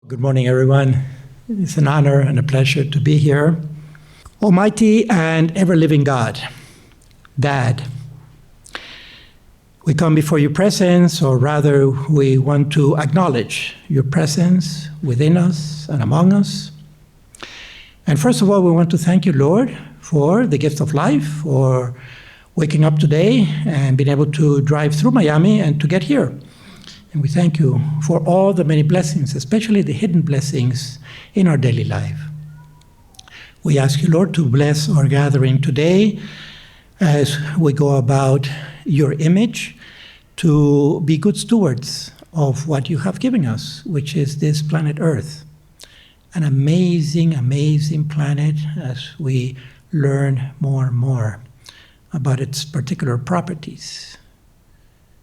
Good morning, everyone. It's an honor and a pleasure to be here. Almighty and ever-living God, Dad, we come before your presence, or rather, we want to acknowledge your presence within us and among us. And first of all, we want to thank you, Lord, for the gift of life, for waking up today and being able to drive through Miami and to get here. And we thank you for all the many blessings, especially the hidden blessings in our daily life. We ask you, Lord, to bless our gathering today as we go about your image, to be good stewards of what you have given us, which is this planet Earth. An amazing, amazing planet as we learn more and more about its particular properties,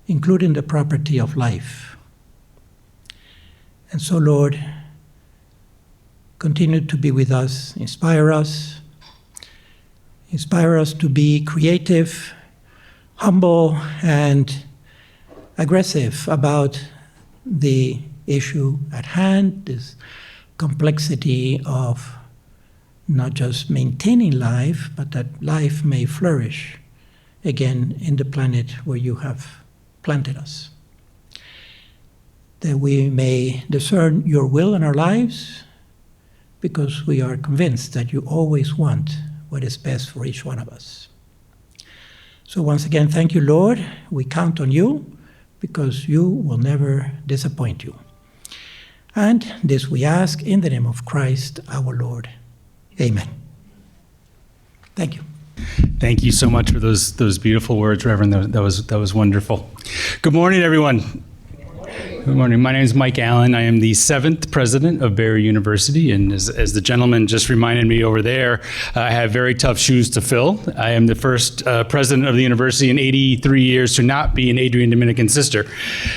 including the property of life. And so, Lord, continue to be with us, inspire us to be creative, humble, and aggressive about the issue at hand, this complexity of not just maintaining life, but that life may flourish again in the planet where you have planted us, that we may discern your will in our lives, because we are convinced that you always want what is best for each one of us. So once again, thank you, Lord. We count on you, because you will never disappoint you. And this we ask in the name of Christ our Lord. Amen. Thank you. Thank you so much for those beautiful words, Reverend. That was wonderful. Good morning, everyone. Good morning. My name is Mike Allen. I am the 7th president of Barry University, and as the gentleman just reminded me over there, I have very tough shoes to fill. I am the first president of the university in 83 years to not be an Adrian Dominican sister.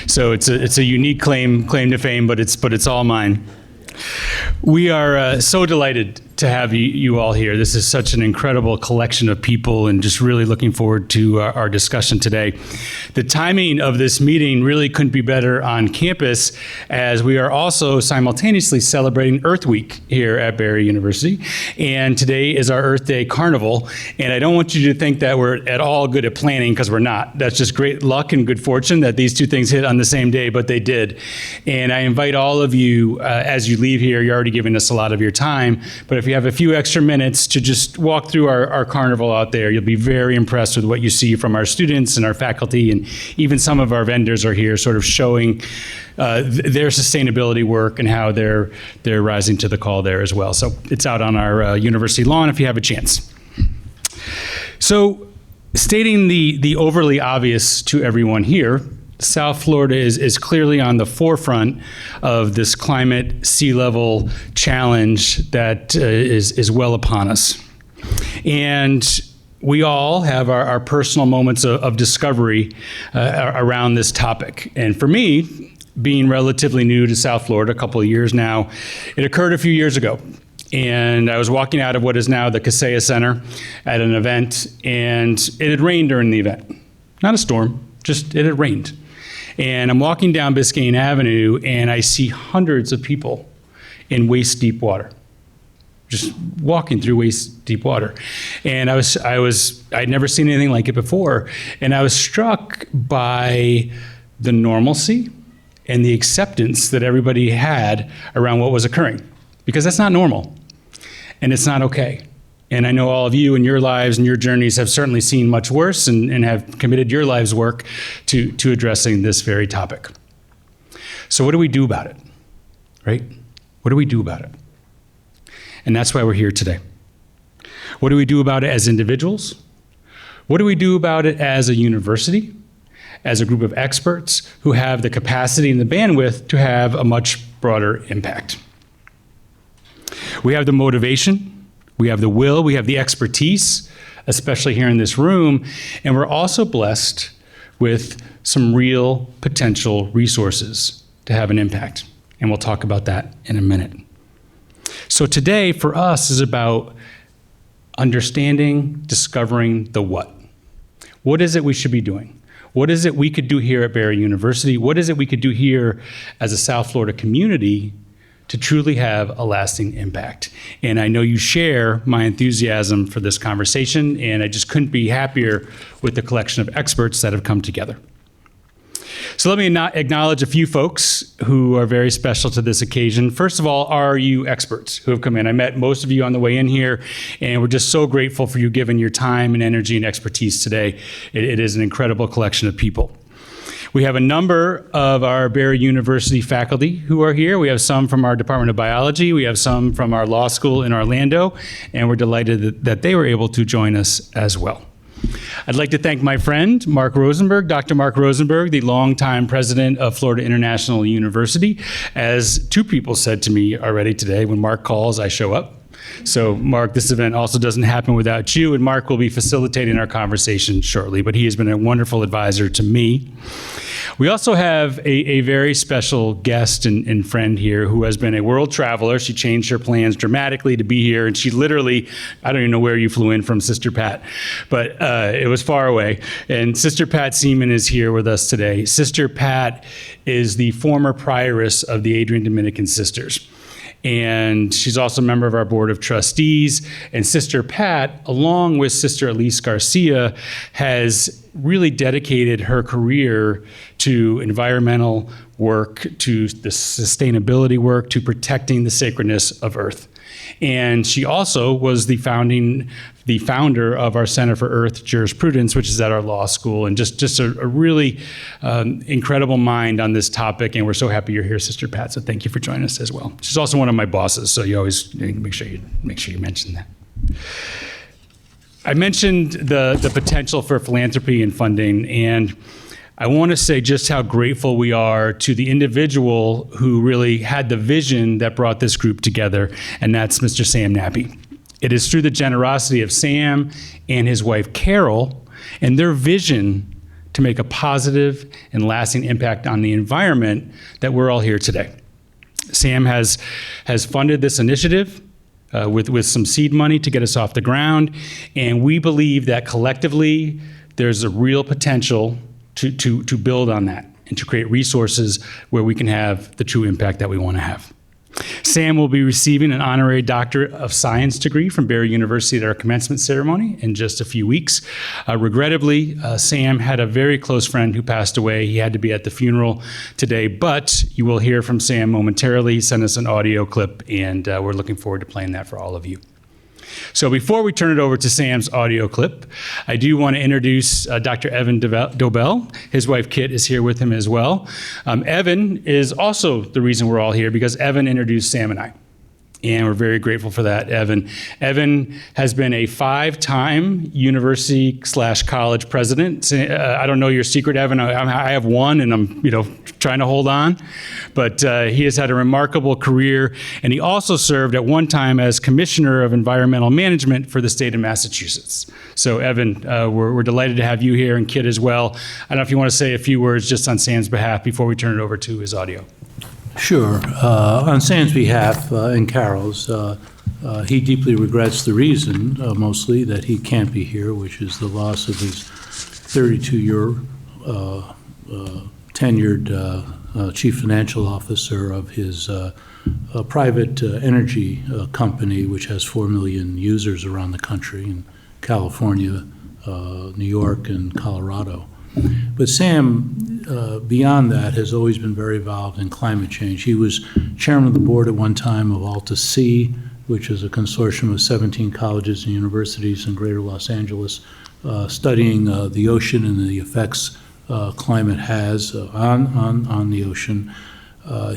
So it's a unique claim to fame, but it's all mine. We are so delighted to have you all here. This is such an incredible collection of people, and just really looking forward to our discussion today. The timing of this meeting really couldn't be better on campus, as we are also simultaneously celebrating Earth Week here at Barry University. And today is our Earth Day Carnival. And I don't want you to think that we're at all good at planning, because we're not. That's just great luck and good fortune that these two things hit on the same day, but they did. And I invite all of you, as you leave here, you're already giving us a lot of your time, but if you have a few extra minutes to just walk through our carnival out there, you'll be very impressed with what you see from our students and our faculty, and even some of our vendors are here sort of showing their sustainability work and how they're rising to the call there as well. So it's out on our university lawn if you have a chance. So stating the overly obvious to everyone here, South Florida is clearly on the forefront of this climate sea level challenge that is well upon us. And we all have our personal moments of discovery around this topic. And for me, being relatively new to South Florida, a couple of years now, it occurred a few years ago. And I was walking out of what is now the Kaseya Center at an event, and it had rained during the event. Not a storm, just it had rained. And I'm walking down Biscayne Avenue, and I see hundreds of people in waist-deep water, just walking through waist-deep water. And I'd never seen anything like it before. And I was struck by the normalcy and the acceptance that everybody had around what was occurring, because that's not normal, and it's not okay. And I know all of you in your lives and your journeys have certainly seen much worse, and have committed your life's work to addressing this very topic. So what do we do about it, right? What do we do about it? And that's why we're here today. What do we do about it as individuals? What do we do about it as a university, as a group of experts who have the capacity and the bandwidth to have a much broader impact? We have the motivation, we have the will, we have the expertise, especially here in this room, and we're also blessed with some real potential resources to have an impact. And we'll talk about that in a minute. So today for us is about understanding, discovering the what. What is it we should be doing? What is it we could do here at Barry University? What is it we could do here as a South Florida community to truly have a lasting impact. And I know you share my enthusiasm for this conversation, and I just couldn't be happier with the collection of experts that have come together. So let me acknowledge a few folks who are very special to this occasion. First of all, are you experts who have come in? I met most of you on the way in here, and we're just so grateful for you giving your time and energy and expertise today. It is an incredible collection of people. We have a number of our Barry University faculty who are here. We have some from our Department of Biology. We have some from our law school in Orlando, and we're delighted that they were able to join us as well. I'd like to thank my friend, Mark Rosenberg, Dr. Mark Rosenberg, the longtime president of Florida International University. As two people said to me already today, when Mark calls, I show up. So, Mark, this event also doesn't happen without you, and Mark will be facilitating our conversation shortly, but he has been a wonderful advisor to me. We also have a very special guest and friend here who has been a world traveler. She changed her plans dramatically to be here, and she literally, I don't even know where you flew in from, Sister Pat, but it was far away. And Sister Pat Seaman is here with us today. Sister Pat is the former prioress of the Adrian Dominican Sisters. And she's also a member of our board of trustees. And Sister Pat, along with Sister Elise Garcia, has really dedicated her career to environmental work, to the sustainability work, to protecting the sacredness of Earth. And she also was the founder of our Center for Earth Jurisprudence, which is at our law school, and just a really incredible mind on this topic. And we're so happy you're here, Sister Pat. So thank you for joining us as well. She's also one of my bosses, so you always make sure you mention that. I mentioned the potential for philanthropy and funding, and I want to say just how grateful we are to the individual who really had the vision that brought this group together, and that's Mr. Sam Nappy. It is through the generosity of Sam and his wife Carol and their vision to make a positive and lasting impact on the environment that we're all here today. Sam has funded this initiative with some seed money to get us off the ground, and we believe that collectively there's a real potential to build on that and to create resources where we can have the true impact that we want to have. Sam will be receiving an honorary Doctor of Science degree from Barry University at our commencement ceremony in just a few weeks. Regrettably, Sam had a very close friend who passed away. He had to be at the funeral today, but you will hear from Sam momentarily. He sent us an audio clip, and we're looking forward to playing that for all of you. So before we turn it over to Sam's audio clip, I do want to introduce Dr. Evan Dobell. His wife Kit is here with him as well. Evan is also the reason we're all here because Evan introduced Sam and I. And we're very grateful for that, Evan. Evan has been a 5-time university/college president. I don't know your secret, Evan. I have one, and I'm trying to hold on. But he has had a remarkable career, and he also served at one time as Commissioner of Environmental Management for the state of Massachusetts. So, Evan, we're delighted to have you here, and Kit as well. I don't know if you want to say a few words just on Sam's behalf before we turn it over to his audio. Sure. On Sam's behalf and Carol's, he deeply regrets the reason, mostly, that he can't be here, which is the loss of his 32-year tenured chief financial officer of his private energy company, which has 4 million users around the country in California, New York, and Colorado. But Sam, beyond that, has always been very involved in climate change. He was chairman of the board at one time of Alta Sea, which is a consortium of 17 colleges and universities in greater Los Angeles, studying the ocean and the effects climate has on the ocean.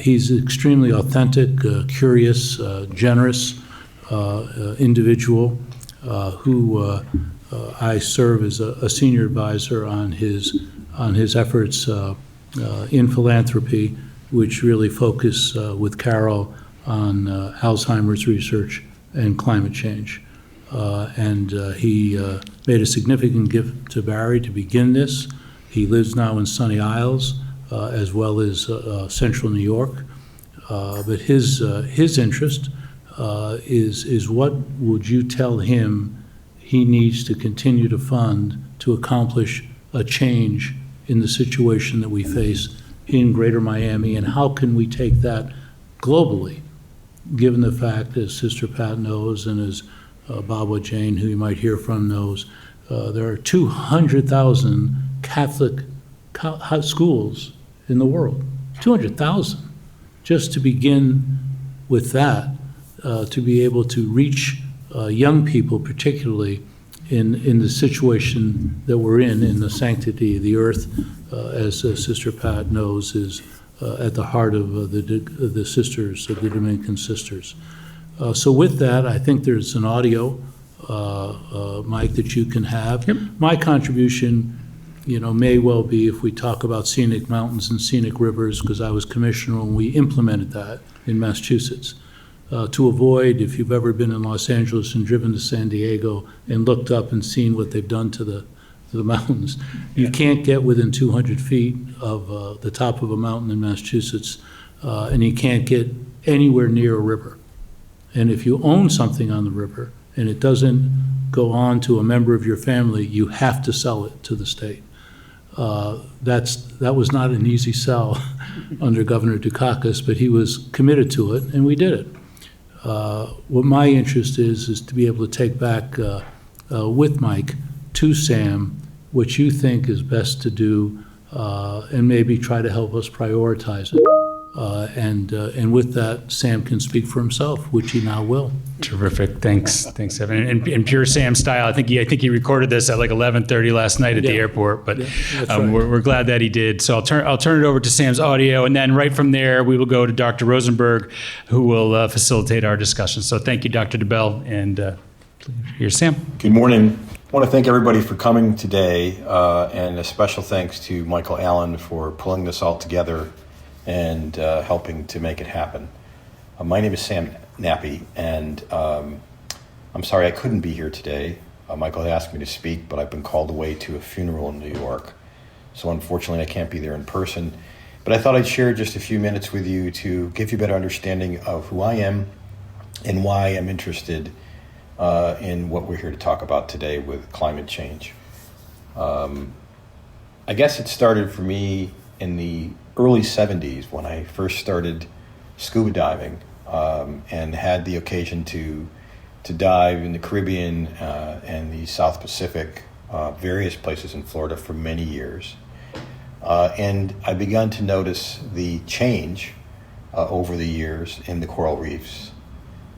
He's an extremely authentic, curious, generous individual who I serve as a senior advisor on his efforts in philanthropy, which really focus with Carol on Alzheimer's research and climate change. And he made a significant gift to Barry to begin this. He lives now in Sunny Isles as well as central New York. But his interest is what would you tell him he needs to continue to fund to accomplish a change in the situation that we face in Greater Miami, and how can we take that globally given the fact, as Sister Pat knows, and as Baba Jane, who you might hear from, knows, there are 200,000 Catholic schools in the world. 200,000. Just to begin with that, to be able to reach young people, particularly in the situation that we're in the sanctity of the earth, as Sister Pat knows, is at the heart of the sisters, of the Dominican sisters. So with that, I think there's an audio, Mike, that you can have. Yep. My contribution, may well be if we talk about scenic mountains and scenic rivers, because I was commissioner when we implemented that in Massachusetts. To avoid, if you've ever been in Los Angeles and driven to San Diego and looked up and seen what they've done to the mountains, you can't get within 200 feet of the top of a mountain in Massachusetts, and you can't get anywhere near a river. And if you own something on the river and it doesn't go on to a member of your family, you have to sell it to the state. That was not an easy sell under Governor Dukakis, but he was committed to it, and we did it. What my interest is to be able to take back with Mike to Sam what you think is best to do, and maybe try to help us prioritize it. And with that, Sam can speak for himself, which he now will. Terrific. Thanks, Evan. In pure Sam style, I think he recorded this at like 11:30 last night at the airport, but right. we're glad that he did. So I'll turn it over to Sam's audio, and then right from there we will go to Dr. Rosenberg, who will facilitate our discussion. So thank you, Dr. DeBell, and here's Sam. Good morning. I want to thank everybody for coming today, and a special thanks to Michael Allen for pulling this all together and helping to make it happen. My name is Sam Nappy, and I'm sorry I couldn't be here today. Michael had asked me to speak, but I've been called away to a funeral in New York. So unfortunately I can't be there in person. But I thought I'd share just a few minutes with you to give you a better understanding of who I am and why I'm interested in what we're here to talk about today with climate change. I guess it started for me in the early 70s when I first started scuba diving, and had the occasion to dive in the Caribbean and the South Pacific, various places in Florida for many years. And I began to notice the change over the years in the coral reefs,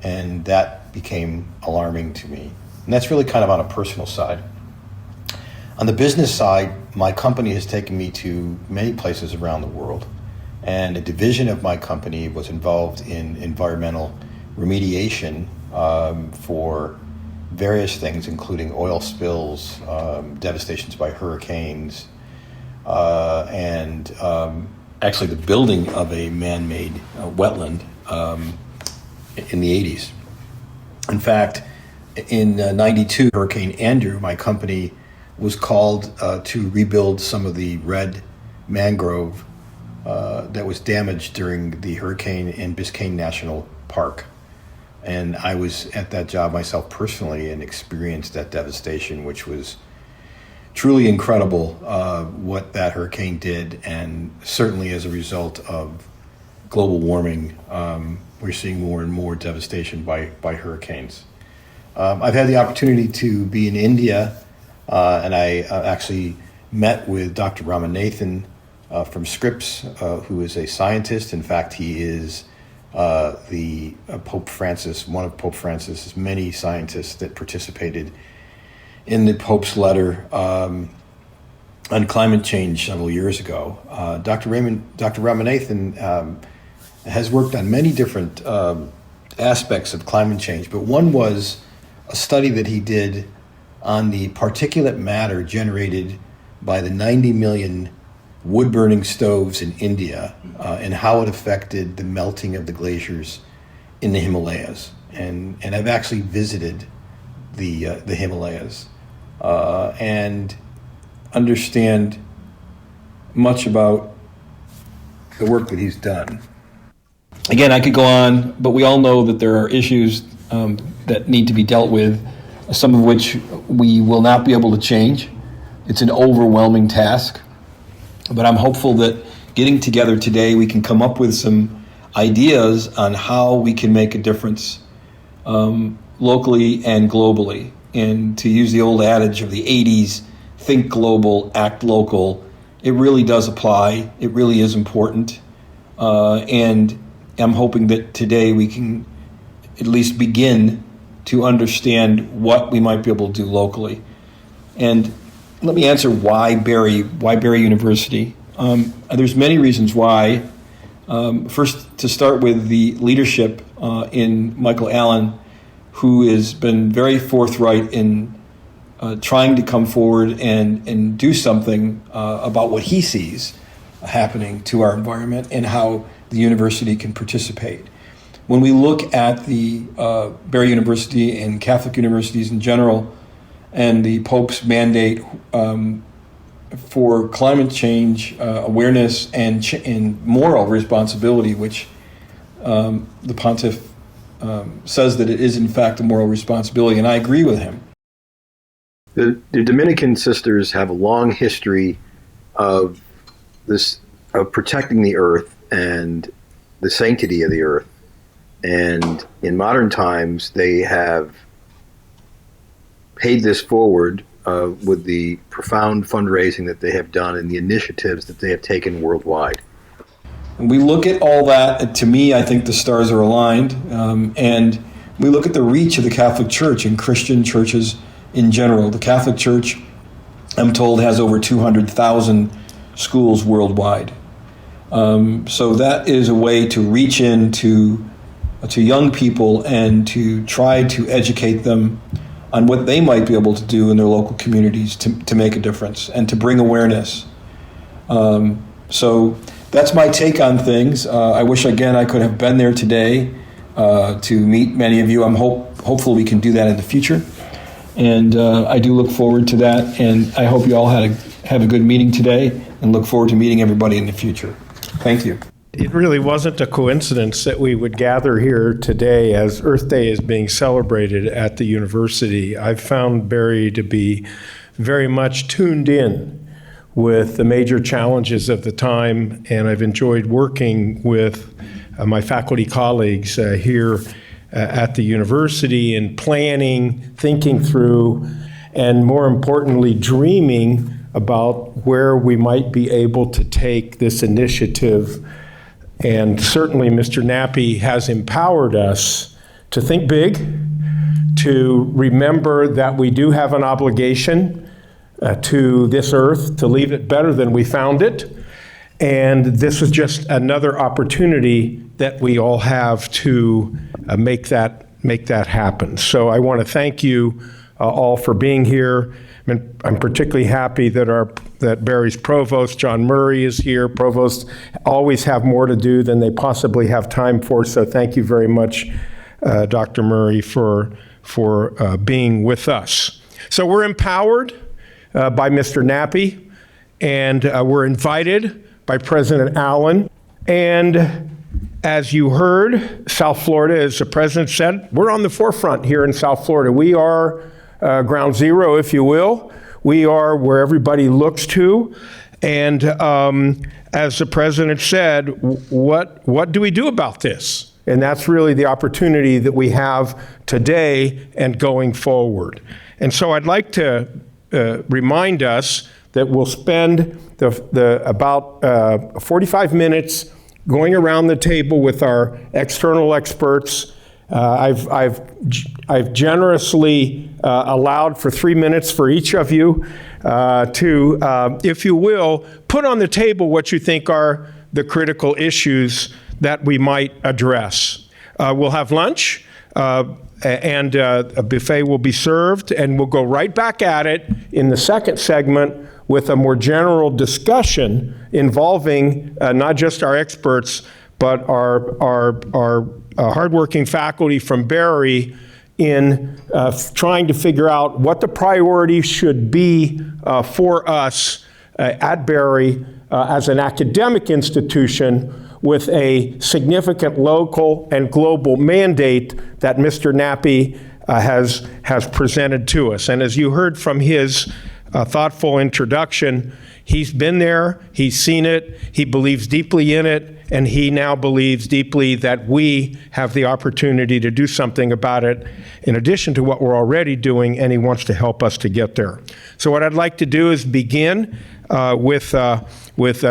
and that became alarming to me. And that's really kind of on a personal side. On the business side, my company has taken me to many places around the world, and a division of my company was involved in environmental remediation for various things, including oil spills, devastations by hurricanes, and actually the building of a man-made wetland in the 80s. In fact, in 92, Hurricane Andrew, my company was called to rebuild some of the red mangrove that was damaged during the hurricane in Biscayne National Park. And I was at that job myself personally and experienced that devastation, which was truly incredible what that hurricane did. And certainly as a result of global warming, we're seeing more and more devastation by hurricanes. I've had the opportunity to be in India, and I actually met with Dr. Ramanathan from Scripps, who is a scientist. In fact, he is the Pope Francis, one of Pope Francis's many scientists that participated in the Pope's letter on climate change several years ago. Dr. Ramanathan has worked on many different aspects of climate change, but one was a study that he did on the particulate matter generated by the 90 million wood-burning stoves in India, and how it affected the melting of the glaciers in the Himalayas. And I've actually visited the Himalayas and understand much about the work that he's done. Again, I could go on, but we all know that there are issues that need to be dealt with, some of which we will not be able to change. It's an overwhelming task, but I'm hopeful that getting together today, we can come up with some ideas on how we can make a difference locally and globally. And to use the old adage of the 80s, think global, act local, it really does apply. It really is important. And I'm hoping that today we can at least begin to understand what we might be able to do locally. And let me answer why Barry University. There's many reasons why. First, to start with the leadership in Michael Allen, who has been very forthright in trying to come forward and do something about what he sees happening to our environment and how the university can participate. When we look at the Barry University and Catholic universities in general and the Pope's mandate for climate change awareness and moral responsibility, which the Pontiff says that it is in fact a moral responsibility, and I agree with him. The Dominican sisters have a long history of protecting the earth and the sanctity of the earth. And in modern times, they have paid this forward with the profound fundraising that they have done and the initiatives that they have taken worldwide. When we look at all that, to me, I think the stars are aligned. And we look at the reach of the Catholic Church and Christian churches in general. The Catholic Church, I'm told, has over 200,000 schools worldwide. So that is a way to reach into to young people and to try to educate them on what they might be able to do in their local communities to make a difference and to bring awareness. So that's my take on things. I wish, again, I could have been there today to meet many of you. I'm hopeful we can do that in the future. And I do look forward to that. And I hope you all have a good meeting today and look forward to meeting everybody in the future. Thank you. It really wasn't a coincidence that we would gather here today as Earth Day is being celebrated at the university. I've found Barry to be very much tuned in with the major challenges of the time, and I've enjoyed working with my faculty colleagues here at the university in planning, thinking through, and more importantly, dreaming about where we might be able to take this initiative. And certainly Mr. Nappy has empowered us to think big, to remember that we do have an obligation to this earth, to leave it better than we found it. And this is just another opportunity that we all have to make that happen. So I want to thank you all for being here. I'm particularly happy that Barry's provost, John Murray, is here. Provosts always have more to do than they possibly have time for, so thank you very much, Dr. Murray, for being with us. So we're empowered by Mr. Nappy, and we're invited by President Allen. And as you heard, South Florida, as the President said, we're on the forefront here in South Florida. We are ground zero, if you will. We are where everybody looks to. And as the President said, what do we do about this? And that's really the opportunity that we have today and going forward. And so I'd like to remind us that we'll spend about 45 minutes going around the table with our external experts. I've generously allowed for 3 minutes for each of you to, if you will, put on the table what you think are the critical issues that we might address. We'll have lunch, and a buffet will be served, and we'll go right back at it in the second segment with a more general discussion involving not just our experts, but our hardworking faculty from Barry in trying to figure out what the priorities should be for us at Barry as an academic institution with a significant local and global mandate that Mr. Nappy has presented to us. And as you heard from his thoughtful introduction, he's been there, he's seen it, he believes deeply in it, and he now believes deeply that we have the opportunity to do something about it in addition to what we're already doing, and he wants to help us to get there. So what I'd like to do is begin with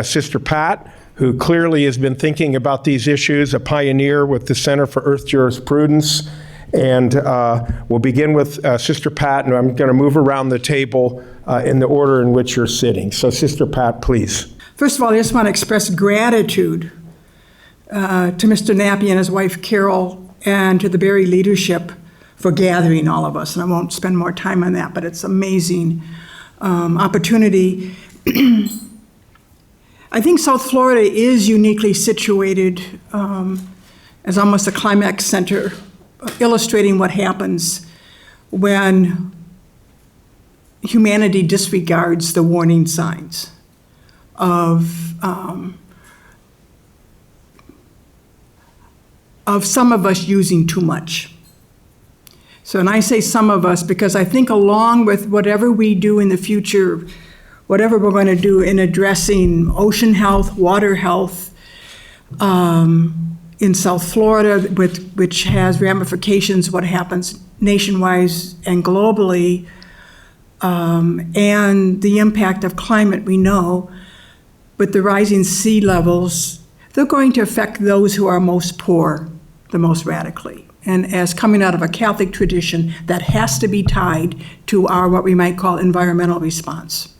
Sister Pat, who clearly has been thinking about these issues, a pioneer with the Center for Earth Jurisprudence. And we'll begin with Sister Pat, and I'm going to move around the table in the order in which you're sitting. So Sister Pat, please. First of all, I just want to express gratitude to Mr. Nappy and his wife Carol and to the Berry leadership for gathering all of us. And I won't spend more time on that, but it's amazing opportunity. I think South Florida is uniquely situated as almost a climax center, illustrating what happens when humanity disregards the warning signs of some of us using too much. So, and I say some of us because I think along with whatever we do in the future, whatever we're going to do in addressing ocean health, water health, in South Florida, which has ramifications, what happens nationwide and globally, and the impact of climate, we know, with the rising sea levels, they're going to affect those who are most poor the most radically. And as coming out of a Catholic tradition, that has to be tied to our, what we might call, environmental response.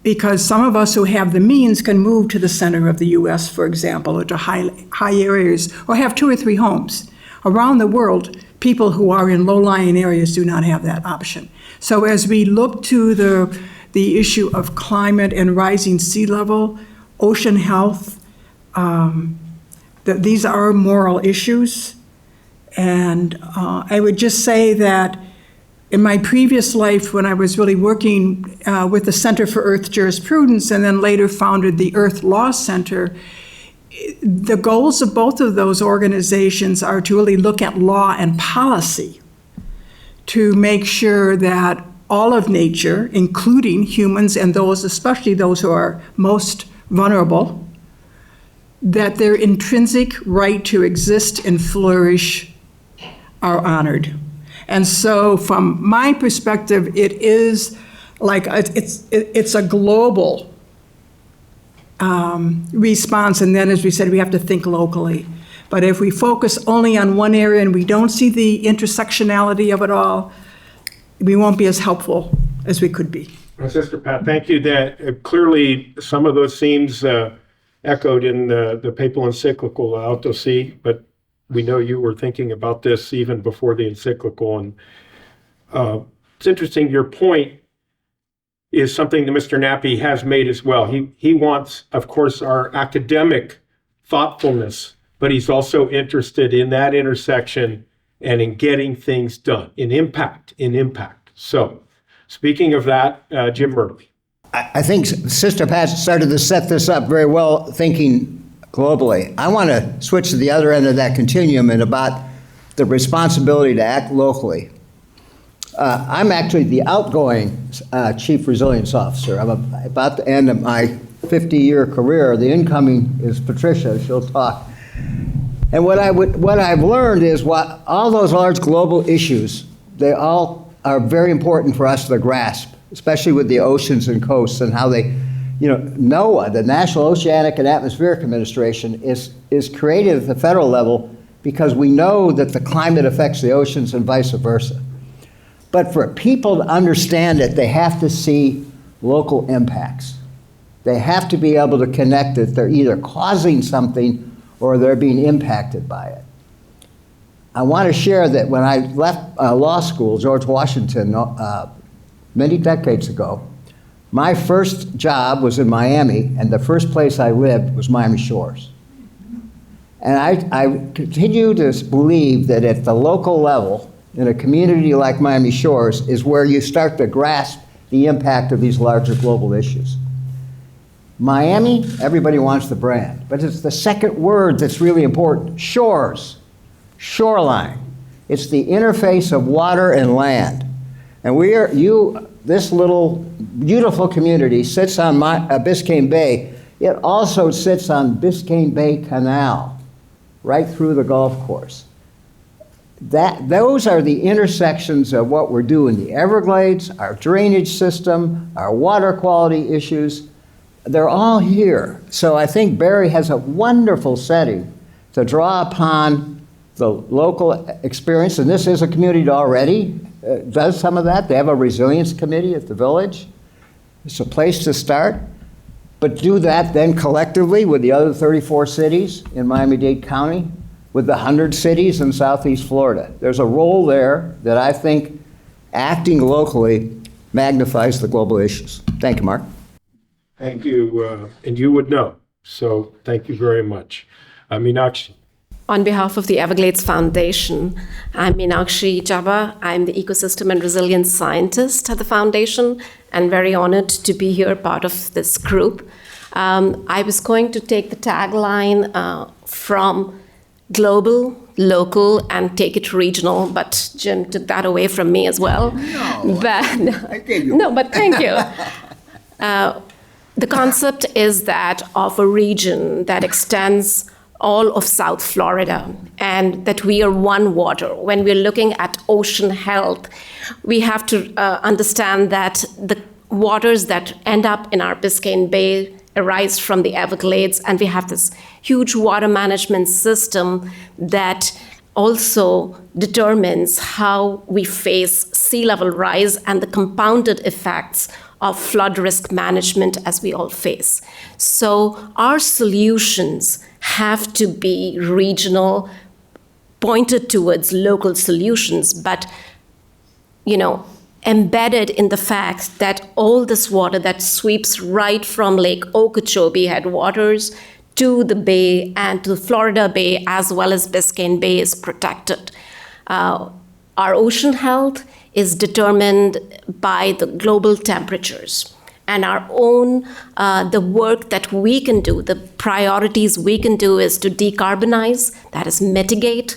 Because some of us who have the means can move to the center of the U.S., for example, or to high areas, or have 2 or 3 homes. Around the world, people who are in low-lying areas do not have that option. So as we look to the issue of climate and rising sea level, ocean health, these are moral issues. And I would just say that in my previous life, when I was really working with the Center for Earth Jurisprudence and then later founded the Earth Law Center, the goals of both of those organizations are to really look at law and policy to make sure that all of nature, including humans and those, especially those who are most vulnerable, that their intrinsic right to exist and flourish are honored. And so from my perspective, it is like, it's a global response. And then, as we said, we have to think locally. But if we focus only on one area and we don't see the intersectionality of it all, we won't be as helpful as we could be. Well, Sister Pat, thank you. That clearly some of those themes echoed in the papal encyclical Laudato Si, but we know you were thinking about this even before the encyclical. And it's interesting, your point is something that Mr. Nappy has made as well. He wants, of course, our academic thoughtfulness, but he's also interested in that intersection and in getting things done, in impact. So, speaking of that, Jim Murphy. I think Sister Pat started to set this up very well, thinking globally. I want to switch to the other end of that continuum and about the responsibility to act locally. I'm actually the outgoing Chief Resilience Officer. I'm about to end of my 50-year career. The incoming is Patricia. She'll talk. And what I've learned is what all those large global issues, they all are very important for us to grasp, especially with the oceans and coasts and how they, NOAA, the National Oceanic and Atmospheric Administration, is created at the federal level because we know that the climate affects the oceans and vice versa. But for people to understand it, they have to see local impacts. They have to be able to connect that they're either causing something or they're being impacted by it. I want to share that when I left law school, George Washington, many decades ago, my first job was in Miami, and the first place I lived was Miami Shores. And I continue to believe that at the local level, in a community like Miami Shores, is where you start to grasp the impact of these larger global issues. Miami, everybody wants the brand, but it's the second word that's really important. Shores, shoreline. It's the interface of water and land. And this little beautiful community sits on Biscayne Bay. It also sits on Biscayne Bay Canal, right through the golf course. Those are the intersections of what we're doing. The Everglades, our drainage system, our water quality issues, they're all here. So I think Barre has a wonderful setting to draw upon the local experience, and this is a community that already does some of that. They have a resilience committee at the village. It's a place to start, but do that then collectively with the other 34 cities in Miami-Dade County, with the 100 cities in Southeast Florida. There's a role there that I think acting locally magnifies the global issues. Thank you, Mark. Thank you, and you would know, so thank you very much. Meenakshi. On behalf of the Everglades Foundation, I'm Meenakshi Jabba. I'm the Ecosystem and Resilience Scientist at the Foundation, and very honored to be here, part of this group. I was going to take the tagline from global, local, and take it regional, but Jim took that away from me as well. No, but, I gave you no, but thank you. The concept is that of a region that extends all of South Florida, and that we are one water. When we're looking at ocean health, we have to understand that the waters that end up in our Biscayne Bay arise from the Everglades, and we have this huge water management system that also determines how we face sea level rise and the compounded effects of flood risk management as we all face. So our solutions have to be regional, pointed towards local solutions, but embedded in the fact that all this water that sweeps right from Lake Okeechobee headwaters to the bay and to Florida Bay as well as Biscayne Bay is protected. Our ocean health is determined by the global temperatures, and our own, the work that we can do, the priorities we can do is to decarbonize, that is mitigate,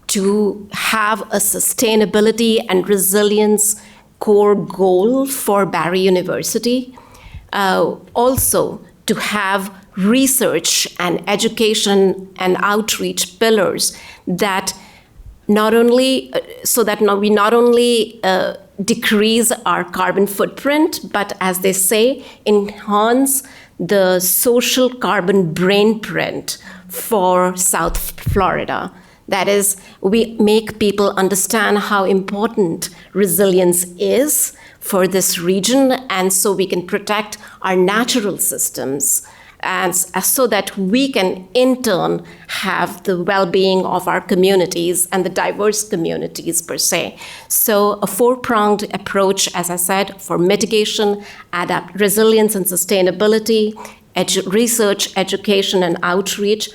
to have a sustainability and resilience core goal for Barry University. Also to have research and education and outreach pillars that not only, we not only decrease our carbon footprint, but as they say, enhance the social carbon brain print for South Florida. That is, we make people understand how important resilience is for this region, and so we can protect our natural systems, and so that we can in turn have the well-being of our communities and the diverse communities per se. So a four-pronged approach, as I said, for mitigation, resilience and sustainability, research, education, and outreach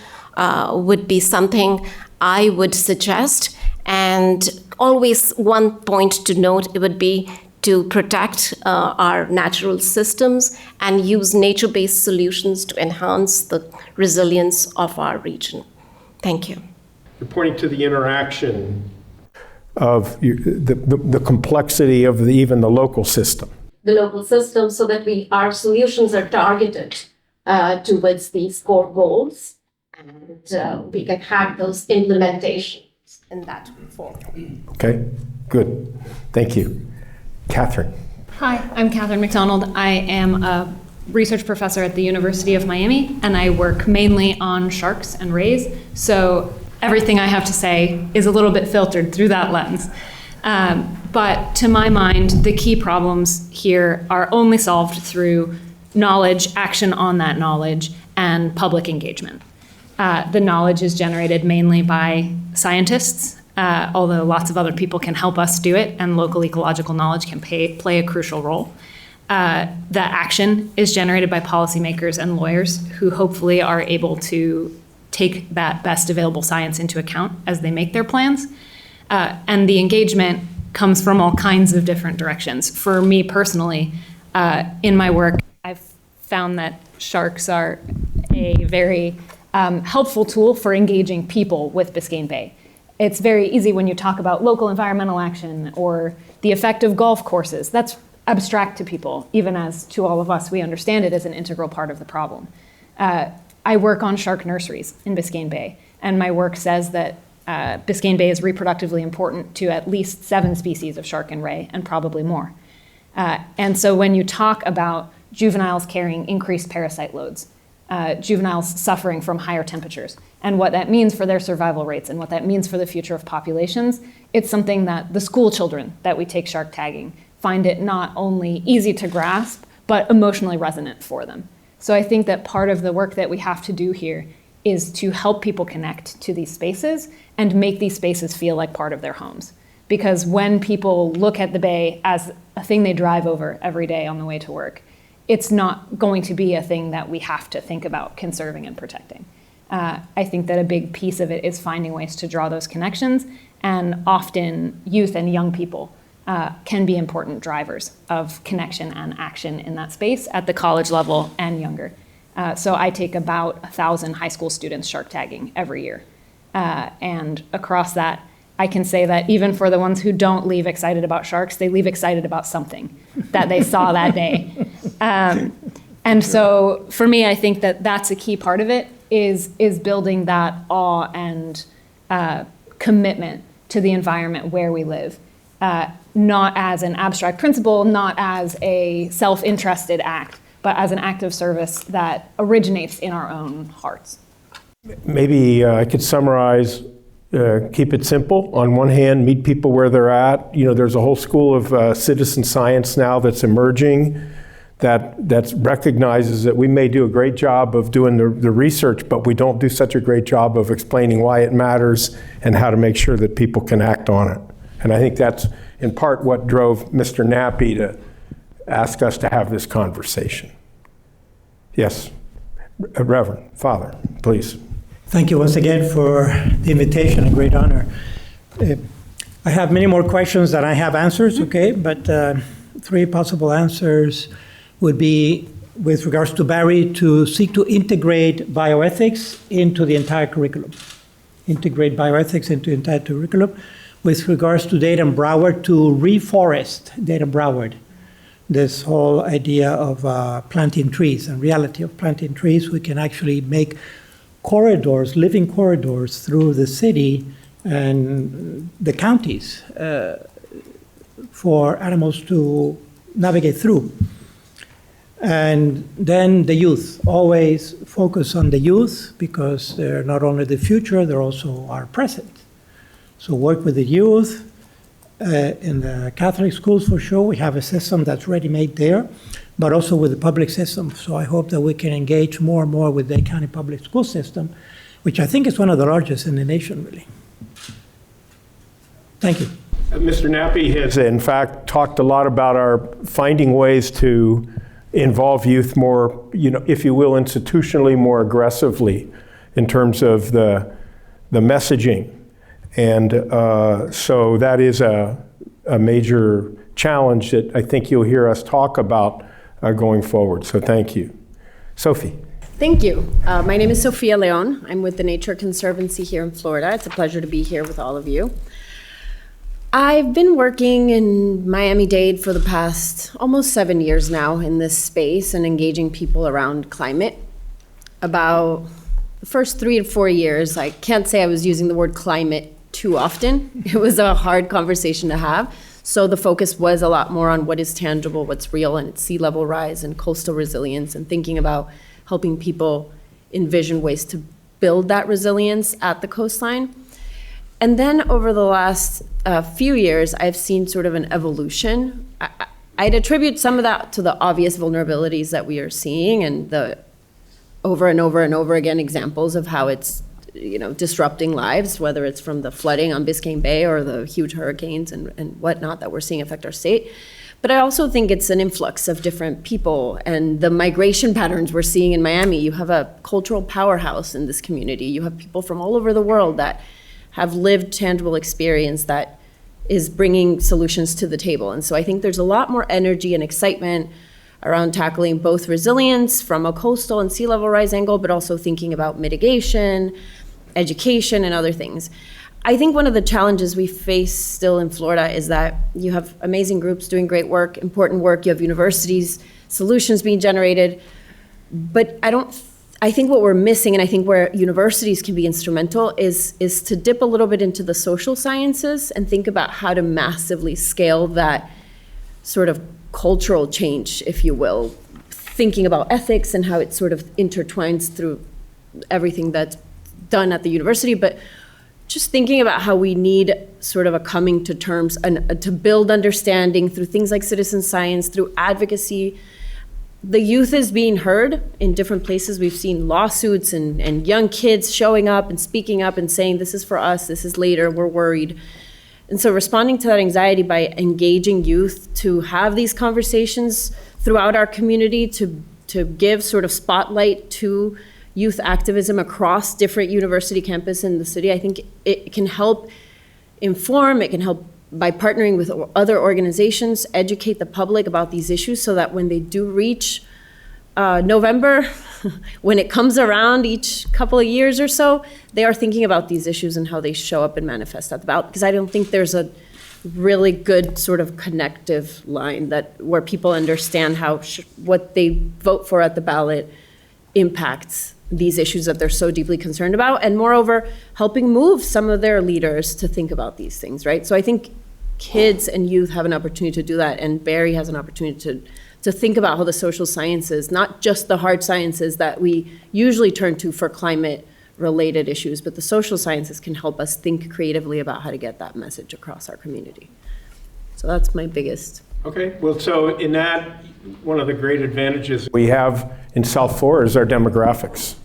would be something I would suggest. And always one point to note, it would be to protect our natural systems and use nature-based solutions to enhance the resilience of our region. Thank you. You're pointing to the interaction of the complexity of even the local system. The local system, so that our solutions are targeted towards these core goals, and we can have those implementations in that form. Okay, good. Thank you. Catherine. Hi, I'm Catherine McDonald. I am a research professor at the University of Miami, and I work mainly on sharks and rays. So everything I have to say is a little bit filtered through that lens. But to my mind, the key problems here are only solved through knowledge, action on that knowledge, and public engagement. The knowledge is generated mainly by scientists, although lots of other people can help us do it, and local ecological knowledge can play a crucial role. The action is generated by policymakers and lawyers who hopefully are able to take that best available science into account as they make their plans. And the engagement comes from all kinds of different directions. For me personally, in my work, I've found that sharks are a very helpful tool for engaging people with Biscayne Bay. It's very easy when you talk about local environmental action or the effect of golf courses. That's abstract to people, even as to all of us, we understand it as an integral part of the problem. I work on shark nurseries in Biscayne Bay, and my work says that Biscayne Bay is reproductively important to at least 7 species of shark and ray, and probably more. And so when you talk about juveniles carrying increased parasite loads, juveniles suffering from higher temperatures, and what that means for their survival rates and what that means for the future of populations, it's something that the school children that we take shark tagging find it not only easy to grasp, but emotionally resonant for them. So I think that part of the work that we have to do here is to help people connect to these spaces and make these spaces feel like part of their homes. Because when people look at the bay as a thing they drive over every day on the way to work, it's not going to be a thing that we have to think about conserving and protecting. I think that a big piece of it is finding ways to draw those connections, and often youth and young people can be important drivers of connection and action in that space at the college level and younger. So I take about 1,000 high school students shark tagging every year. And across that, I can say that even for the ones who don't leave excited about sharks, they leave excited about something that they saw that day. And so for me, I think that that's a key part of it, is building that awe and commitment to the environment where we live. Not as an abstract principle, not as a self-interested act, but as an act of service that originates in our own hearts. Maybe I could summarize, keep it simple. On one hand, meet people where they're at. You know, there's a whole school of citizen science now that's emerging that recognizes that we may do a great job of doing the research, but we don't do such a great job of explaining why it matters and how to make sure that people can act on it. And I think that's in part what drove Mr. Nappy to ask us to have this conversation. Yes, Reverend Father, please. Thank you once again for the invitation, a great honor. I have many more questions than I have answers, okay? But 3 possible answers would be, with regards to Barry, to seek to integrate bioethics into the entire curriculum. Integrate bioethics into the entire curriculum. With regards to Dade and Broward, to reforest Dade and Broward. This whole idea of planting trees and reality of planting trees, we can actually make corridors, living corridors through the city and the counties for animals to navigate through. And then the youth, always focus on the youth, because they're not only the future, they're also our present. So work with the youth. In the Catholic schools, for sure, we have a system that's ready-made there, but also with the public system. So I hope that we can engage more and more with the Dade County public school system, which I think is one of the largest in the nation, really. Thank you. Mr. Nappy has, in fact, talked a lot about our finding ways to involve youth more, you know, if you will, institutionally more aggressively in terms of the messaging. And so that is a major challenge that I think you'll hear us talk about going forward. So thank you. Sophie. Thank you. My name is Sofia Leon. I'm with the Nature Conservancy here in Florida. It's a pleasure to be here with all of you. I've been working in Miami-Dade for the past almost 7 years now in this space and engaging people around climate. About the first 3 to 4 years, I can't say I was using the word climate too often. It was a hard conversation to have. So the focus was a lot more on what is tangible, what's real, and it's sea level rise and coastal resilience, and thinking about helping people envision ways to build that resilience at the coastline. And then over the last few years, I've seen sort of an evolution. I'd attribute some of that to the obvious vulnerabilities that we are seeing and the over and over and over again examples of how it's, you know, disrupting lives, whether it's from the flooding on Biscayne Bay or the huge hurricanes and whatnot that we're seeing affect our state. But I also think it's an influx of different people and the migration patterns we're seeing in Miami. You have a cultural powerhouse in this community. You have people from all over the world that have lived tangible experience that is bringing solutions to the table. And so I think there's a lot more energy and excitement around tackling both resilience from a coastal and sea level rise angle, but also thinking about mitigation, education, and other things. I think one of the challenges we face still in Florida is that you have amazing groups doing great work, important work, you have universities, solutions being generated, but I think what we're missing, and I think where universities can be instrumental, is to dip a little bit into the social sciences and think about how to massively scale that sort of cultural change, if you will, thinking about ethics and how it sort of intertwines through everything that's done at the university, but just thinking about how we need sort of a coming to terms and to build understanding through things like citizen science, through advocacy. The youth is being heard in different places. We've seen lawsuits and young kids showing up and speaking up and saying, this is for us, this is later, we're worried. And so responding to that anxiety by engaging youth to have these conversations throughout our community, to give sort of spotlight to youth activism across different university campuses in the city, I think it can help inform, it can help by partnering with other organizations, educate the public about these issues so that when they do reach November, when it comes around each couple of years or so, they are thinking about these issues and how they show up and manifest at the ballot. Because I don't think there's a really good sort of connective line where people understand how what they vote for at the ballot impacts these issues that they're so deeply concerned about, and moreover, helping move some of their leaders to think about these things, right? So I think kids and youth have an opportunity to do that, and Barry has an opportunity to think about how the social sciences, not just the hard sciences that we usually turn to for climate-related issues, but the social sciences can help us think creatively about how to get that message across our community. So that's my biggest. Okay, well, so in that, one of the great advantages we have in South Florida is our demographics.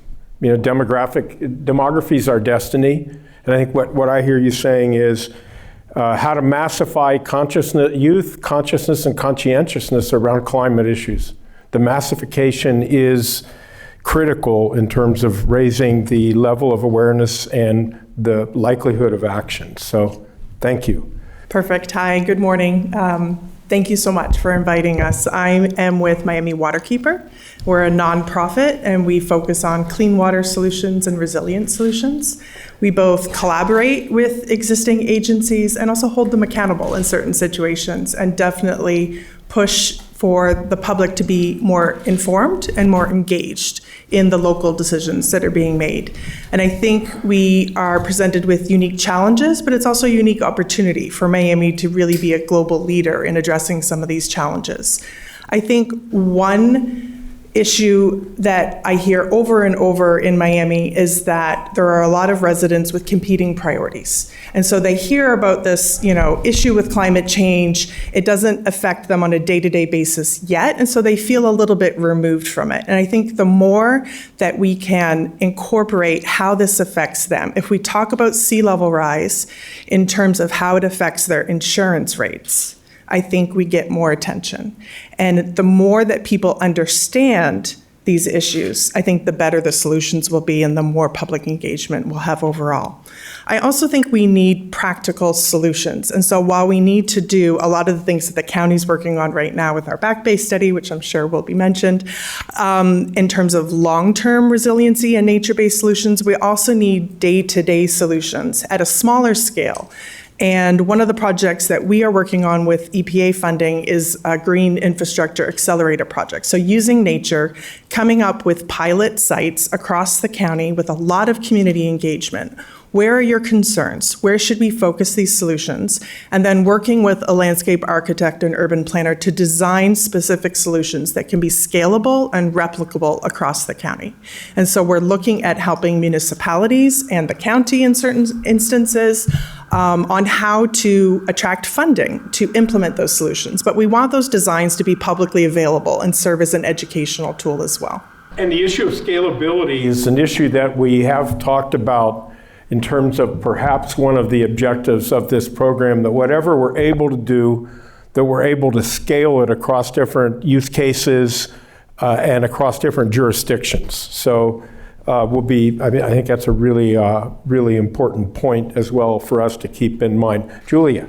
You know, demography is our destiny, and I think what I hear you saying is how to massify youth consciousness and conscientiousness around climate issues. The massification is critical in terms of raising the level of awareness and the likelihood of action. So, thank you. Perfect. Hi, good morning. Thank you so much for inviting us. I am with Miami Waterkeeper. We're a nonprofit and we focus on clean water solutions and resilient solutions. We both collaborate with existing agencies and also hold them accountable in certain situations, and definitely push for the public to be more informed and more engaged in the local decisions that are being made. And I think we are presented with unique challenges, but it's also a unique opportunity for Miami to really be a global leader in addressing some of these challenges. I think one issue that I hear over and over in Miami is that there are a lot of residents with competing priorities. And so they hear about this, issue with climate change. It doesn't affect them on a day-to-day basis yet, and so they feel a little bit removed from it. And I think the more that we can incorporate how this affects them, if we talk about sea level rise in terms of how it affects their insurance rates, I think we get more attention. And the more that people understand these issues, I think the better the solutions will be and the more public engagement we'll have overall. I also think we need practical solutions. And so while we need to do a lot of the things that the county's working on right now with our Back Bay study, which I'm sure will be mentioned, in terms of long-term resiliency and nature-based solutions, we also need day-to-day solutions at a smaller scale. And one of the projects that we are working on with EPA funding is a Green Infrastructure Accelerator project. So using nature, coming up with pilot sites across the county with a lot of community engagement. Where are your concerns? Where should we focus these solutions? And then working with a landscape architect and urban planner to design specific solutions that can be scalable and replicable across the county. And so we're looking at helping municipalities and the county in certain instances on how to attract funding to implement those solutions. But we want those designs to be publicly available and serve as an educational tool as well. And the issue of scalability is an issue that we have talked about in terms of perhaps one of the objectives of this program, that whatever we're able to do, that we're able to scale it across different use cases and across different jurisdictions. So I think that's a really, really important point as well for us to keep in mind. Julia.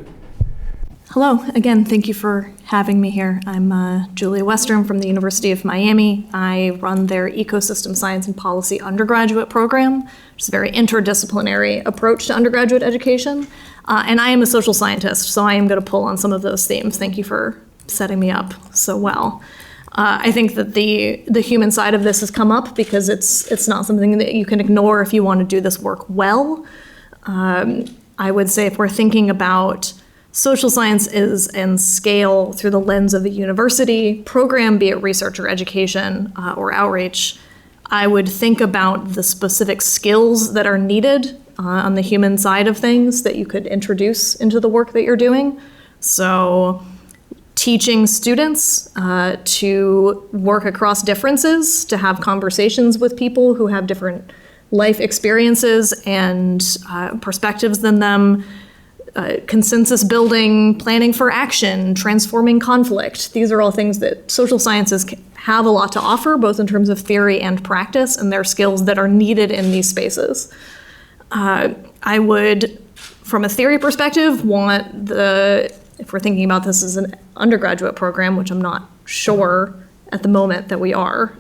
Hello, again, thank you for having me here. I'm Julia Western from the University of Miami. I run their Ecosystem Science and Policy undergraduate program, which is a very interdisciplinary approach to undergraduate education. And I am a social scientist, so I am going to pull on some of those themes. Thank you for setting me up so well. I think that the human side of this has come up because it's not something that you can ignore if you want to do this work well. I would say if we're thinking about social sciences and scale through the lens of the university program, be it research or education or outreach, I would think about the specific skills that are needed on the human side of things that you could introduce into the work that you're doing. So teaching students to work across differences, to have conversations with people who have different life experiences and perspectives than them, consensus building, planning for action, transforming conflict. These are all things that social sciences have a lot to offer, both in terms of theory and practice, and they're skills that are needed in these spaces. I would, from a theory perspective, want if we're thinking about this as an undergraduate program, which I'm not sure at the moment that we are,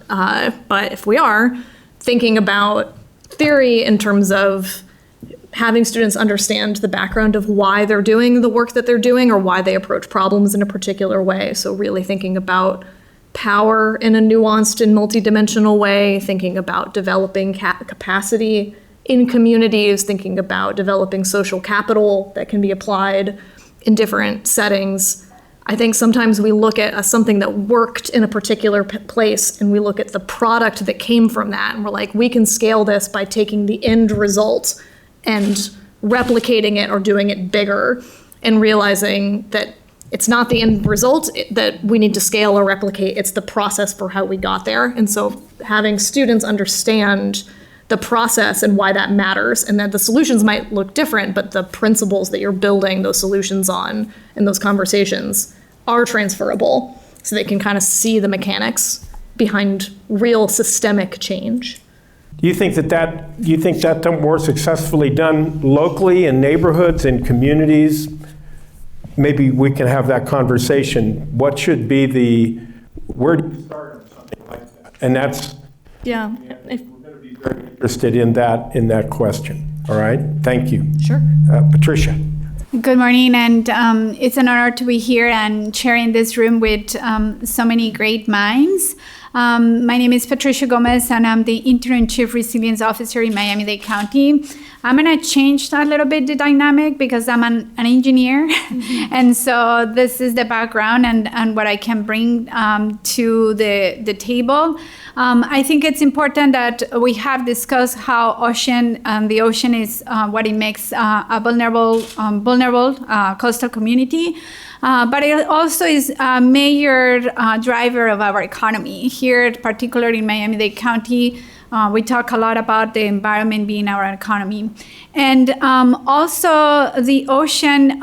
but if we are, thinking about theory in terms of having students understand the background of why they're doing the work that they're doing or why they approach problems in a particular way. So really thinking about power in a nuanced and multidimensional way, thinking about developing capacity in communities, thinking about developing social capital that can be applied in different settings. I think sometimes we look at something that worked in a particular place and we look at the product that came from that and we're like, we can scale this by taking the end result and replicating it or doing it bigger, and realizing that it's not the end result that we need to scale or replicate, it's the process for how we got there. And so having students understand the process and why that matters, and that the solutions might look different, but the principles that you're building those solutions on and those conversations are transferable, so they can kind of see the mechanics behind real systemic change. Do you think that's more successfully done locally in neighborhoods and communities? Maybe we can have that conversation. What should be where do you start on something like that? And that's, yeah. We're going to be very interested in that question. All right, thank you. Sure. Patricia. Good morning, and it's an honor to be here and sharing this room with so many great minds. My name is Patricia Gomez, and I'm the Interim Chief Resilience Officer in Miami-Dade County. I'm going to change a little bit the dynamic because I'm an engineer, and so this is the background and what I can bring to the table. I think it's important that we have discussed how the ocean is what it makes a vulnerable coastal community. But it also is a major driver of our economy. Here, particularly in Miami-Dade County, we talk a lot about the environment being our economy. And also the ocean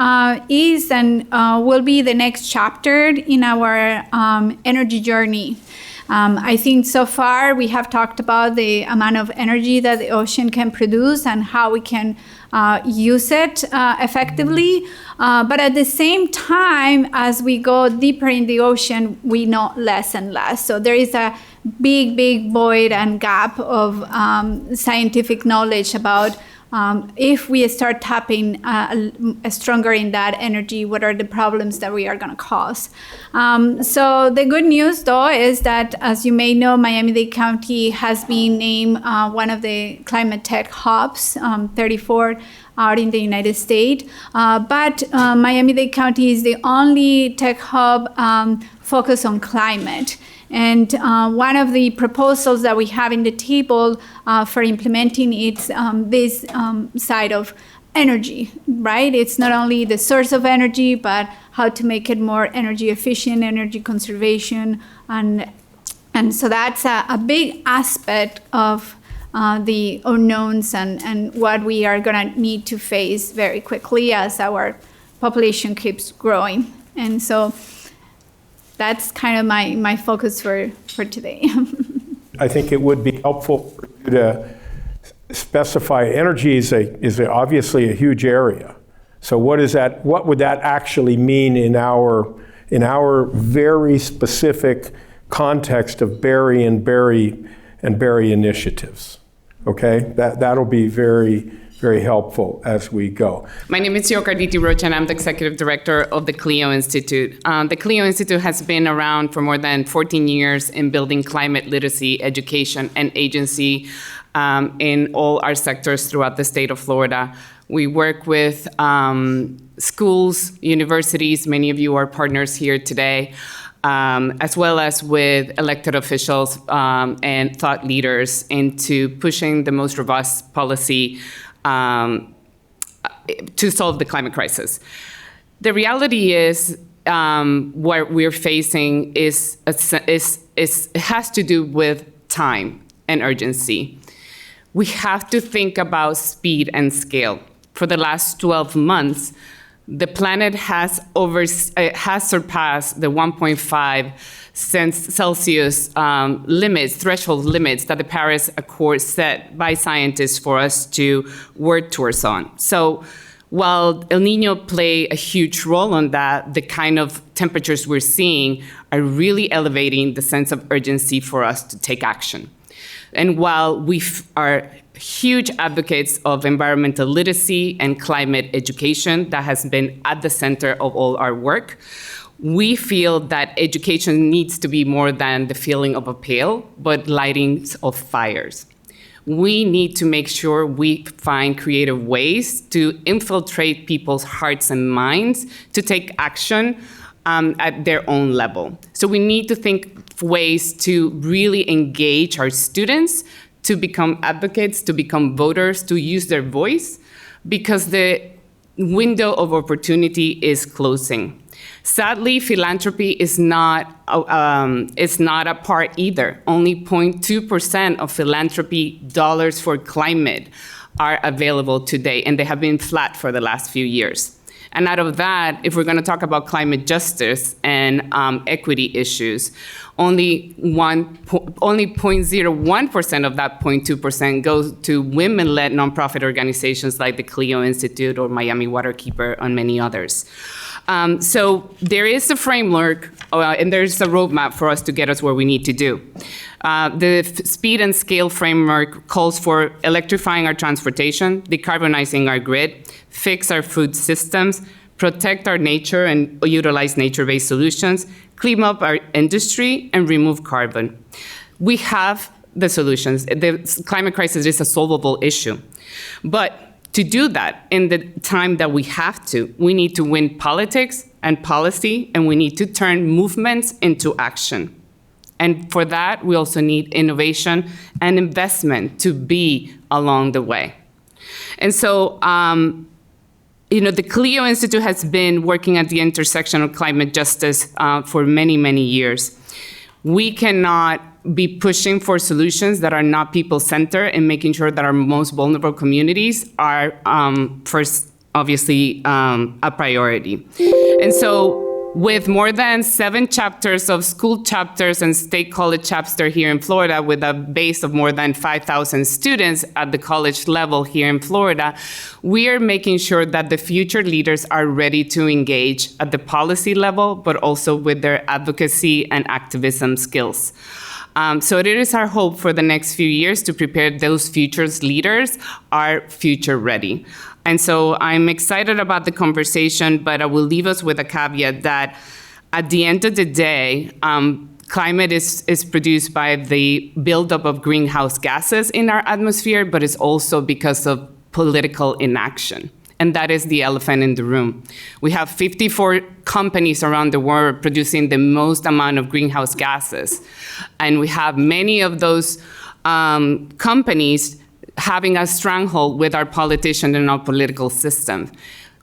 is and will be the next chapter in our energy journey. I think so far we have talked about the amount of energy that the ocean can produce and how we can use it effectively. But at the same time, as we go deeper in the ocean, we know less and less. So there is a big void and gap of scientific knowledge about if we start tapping stronger in that energy, what are the problems that we are going to cause? So the good news, though, is that, as you may know, Miami-Dade County has been named one of the climate tech hubs, 34 out in the United States. But Miami-Dade County is the only tech hub focused on climate. And one of the proposals that we have in the table for implementing is this side of energy, right? It's not only the source of energy, but how to make it more energy efficient, energy conservation. And so that's a big aspect of the unknowns and what we are going to need to face very quickly as our population keeps growing. And so that's kind of my focus for today. I think it would be helpful for you to specify energy is obviously a huge area. So what would that actually mean in our very specific context of Berry initiatives? Okay, that'll be very, very helpful as we go. My name is Yokarditi Rocha, and I'm the Executive Director of the Clio Institute. The Clio Institute has been around for more than 14 years in building climate literacy, education, and agency in all our sectors throughout the state of Florida. We work with schools, universities, many of you are partners here today, as well as with elected officials and thought leaders into pushing the most robust policy to solve the climate crisis. The reality is what we're facing it has to do with time and urgency. We have to think about speed and scale. For the last 12 months, the planet has surpassed the 1.5 Celsius threshold limits that the Paris Accord set by scientists for us to work towards on. So while El Nino play a huge role on that, the kind of temperatures we're seeing are really elevating the sense of urgency for us to take action. And while we are huge advocates of environmental literacy and climate education, that has been at the center of all our work, we feel that education needs to be more than the filling of a pail, but lighting of fires. We need to make sure we find creative ways to infiltrate people's hearts and minds to take action at their own level. So we need to think ways to really engage our students, to become advocates, to become voters, to use their voice, because the window of opportunity is closing. Sadly, philanthropy is not a part either. Only 0.2% of philanthropy dollars for climate are available today, and they have been flat for the last few years. And out of that, if we're going to talk about climate justice and equity issues, only 0.01% of that 0.2% goes to women-led nonprofit organizations like the Clio Institute or Miami Waterkeeper and many others. So there is a framework and there's a roadmap for us to get us where we need to do. The speed and scale framework calls for electrifying our transportation, decarbonizing our grid, fix our food systems, protect our nature and utilize nature-based solutions, clean up our industry, and remove carbon. We have the solutions. The climate crisis is a solvable issue. But to do that in the time that we have to, we need to win politics and policy, and we need to turn movements into action. And for that, we also need innovation and investment to be along the way. And so, the Clio Institute has been working at the intersection of climate justice for many, many years. We cannot be pushing for solutions that are not people-centered and making sure that our most vulnerable communities are first, obviously, a priority. And so with more than 7 chapters of school chapters and state college chapter here in Florida, with a base of more than 5,000 students at the college level here in Florida, we are making sure that the future leaders are ready to engage at the policy level, but also with their advocacy and activism skills. So it is our hope for the next few years to prepare those future leaders are future ready. And so I'm excited about the conversation, but I will leave us with a caveat that at the end of the day, climate is produced by the buildup of greenhouse gases in our atmosphere, but it's also because of political inaction. And that is the elephant in the room. We have 54 companies around the world producing the most amount of greenhouse gases. And we have many of those companies having a stranglehold with our politicians and our political system.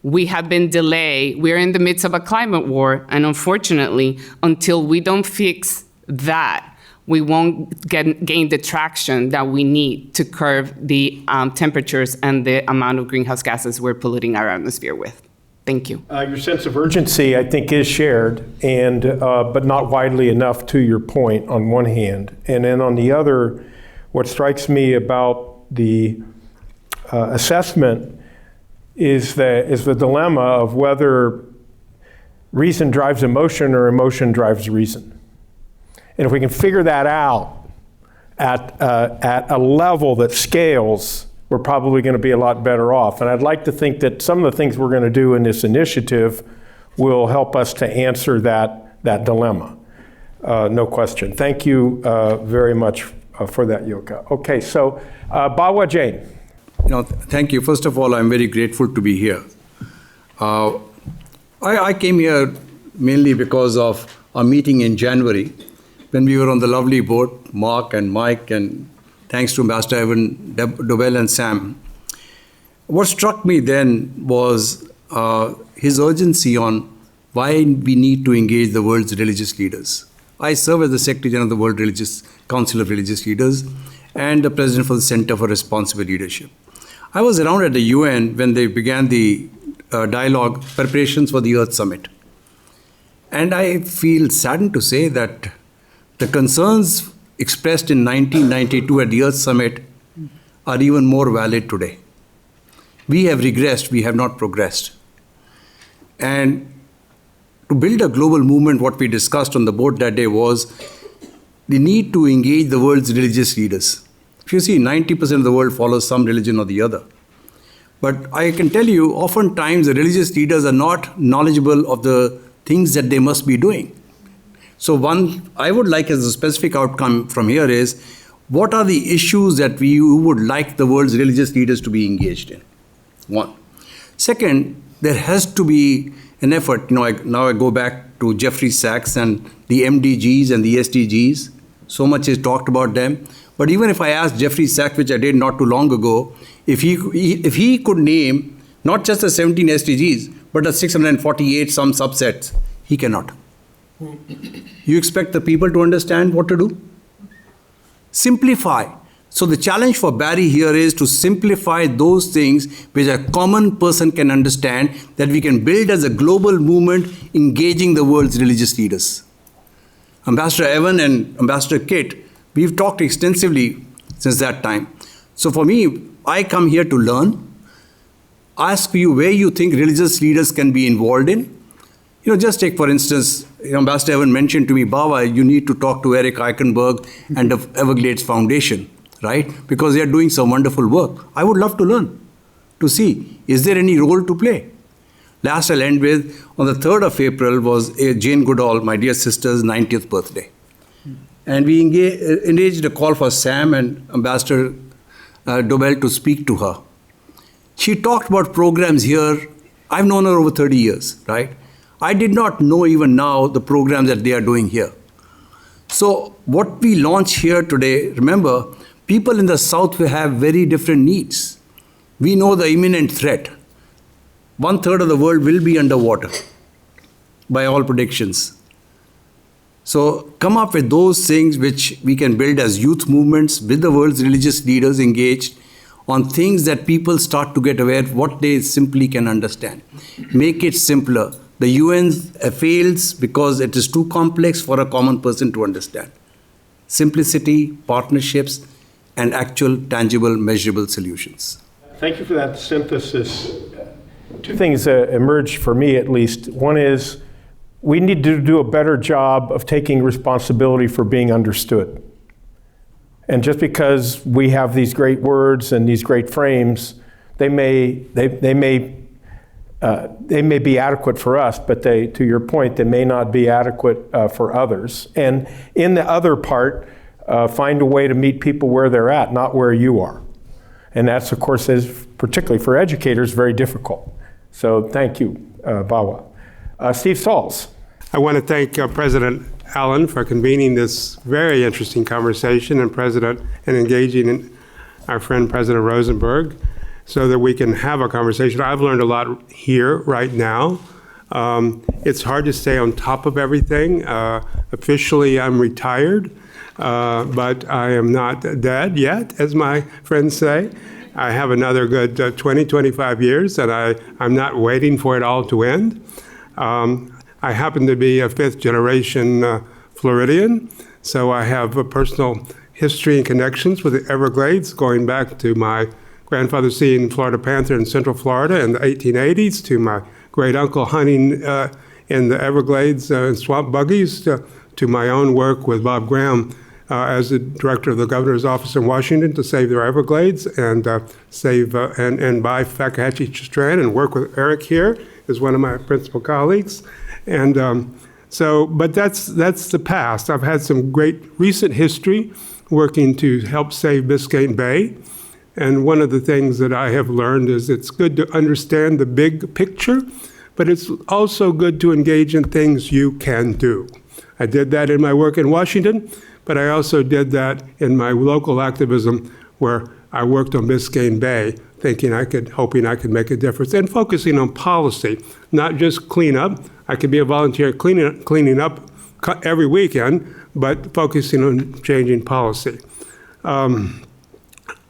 We have been delayed. We're in the midst of a climate war. And unfortunately, until we don't fix that, we won't gain the traction that we need to curb the temperatures and the amount of greenhouse gases we're polluting our atmosphere with. Thank you. Your sense of urgency, I think, is shared, and but not widely enough, to your point, on one hand. And then on the other, what strikes me about the assessment is the dilemma of whether reason drives emotion or emotion drives reason. And if we can figure that out at a level that scales we're probably going to be a lot better off. And I'd like to think that some of the things we're going to do in this initiative will help us to answer that dilemma. No question. Thank you very much for that, Yoka. Okay, so Bawa Jain. Thank you. First of all, I'm very grateful to be here. I came here mainly because of a meeting in January when we were on the lovely boat, Mark and Mike, and thanks to Ambassador Evan, Dobell and Sam. What struck me then was his urgency on why we need to engage the world's religious leaders. I serve as the Secretary General of the World Council of Religious Leaders and the President for the Center for Responsible Leadership. I was around at the UN when they began the dialogue preparations for the Earth Summit. And I feel saddened to say that the concerns expressed in 1992 at the Earth Summit are even more valid today. We have regressed, we have not progressed. And to build a global movement, what we discussed on the board that day was the need to engage the world's religious leaders. If you see, 90% of the world follows some religion or the other. But I can tell you, oftentimes the religious leaders are not knowledgeable of the things that they must be doing. So one, I would like as a specific outcome from here is, what are the issues that we would like the world's religious leaders to be engaged in? One. Second, there has to be an effort. Now I go back to Jeffrey Sachs and the MDGs and the SDGs. So much is talked about them. But even if I asked Jeffrey Sachs, which I did not too long ago, if he could name not just the 17 SDGs, but the 648 some subsets, he cannot. You expect the people to understand what to do? Simplify. So the challenge for Barry here is to simplify those things which a common person can understand, that we can build as a global movement engaging the world's religious leaders. Ambassador Evan and Ambassador Kit, we've talked extensively since that time. So for me, I come here to learn, ask you where you think religious leaders can be involved in. Just take, for instance, Ambassador Evan mentioned to me, Bawa, you need to talk to Eric Eichenberg and the Everglades Foundation, right? Because they are doing some wonderful work. I would love to learn, to see, is there any role to play? Last I'll end with, on the 3rd of April was Jane Goodall, my dear sister's 90th birthday. And we engaged a call for Sam and Ambassador Dobell to speak to her. She talked about programs here. I've known her over 30 years, right? I did not know even now the programs that they are doing here. So what we launch here today, remember, people in the South will have very different needs. We know the imminent threat. 1/3 of the world will be underwater by all predictions. So come up with those things which we can build as youth movements with the world's religious leaders engaged on things that people start to get aware of what they simply can understand. Make it simpler. The UN fails because it is too complex for a common person to understand. Simplicity, partnerships, and actual, tangible, measurable solutions. Thank you for that synthesis. Two things emerged for me, at least. One is we need to do a better job of taking responsibility for being understood. And just because we have these great words and these great frames, they may be adequate for us, but to your point, they may not be adequate for others. And in the other part, find a way to meet people where they're at, not where you are. And that's, of course, particularly for educators, very difficult. So thank you, Bawa. Steve Sauls. I want to thank President Allen for convening this very interesting conversation and engaging our friend President Rosenberg so that we can have a conversation. I've learned a lot here right now. It's hard to stay on top of everything. Officially, I'm retired, but I am not dead yet, as my friends say. I have another good 20, 25 years, and I'm not waiting for it all to end. I happen to be a 5th generation Floridian, so I have a personal history and connections with the Everglades, going back to my grandfather seeing Florida panther in Central Florida in the 1880s, to my great uncle hunting in the Everglades in swamp buggies, to my own work with Bob Graham as the director of the governor's office in Washington to save the Everglades and and buy Fakahatchee Strand and work with Eric here as one of my principal colleagues. And but that's the past. I've had some great recent history working to help save Biscayne Bay. And one of the things that I have learned is it's good to understand the big picture, but it's also good to engage in things you can do. I did that in my work in Washington, but I also did that in my local activism where I worked on Biscayne Bay, hoping I could make a difference, and focusing on policy, not just cleanup. I could be a volunteer cleaning up every weekend, but focusing on changing policy.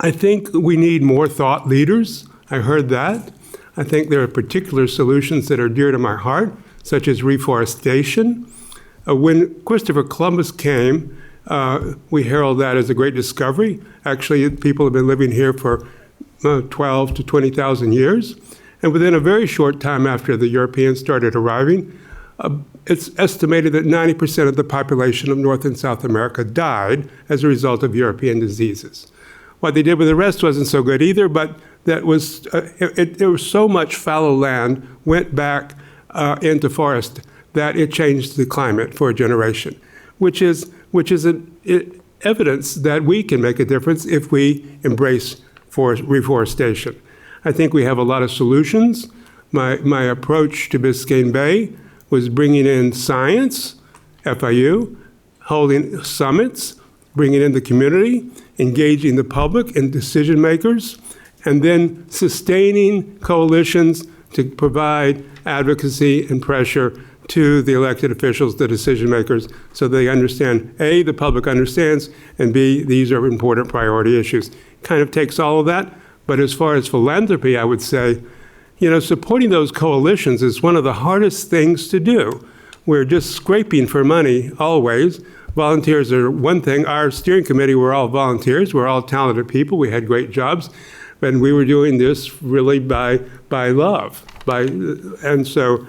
I think we need more thought leaders. I heard that. I think there are particular solutions that are dear to my heart, such as reforestation. When Christopher Columbus came, we herald that as a great discovery. Actually, people have been living here for 12 to 20,000 years. And within a very short time after the Europeans started arriving, it's estimated that 90% of the population of North and South America died as a result of European diseases. What they did with the rest wasn't so good either, but there was so much fallow land went back into forest that it changed the climate for a generation, which is evidence that we can make a difference if we embrace reforestation. I think we have a lot of solutions. My approach to Biscayne Bay was bringing in science, FIU, holding summits, bringing in the community, engaging the public and decision makers, and then sustaining coalitions to provide advocacy and pressure to the elected officials, the decision makers, so they understand, A, the public understands, and B, these are important priority issues. Kind of takes all of that, but as far as philanthropy, I would say, supporting those coalitions is one of the hardest things to do. We're just scraping for money always. Volunteers are one thing. Our steering committee, we're all volunteers. We're all talented people. We had great jobs. And we were doing this really by love. And so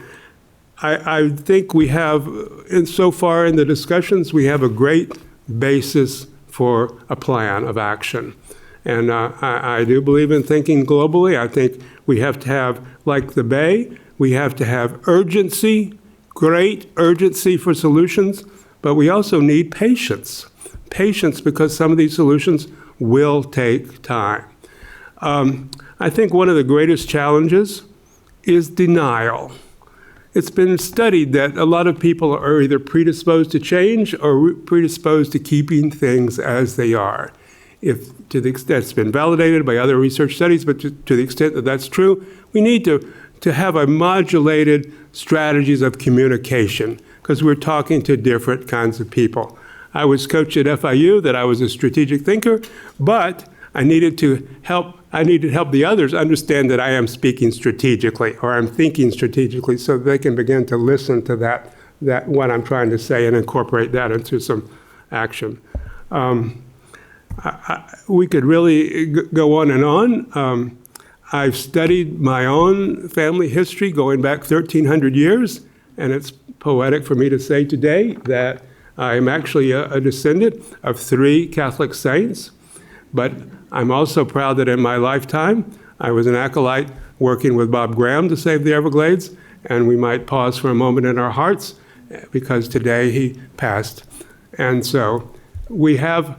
I think we have, and so far in the discussions, we have a great basis for a plan of action. And I do believe in thinking globally. I think we have to have, like the Bay, we have to have urgency, great urgency for solutions, but we also need patience. Patience because some of these solutions will take time. I think one of the greatest challenges is denial. It's been studied that a lot of people are either predisposed to change or predisposed to keeping things as they are. If to the extent it's been validated by other research studies, but to the extent that that's true, we need to have a modulated strategies of communication because we're talking to different kinds of people. I was coached at FIU that I was a strategic thinker, but I needed to help the others understand that I am speaking strategically or I'm thinking strategically so they can begin to listen to that what I'm trying to say and incorporate that into some action. We could really go on and on. I've studied my own family history going back 1,300 years, and it's poetic for me to say today that I'm actually a descendant of 3 Catholic saints, but I'm also proud that in my lifetime, I was an acolyte working with Bob Graham to save the Everglades, and we might pause for a moment in our hearts because today he passed. And so we have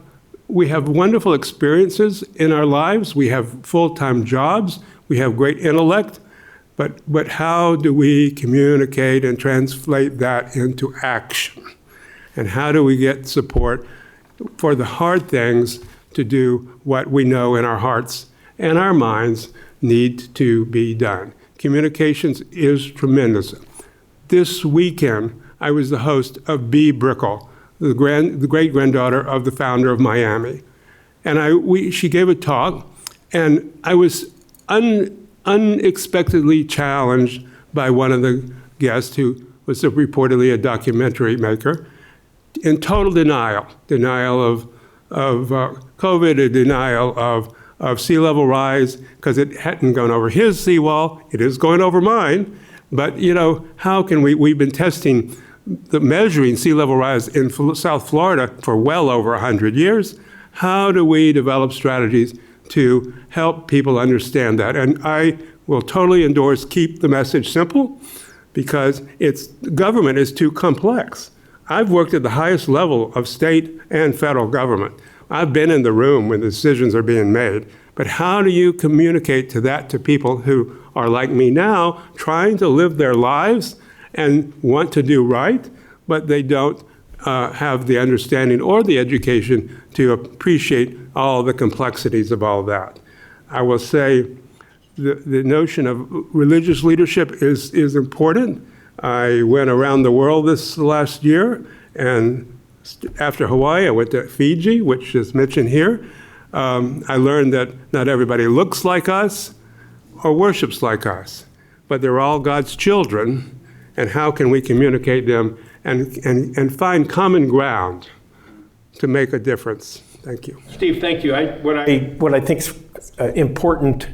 wonderful experiences in our lives. We have full-time jobs. We have great intellect. But how do we communicate and translate that into action? And how do we get support for the hard things to do what we know in our hearts and our minds need to be done? Communications is tremendous. This weekend, I was the host of Bea Brickell, the great-granddaughter of the founder of Miami. And she gave a talk, and I was unexpectedly challenged by one of the guests who was reportedly a documentary maker in total denial of COVID, a denial of sea level rise, because it hadn't gone over his seawall. It is going over mine. But, how can we've been testing measuring sea level rise in South Florida for well over 100 years. How do we develop strategies to help people understand that? And I will totally endorse keep the message simple, because government is too complex. I've worked at the highest level of state and federal government. I've been in the room when the decisions are being made. But how do you communicate to people who are like me now, trying to live their lives and want to do right, but they don't have the understanding or the education to appreciate all the complexities of all that? I will say the notion of religious leadership is important. I went around the world this last year, and after Hawaii, I went to Fiji, which is mentioned here. I learned that not everybody looks like us or worships like us, but they're all God's children, and how can we communicate them and find common ground to make a difference? Thank you. Steve, thank you. What I think is important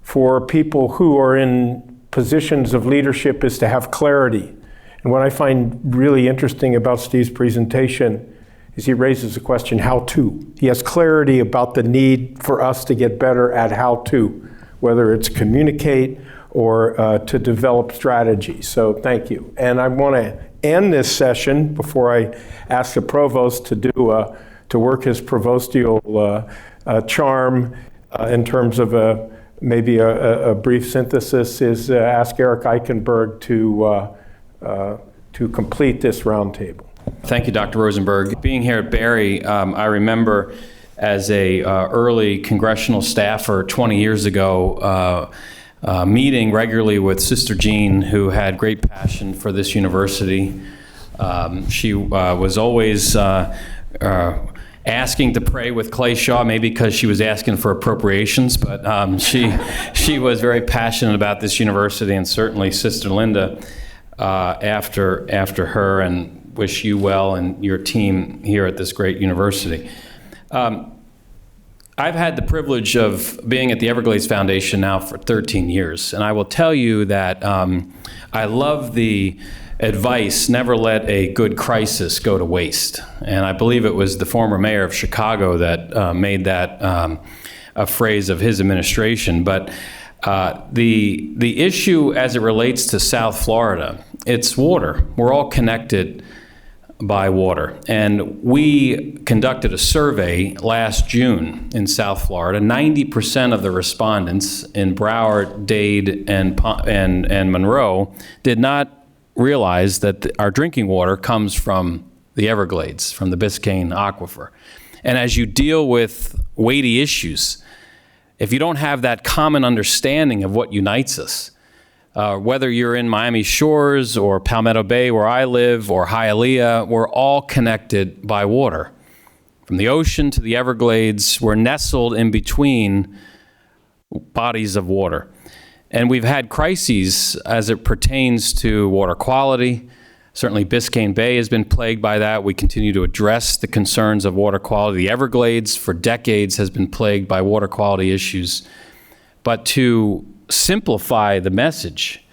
for people who are in positions of leadership is to have clarity. And what I find really interesting about Steve's presentation is he raises the question, how to? He has clarity about the need for us to get better at how to, whether it's communicate or to develop strategies. So thank you. And I want to end this session before I ask the provost to work his provostial charm in terms of maybe a brief synthesis, is ask Eric Eichenberg to complete this roundtable. Thank you, Dr. Rosenberg. Being here at Barry, I remember as a early congressional staffer 20 years ago, meeting regularly with Sister Jean, who had great passion for this university. She was always asking to pray with Clay Shaw, maybe because she was asking for appropriations, but she was very passionate about this university, and certainly Sister Linda after her, and wish you well and your team here at this great university. I've had the privilege of being at the Everglades Foundation now for 13 years, and I will tell you that I love the advice, never let a good crisis go to waste. And I believe it was the former mayor of Chicago that made that a phrase of his administration. But the issue as it relates to South Florida, it's water. We're all connected by water. And we conducted a survey last June in South Florida. 90% of the respondents in Broward, Dade, and Monroe did not realize that our drinking water comes from the Everglades, from the Biscayne aquifer. And as you deal with weighty issues, if you don't have that common understanding of what unites us, whether you're in Miami Shores or Palmetto Bay where I live or Hialeah, we're all connected by water. From the ocean to the Everglades, we're nestled in between bodies of water. And we've had crises as it pertains to water quality. Certainly Biscayne Bay has been plagued by that. We continue to address the concerns of water quality. The Everglades for decades has been plagued by water quality issues. But to simplify the message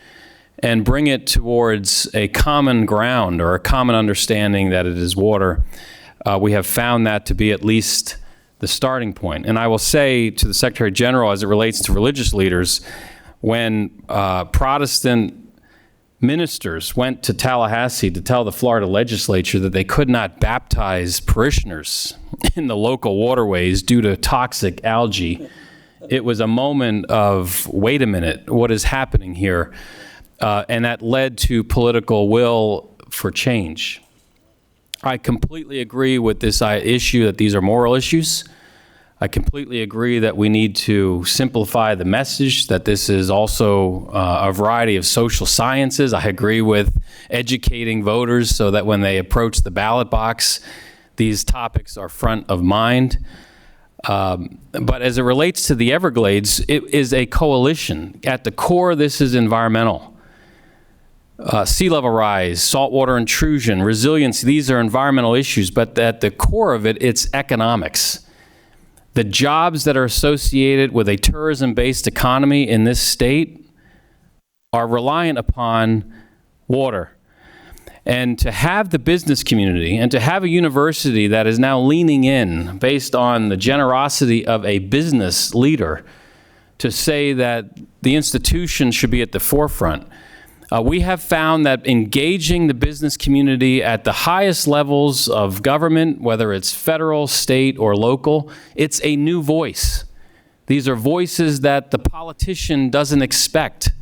and bring it towards a common ground or a common understanding that it is water, we have found that to be at least the starting point. And I will say to the Secretary General, as it relates to religious leaders, when Protestant ministers went to Tallahassee to tell the Florida legislature that they could not baptize parishioners in the local waterways due to toxic algae, it was a moment of, wait a minute, what is happening here? And that led to political will for change. I completely agree with this issue that these are moral issues. I completely agree that we need to simplify the message, that this is also a variety of social sciences. I agree with educating voters so that when they approach the ballot box, these topics are front of mind. But as it relates to the Everglades, it is a coalition. At the core, this is environmental. Sea level rise, saltwater intrusion, resilience, these are environmental issues, but at the core of it, it's economics. The jobs that are associated with a tourism-based economy in this state are reliant upon water. And to have the business community and to have a university that is now leaning in based on the generosity of a business leader to say that the institution should be at the forefront. We have found that engaging the business community at the highest levels of government, whether it's federal, state, or local, it's a new voice. These are voices that the politician doesn't expect.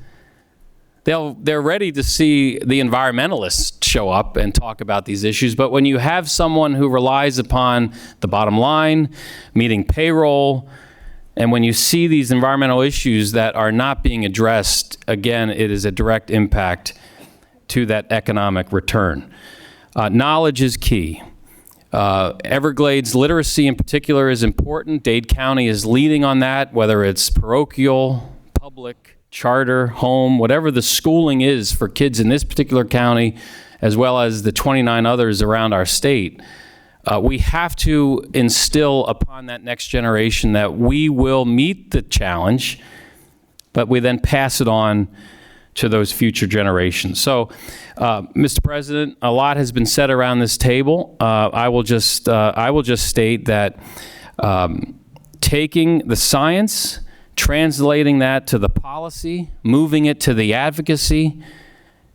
They're ready to see the environmentalists show up and talk about these issues, but when you have someone who relies upon the bottom line, meeting payroll, and when you see these environmental issues that are not being addressed, again, it is a direct impact to that economic return. Knowledge is key. Everglades literacy in particular is important. Dade County is leading on that, whether it's parochial, public, charter, home, whatever the schooling is for kids in this particular county, as well as the 29 others around our state. We have to instill upon that next generation that we will meet the challenge, but we then pass it on to those future generations. So, Mr. President, a lot has been said around this table. I will just state that taking the science, translating that to the policy, moving it to the advocacy,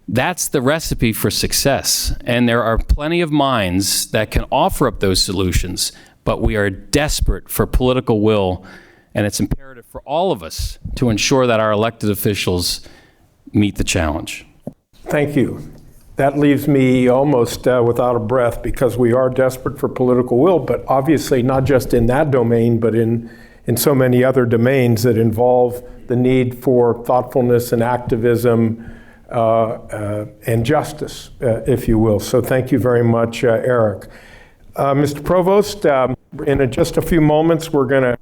that's the recipe for success. And there are plenty of minds that can offer up those solutions, but we are desperate for political will, and it's imperative for all of us to ensure that our elected officials meet the challenge. Thank you. That leaves me almost without a breath, because we are desperate for political will, but obviously not just in that domain, but in so many other domains that involve the need for thoughtfulness and activism and justice, if you will. So thank you very much, Eric. Mr. Provost, in just a few moments, we're gonna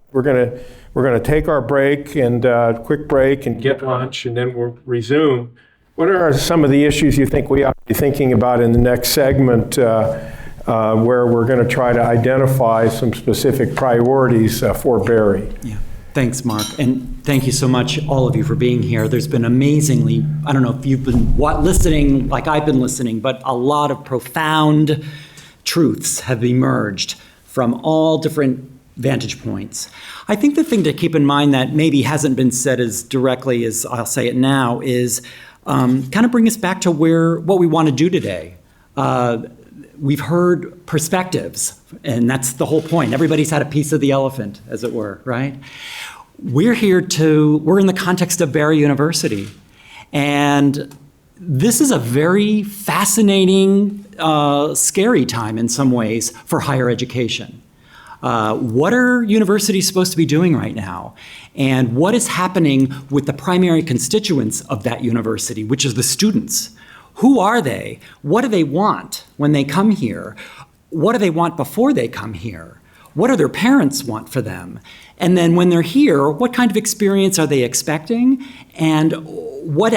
take our break and quick break and get lunch, and then we'll resume. What are some of the issues you think we ought to be thinking about in the next segment, where we're going to try to identify some specific priorities for Barre? Yeah. Thanks, Mark, and thank you so much, all of you, for being here. There's been amazingly, I don't know if you've been listening like I've been listening, but a lot of profound truths have emerged from all different vantage points. I think the thing to keep in mind that maybe hasn't been said as directly as I'll say it now is kind of bring us back to what we want to do today. We've heard perspectives, and that's the whole point. Everybody's had a piece of the elephant, as it were, right? We're in the context of Barre University, and this is a very fascinating, scary time in some ways for higher education. What are universities supposed to be doing right now? And what is happening with the primary constituents of that university, which is the students? Who are they? What do they want when they come here? What do they want before they come here? What do their parents want for them? And then when they're here, what kind of experience are they expecting? And what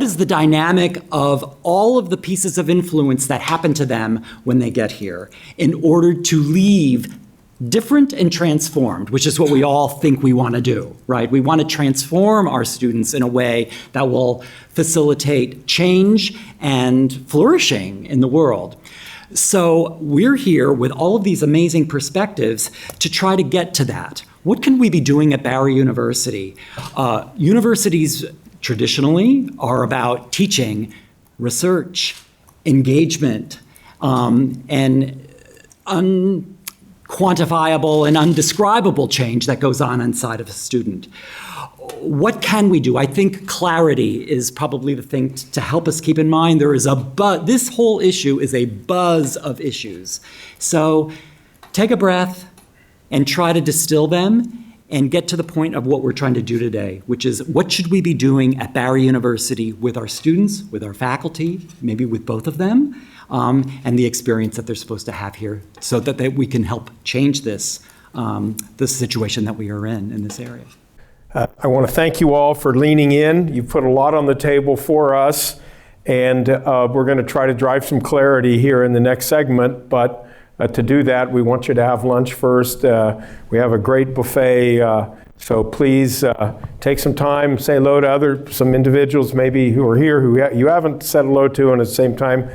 is the dynamic of all of the pieces of influence that happen to them when they get here in order to leave different and transformed, which is what we all think we want to do, right? We want to transform our students in a way that will facilitate change and flourishing in the world. So we're here with all of these amazing perspectives to try to get to that. What can we be doing at Barre University? Universities traditionally are about teaching, research, engagement, and unquantifiable and undescribable change that goes on inside of a student. What can we do? I think clarity is probably the thing to help us keep in mind. There is this whole issue is a buzz of issues. So take a breath and try to distill them and get to the point of what we're trying to do today, which is what should we be doing at Barre University with our students, with our faculty, maybe with both of them, and the experience that they're supposed to have here so that we can help change this situation that we are in this area. I want to thank you all for leaning in. You've put a lot on the table for us, and we're going to try to drive some clarity here in the next segment, but to do that, we want you to have lunch first. We have a great buffet So please take some time, say hello to some individuals maybe who are here who you haven't said hello to, and at the same time,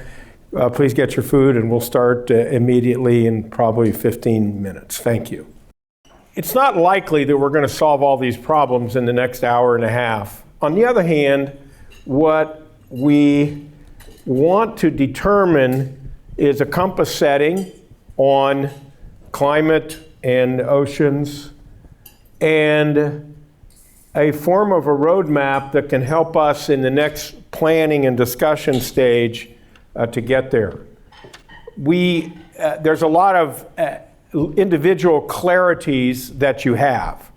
please get your food, and we'll start immediately in probably 15 minutes. Thank you. It's not likely that we're going to solve all these problems in the next hour and a half. On the other hand, what we want to determine is a compass setting on climate and oceans, and a form of a roadmap that can help us in the next planning and discussion stage to get there. There's a lot of individual clarities that you have.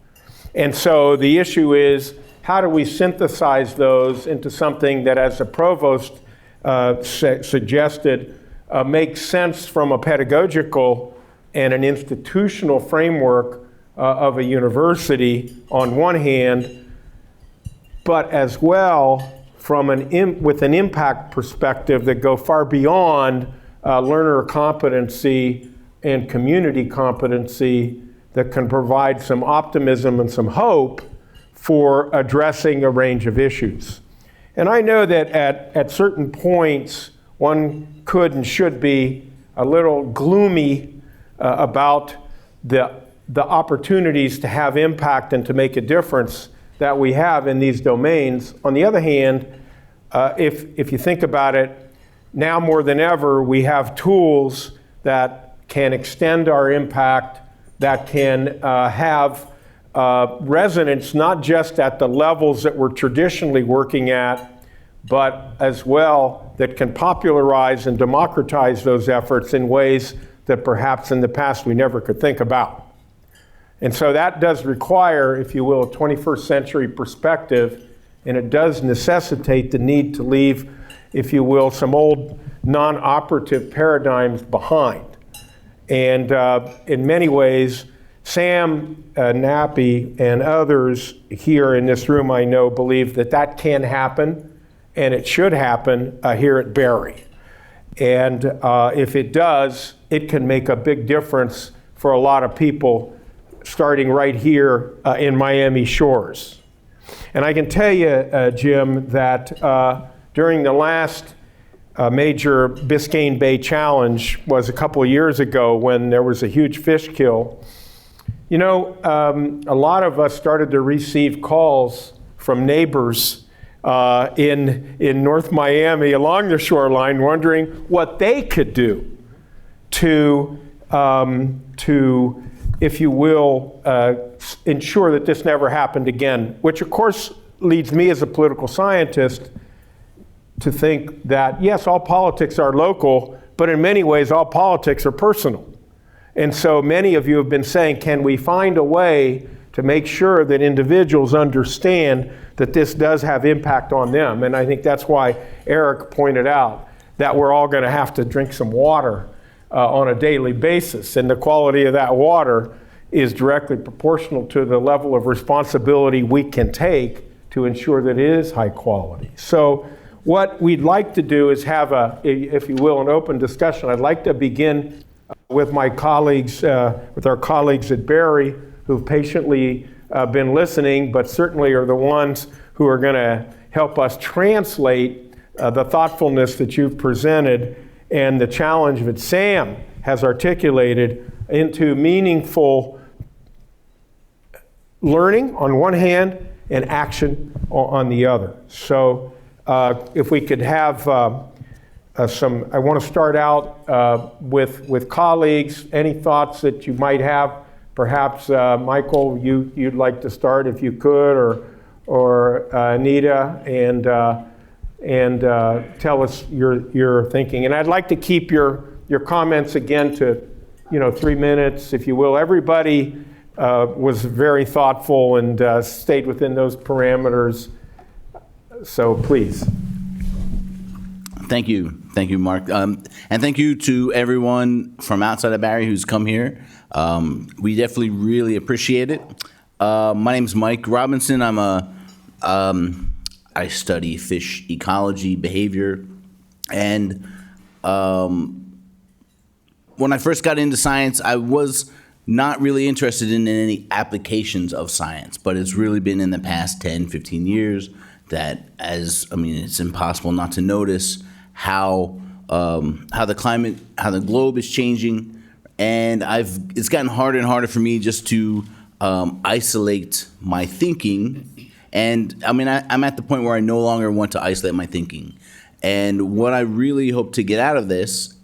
And so the issue is, how do we synthesize those into something that, as the provost suggested, makes sense from a pedagogical and an institutional framework of a university on one hand, but as well from with an impact perspective that go far beyond learner competency and community competency, that can provide some optimism and some hope for addressing a range of issues. And I know that at certain points, one could and should be a little gloomy about the opportunities to have impact and to make a difference that we have in these domains. On the other hand, if you think about it, now more than ever, we have tools that can extend our impact, that can have resonance not just at the levels that we're traditionally working at, but as well that can popularize and democratize those efforts in ways that perhaps in the past we never could think about. And so that does require, if you will, a 21st century perspective, and it does necessitate the need to leave, if you will, some old non-operative paradigms behind. And in many ways, Sam Nappy and others here in this room, I know, believe that that can happen, and it should happen here at Berry. And if it does, it can make a big difference for a lot of people, starting right here in Miami Shores. And I can tell you, Jim, that during the last major Biscayne Bay Challenge was a couple of years ago when there was a huge fish kill. You know, a lot of us started to receive calls from neighbors in North Miami along the shoreline wondering what they could do to if you will, ensure that this never happened again, which of course leads me as a political scientist to think that, yes, all politics are local, but in many ways, all politics are personal. And so many of you have been saying, can we find a way to make sure that individuals understand that this does have impact on them? And I think that's why Eric pointed out that we're all going to have to drink some water on a daily basis. And the quality of that water is directly proportional to the level of responsibility we can take to ensure that it is high quality. So what we'd like to do is have if you will, an open discussion. I'd like to begin with my colleagues, with our colleagues at Berry, who've patiently been listening, but certainly are the ones who are going to help us translate the thoughtfulness that you've presented and the challenge that Sam has articulated into meaningful learning on one hand and action on the other. So if we could have I want to start out with colleagues. Any thoughts that you might have? Perhaps Michael, you'd like to start if you could, or Anita, and tell us your thinking. And I'd like to keep your comments again to 3 minutes, if you will. Everybody was very thoughtful and stayed within those parameters. So please. Thank you, Mark. And thank you to everyone from outside of Barry who's come here. We definitely really appreciate it. My name's Mike Robinson. I study fish ecology, behavior, and when I first got into science, I was not really interested in any applications of science, but it's really been in the past 10, 15 years that it's impossible not to notice how the globe is changing. And it's gotten harder and harder for me just to isolate my thinking. And I'm at the point where I no longer want to isolate my thinking. And what I really hope to get out of this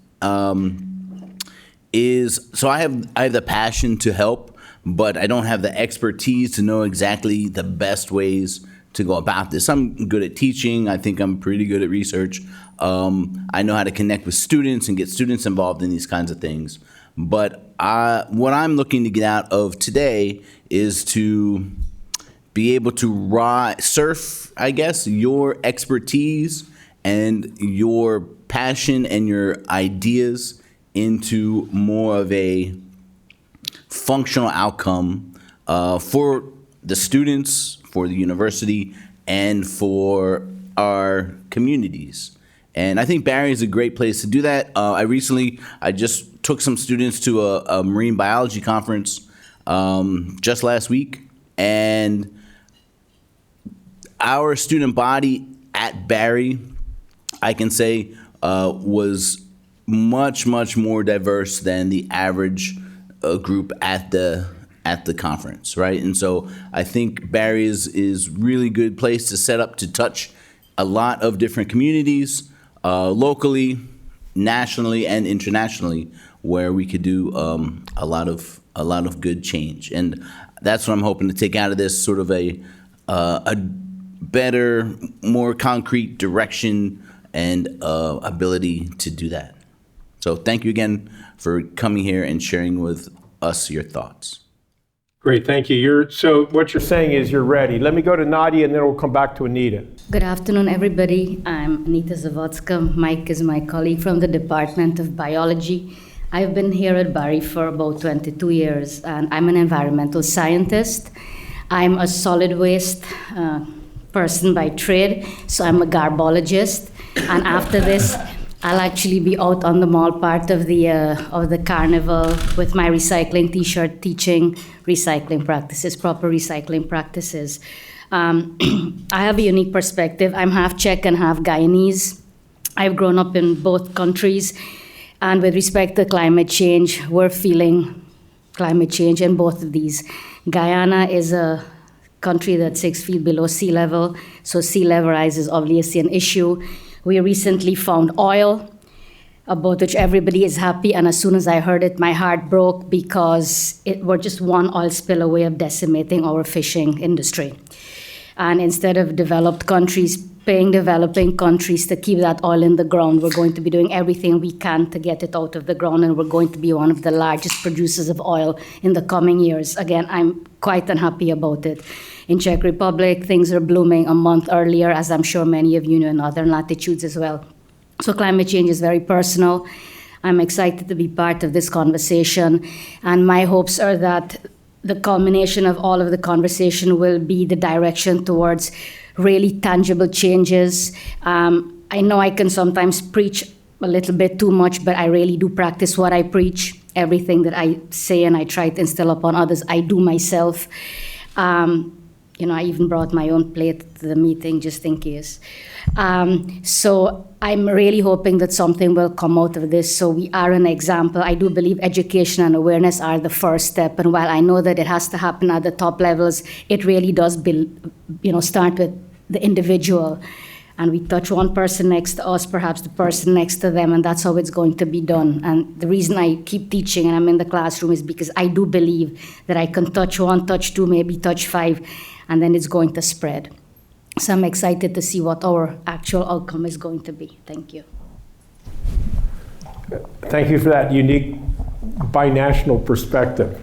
is, so I have the passion to help, but I don't have the expertise to know exactly the best ways to go about this. I'm good at teaching. I think I'm pretty good at research. I know how to connect with students and get students involved in these kinds of things. But what I'm looking to get out of today is to be able to surf, I guess, your expertise and your passion and your ideas into more of a functional outcome for the students, for the university, and for our communities. And I think Barry is a great place to do that. I just took some students to a marine biology conference just last week, and our student body at Barry, I can say, was much, much more diverse than the average group at the conference, right? And so I think Barry is really good place to set up to touch a lot of different communities, locally, nationally, and internationally, where we could do a lot of good change. And that's what I'm hoping to take out of this, sort of a better, more concrete direction and ability to do that. So thank you again for coming here and sharing with us your thoughts. Great, thank you. So what you're saying is you're ready. Let me go to Nadia, and then we'll come back to Anita. Good afternoon, everybody. I'm Anita Zawadzka. Mike is my colleague from the Department of Biology. I've been here at Barry for about 22 years, and I'm an environmental scientist. I'm a solid waste person by trade, so I'm a garbologist. And after this, I'll actually be out on the mall part of the carnival with my recycling T-shirt, teaching recycling practices, proper recycling practices. I have a unique perspective. I'm half Czech and half Guyanese. I've grown up in both countries, and with respect to climate change, we're feeling climate change in both of these. Guyana is a country that's 6 feet below sea level, so sea level rise is obviously an issue. We recently found oil, about which everybody is happy, and as soon as I heard it, my heart broke because we're just one oil spill away of decimating our fishing industry. And instead of developed countries paying developing countries to keep that oil in the ground, we're going to be doing everything we can to get it out of the ground, and we're going to be one of the largest producers of oil in the coming years. Again, I'm quite unhappy about it. In Czech Republic, things are blooming a month earlier, as I'm sure many of you know in other latitudes as well. So climate change is very personal. I'm excited to be part of this conversation, and my hopes are that the culmination of all of the conversation will be the direction towards really tangible changes. I know I can sometimes preach a little bit too much, but I really do practice what I preach. Everything that I say and I try to instill upon others, I do myself. I even brought my own plate to the meeting just in case. So I'm really hoping that something will come out of this. So we are an example. I do believe education and awareness are the first step. And while I know that it has to happen at the top levels, it really does start with the individual. And we touch one person next to us, perhaps the person next to them, and that's how it's going to be done. And the reason I keep teaching and I'm in the classroom is because I do believe that I can touch one, touch two, maybe touch five, and then it's going to spread. So I'm excited to see what our actual outcome is going to be. Thank you. Thank you for that unique binational perspective.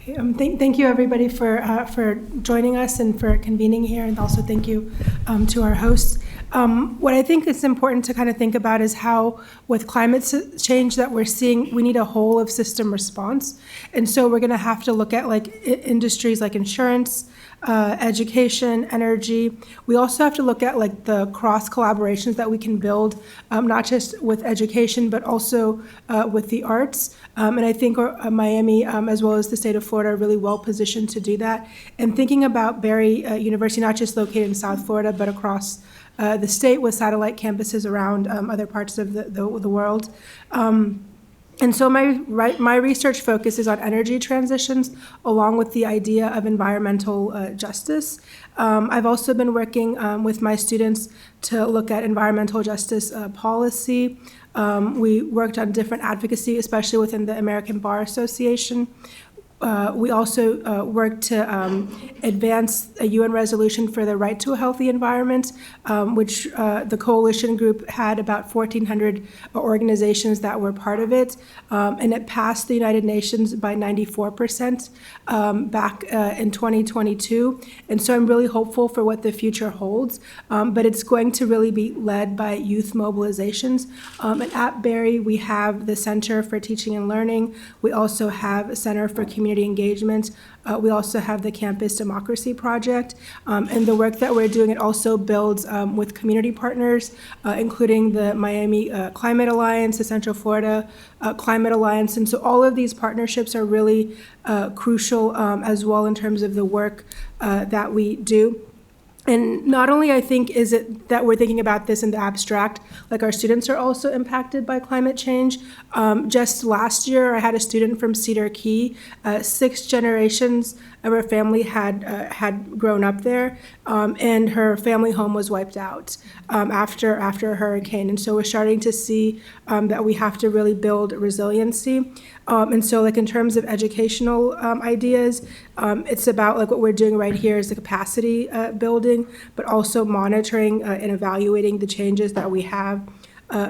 Thank you, everybody, for joining us and for convening here, and also thank you to our hosts. What I think is important to kind of think about is how, with climate change that we're seeing, we need a whole of system response. And so we're going to have to look at industries like insurance, education, energy. We also have to look at like the cross collaborations that we can build, not just with education, but also with the arts. And I think Miami, as well as the state of Florida, are really well positioned to do that. And thinking about Barry University, not just located in South Florida, but across the state with satellite campuses around other parts of the world. And so my research focuses on energy transitions along with the idea of environmental justice. I've also been working with my students to look at environmental justice policy. We worked on different advocacy, especially within the American Bar Association. We also worked to advance a UN resolution for the right to a healthy environment, which the coalition group had about 1,400 organizations that were part of it, and it passed the United Nations by 94% back in 2022. And so I'm really hopeful for what the future holds, but it's going to really be led by youth mobilizations. And at Barry, we have the Center for Teaching and Learning. We also have a Center for Community Engagement. We also have the Campus Democracy Project, and the work that we're doing, it also builds with community partners, including the Miami Climate Alliance, the Central Florida Climate Alliance, and so all of these partnerships are really crucial as well in terms of the work that we do. And not only, I think, is it that we're thinking about this in the abstract, like our students are also impacted by climate change. Just last year, I had a student from Cedar Key, 6 generations of her family had grown up there, and her family home was wiped out after a hurricane. And so we're starting to see that we have to really build resiliency. And so like in terms of educational ideas, it's about like what we're doing right here is the capacity building, but also monitoring and evaluating the changes that we have,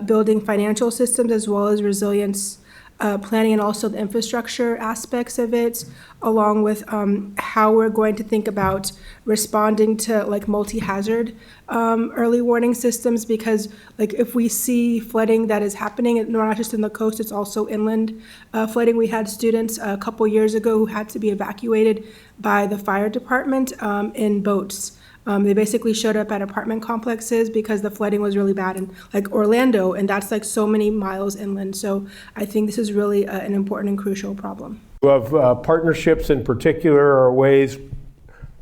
building financial systems as well as resilience planning, and also the infrastructure aspects of it, along with how we're going to think about responding to like multi-hazard early warning systems, because like if we see flooding that is happening, not just in the coast, it's also inland flooding. We had students a couple years ago who had to be evacuated by the fire department in boats. They basically showed up at apartment complexes because the flooding was really bad in like Orlando, and that's like so many miles inland. So I think this is really an important and crucial problem. Of partnerships in particular are ways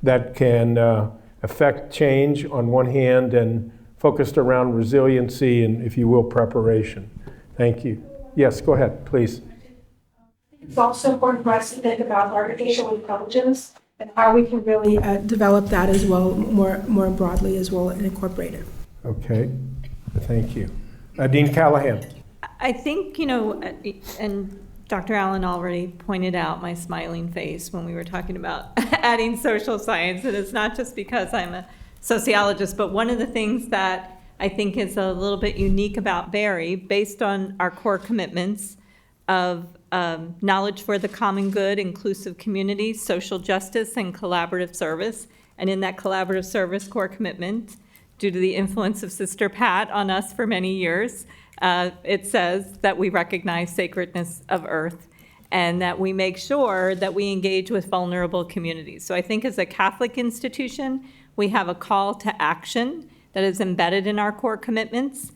that can affect change on one hand and focused around resiliency and, if you will, preparation. Thank you. Yes, go ahead, please. It's also important for us to think about artificial intelligence and how we can really develop that as well, more broadly as well, and incorporate it. Okay, thank you. Dean Callahan. I think, and Dr. Allen already pointed out my smiling face when we were talking about adding social science, and it's not just because I'm a sociologist, but one of the things that I think is a little bit unique about Barry, based on our core commitments of knowledge for the common good, inclusive communities, social justice, and collaborative service. And in that collaborative service core commitment, due to the influence of Sister Pat on us for many years, it says that we recognize sacredness of Earth and that we make sure that we engage with vulnerable communities. So I think as a Catholic institution, we have a call to action that is embedded in our core commitments,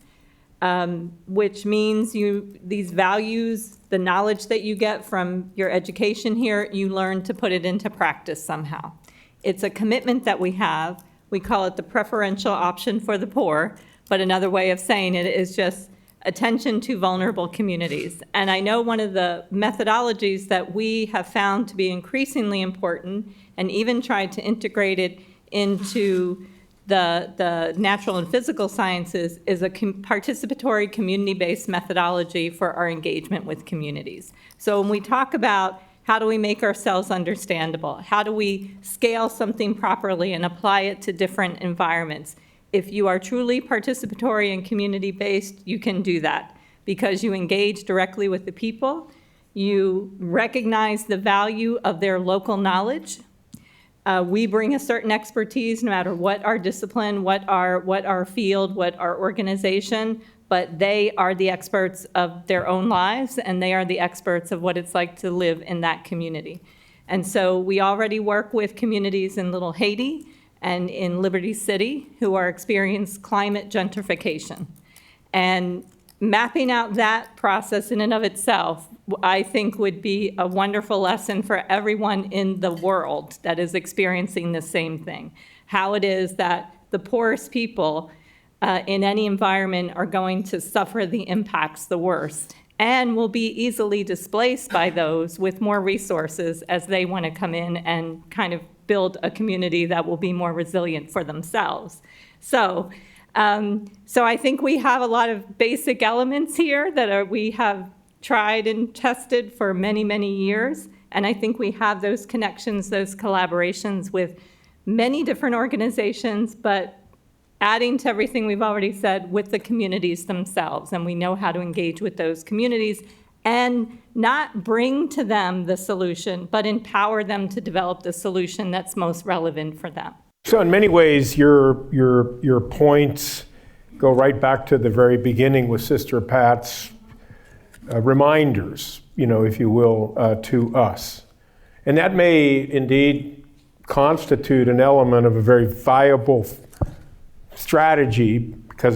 which means these values, the knowledge that you get from your education here, you learn to put it into practice somehow. It's a commitment that we have. We call it the preferential option for the poor, but another way of saying it is just attention to vulnerable communities. And I know one of the methodologies that we have found to be increasingly important, and even tried to integrate it into the natural and physical sciences, is a participatory community-based methodology for our engagement with communities. So when we talk about how do we make ourselves understandable, how do we scale something properly and apply it to different environments, if you are truly participatory and community-based, you can do that because you engage directly with the people, you recognize the value of their local knowledge. We bring a certain expertise, no matter what our discipline, what our field, what our organization, but they are the experts of their own lives, and they are the experts of what it's like to live in that community. And so we already work with communities in Little Haiti and in Liberty City who are experiencing climate gentrification. And mapping out that process in and of itself, I think would be a wonderful lesson for everyone in the world that is experiencing the same thing. How it is that the poorest people in any environment are going to suffer the impacts the worst and will be easily displaced by those with more resources as they want to come in and kind of build a community that will be more resilient for themselves. So I think we have a lot of basic elements here that we have tried and tested for many, many years. And I think we have those connections, those collaborations with many different organizations, but adding to everything we've already said with the communities themselves. And we know how to engage with those communities and not bring to them the solution, but empower them to develop the solution that's most relevant for them. So in many ways, your points go right back to the very beginning with Sister Pat's reminders, if you will, to us. And that may indeed constitute an element of a very viable strategy, because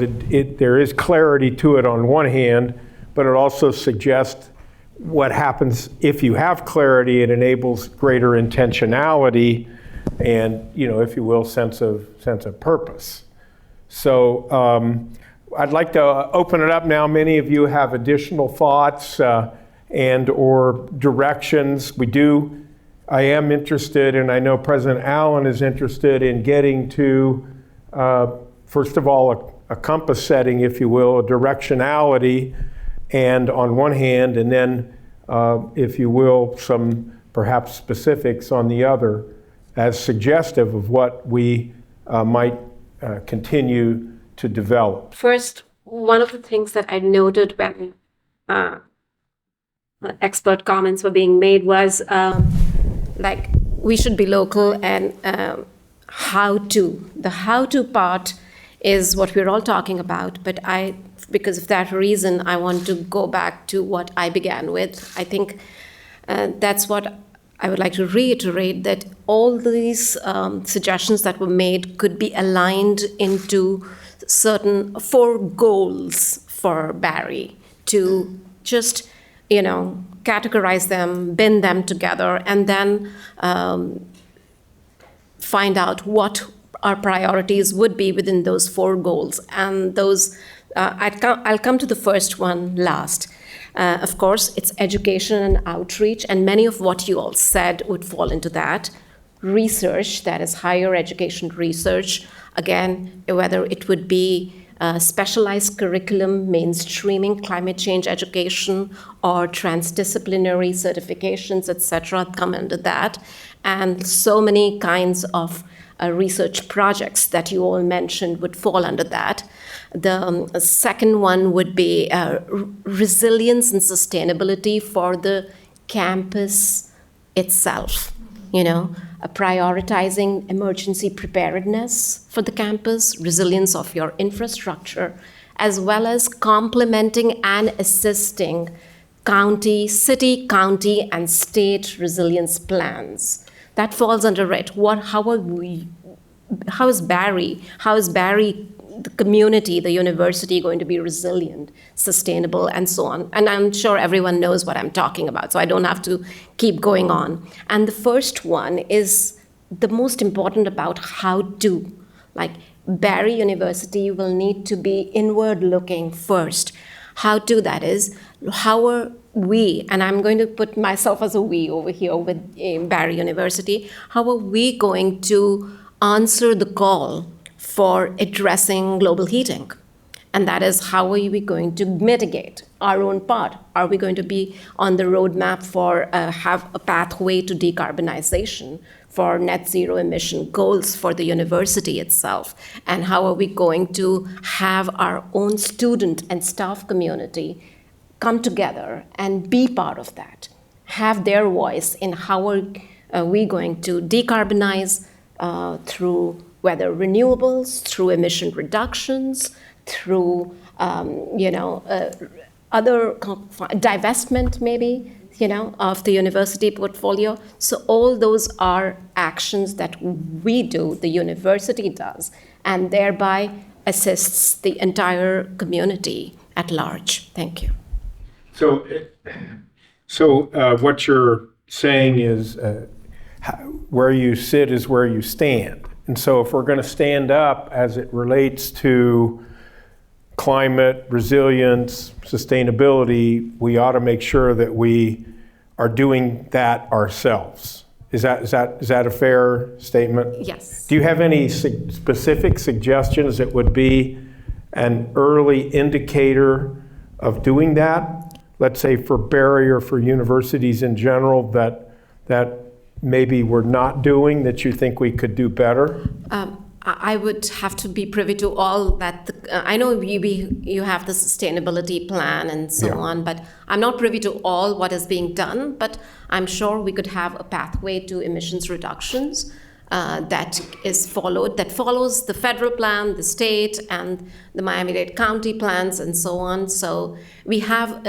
there is clarity to it on one hand, but it also suggests what happens if you have clarity. It enables greater intentionality and, if you will, sense of purpose. So I'd like to open it up now. Many of you have additional thoughts and or directions. I am interested, and I know President Allen is interested in getting to, first of all, a compass setting, if you will, a directionality, and on one hand, and then, if you will, some perhaps specifics on the other, as suggestive of what we might continue to develop. First, one of the things that I noted when expert comments were being made was we should be local, and the how-to part is what we're all talking about, but because of that reason, I want to go back to what I began with. I think that's what I would like to reiterate, that all these suggestions that were made could be aligned into certain 4 goals for Barry to just, categorize them, bin them together, and then find out what our priorities would be within those 4 goals. And those, I'll come to the first one last. Of course, it's education and outreach, and many of what you all said would fall into that. Research, that is higher education research, again, whether it would be specialized curriculum, mainstreaming climate change education, or transdisciplinary certifications, etc., come under that. And so many kinds of research projects that you all mentioned would fall under that. The second one would be resilience and sustainability for the campus itself. Prioritizing emergency preparedness for the campus, resilience of your infrastructure, as well as complementing and assisting city, county, and state resilience plans. That falls under it. How is Barry, the community, the university going to be resilient, sustainable, and so on? And I'm sure everyone knows what I'm talking about, so I don't have to keep going on. And the first one is the most important about how to. Barry University will need to be inward looking first. How to, that is, how are we, and I'm going to put myself as a we over here with Barry University, how are we going to answer the call for addressing global heating? And that is, how are we going to mitigate our own part? Are we going to be on the roadmap for have a pathway to decarbonization, for net zero emission goals for the university itself? And how are we going to have our own student and staff community come together and be part of that, have their voice in how are we going to decarbonize through whether renewables, through emission reductions, through other divestment maybe, of the university portfolio. So all those are actions that we do, the university does, and thereby assists the entire community at large. Thank you. So what you're saying is where you sit is where you stand. And so if we're going to stand up as it relates to climate, resilience, sustainability, we ought to make sure that we are doing that ourselves. Is that a fair statement? Yes. Do you have any specific suggestions that would be an early indicator of doing that? Let's say for Barry or for universities in general that maybe we're not doing that you think we could do better? I would have to be privy to all that. I know you have the sustainability plan and so on, but I'm not privy to all what is being done. But I'm sure we could have a pathway to emissions reductions that is followed, that follows the federal plan, the state, and the Miami-Dade County plans, and so on. So we have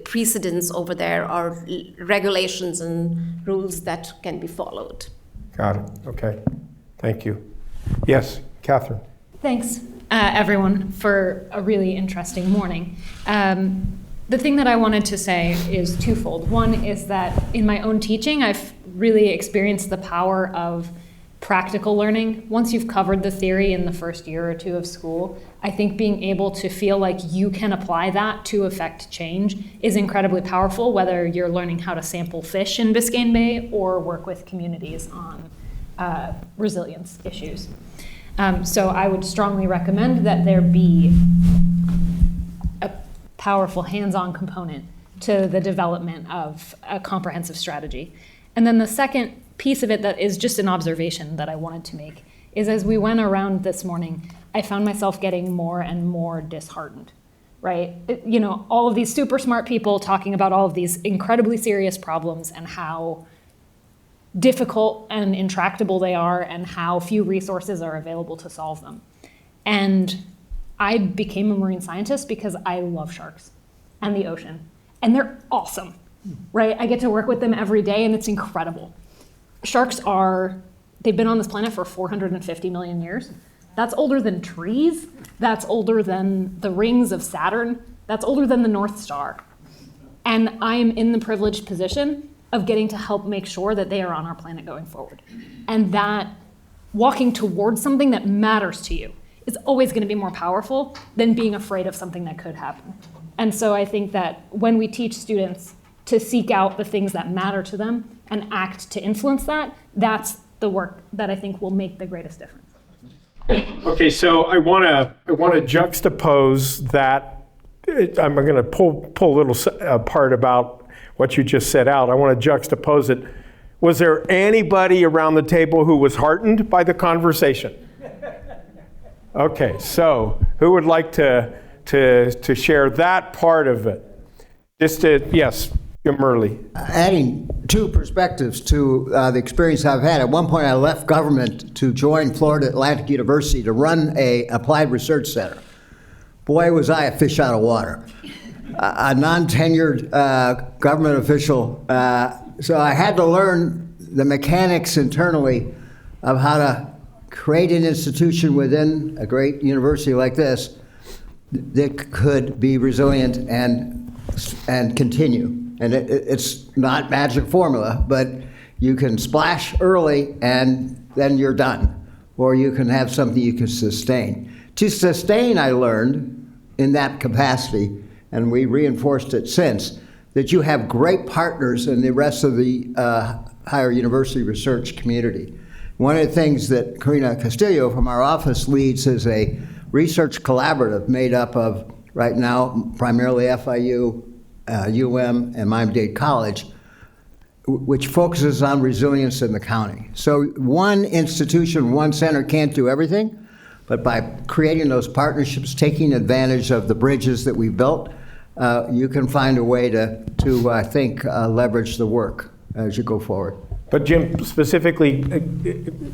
precedents over there, or regulations and rules that can be followed. Got it. Okay. Thank you. Yes, Catherine. Thanks, everyone, for a really interesting morning. The thing that I wanted to say is twofold. One is that in my own teaching, I've really experienced the power of practical learning. Once you've covered the theory in the first year or two of school, I think being able to feel like you can apply that to affect change is incredibly powerful, whether you're learning how to sample fish in Biscayne Bay or work with communities on resilience issues. So I would strongly recommend that there be a powerful hands-on component to the development of a comprehensive strategy. And then the second piece of it that is just an observation that I wanted to make is, as we went around this morning, I found myself getting more and more disheartened, right? All of these super smart people talking about all of these incredibly serious problems and how difficult and intractable they are and how few resources are available to solve them. And I became a marine scientist because I love sharks and the ocean, and they're awesome, right? I get to work with them every day and it's incredible. Sharks they've been on this planet for 450 million years. That's older than trees. That's older than the rings of Saturn. That's older than the North Star. And I'm in the privileged position of getting to help make sure that they are on our planet going forward. And that walking towards something that matters to you is always going to be more powerful than being afraid of something that could happen. And so I think that when we teach students to seek out the things that matter to them and act to influence that, that's the work that I think will make the greatest difference. Okay, so I want to juxtapose that. I'm going to pull a little part about what you just set out. I want to juxtapose it. Was there anybody around the table who was heartened by the conversation? Okay, so who would like to share that part of it? Yes, Jim Murley. Adding two perspectives to the experience I've had. At one point, I left government to join Florida Atlantic University to run a applied research center. Boy, was I a fish out of water. A non-tenured government official. So I had to learn the mechanics internally of how to create an institution within a great university like this that could be resilient and continue. And it's not magic formula, but you can splash early and then you're done. Or you can have something you can sustain. To sustain, I learned in that capacity, and we reinforced it since, that you have great partners in the rest of the higher university research community. One of the things that Karina Castillo from our office leads is a research collaborative made up of, right now, primarily FIU, UM, and Miami-Dade College, which focuses on resilience in the county. So one institution, one center can't do everything, but by creating those partnerships, taking advantage of the bridges that we've built, you can find a way to I think, leverage the work as you go forward. But Jim, specifically,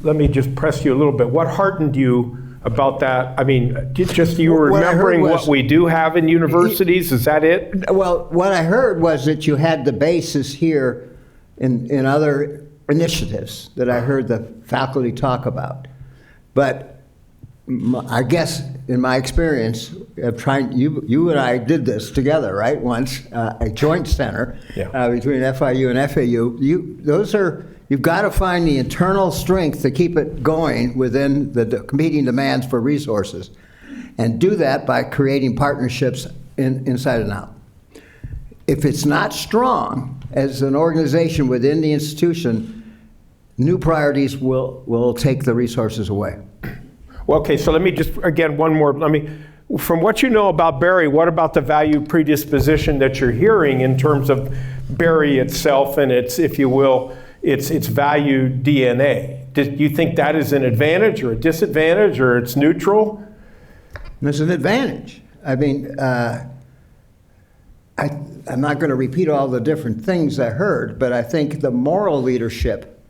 let me just press you a little bit. What heartened you about that? I mean, just you were What I heard remembering was- what we do have in universities, is that it? Well, what I heard was that you had the basis here in other initiatives that I heard the faculty talk about. But I guess in my experience of trying, you and I did this together, right? Once, a joint center between FIU and FAU. You've got to find the internal strength to keep it going within the competing demands for resources, and do that by creating partnerships inside and out. If it's not strong as an organization within the institution, new priorities will take the resources away. Well, okay, so let me just, again, one more, from what you know about Barry, what about the value predisposition that you're hearing in terms of Barry itself and its, if you will, its value DNA? Do you think that is an advantage or a disadvantage, or it's neutral? It's an advantage. I mean, I'm not going to repeat all the different things I heard, but I think the moral leadership,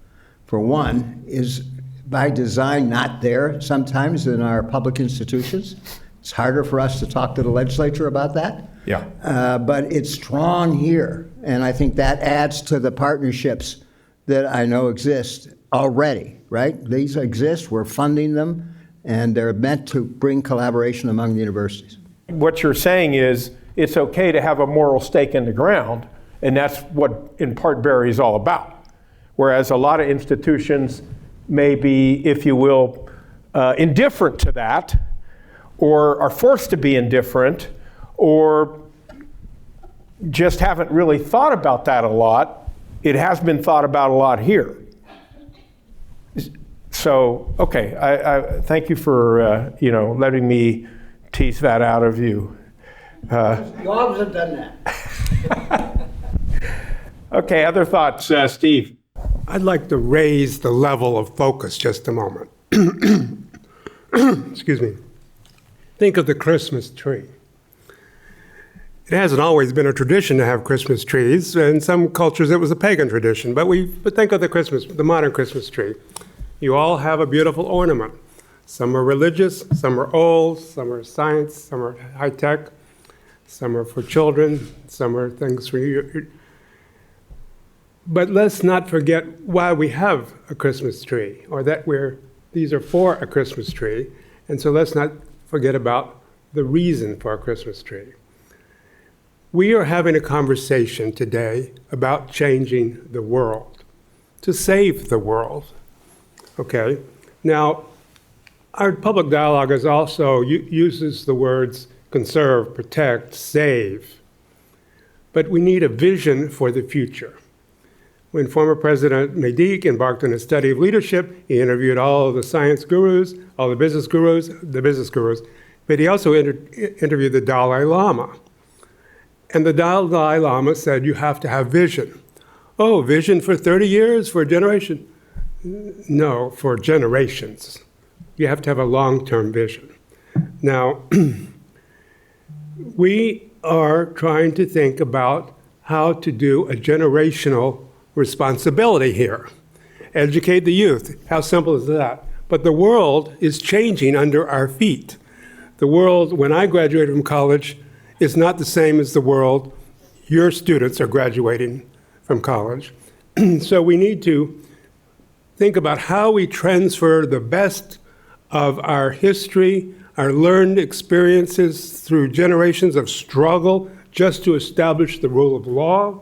for one, is by design not there sometimes in our public institutions. It's harder for us to talk to the legislature about that. Yeah. But it's strong here, and I think that adds to the partnerships that I know exist already, right? These exist, we're funding them, and they're meant to bring collaboration among the universities. What you're saying is it's okay to have a moral stake in the ground, and that's what, in part, Barry is all about. Whereas a lot of institutions may be, if you will, indifferent to that, or are forced to be indifferent, or just haven't really thought about that a lot. It has been thought about a lot here. So, okay, I thank you for letting me tease that out of you. Dogs have done that. Okay, other thoughts, Steve? I'd like to raise the level of focus just a moment. Excuse me. Think of the Christmas tree. It hasn't always been a tradition to have Christmas trees. In some cultures, it was a pagan tradition. But think of the modern Christmas tree. You all have a beautiful ornament. Some are religious, some are old, some are science, some are high tech, some are for children, some are things for you. But let's not forget why we have a Christmas tree, or that these are for a Christmas tree. And so let's not forget about the reason for a Christmas tree. We are having a conversation today about changing the world, to save the world. Okay? Now, our public dialogue is also uses the words conserve, protect, save. But we need a vision for the future. When former President Medic embarked on a study of leadership, he interviewed all of the science gurus, all the business gurus, but he also interviewed the Dalai Lama. And the Dalai Lama said, you have to have vision. Oh, vision for 30 years, for a generation? No, for generations. You have to have a long-term vision. Now, we are trying to think about how to do a generational responsibility here. Educate the youth. How simple is that? But the world is changing under our feet. The world, when I graduated from college, is not the same as the world your students are graduating from college. So we need to think about how we transfer the best of our history, our learned experiences through generations of struggle just to establish the rule of law,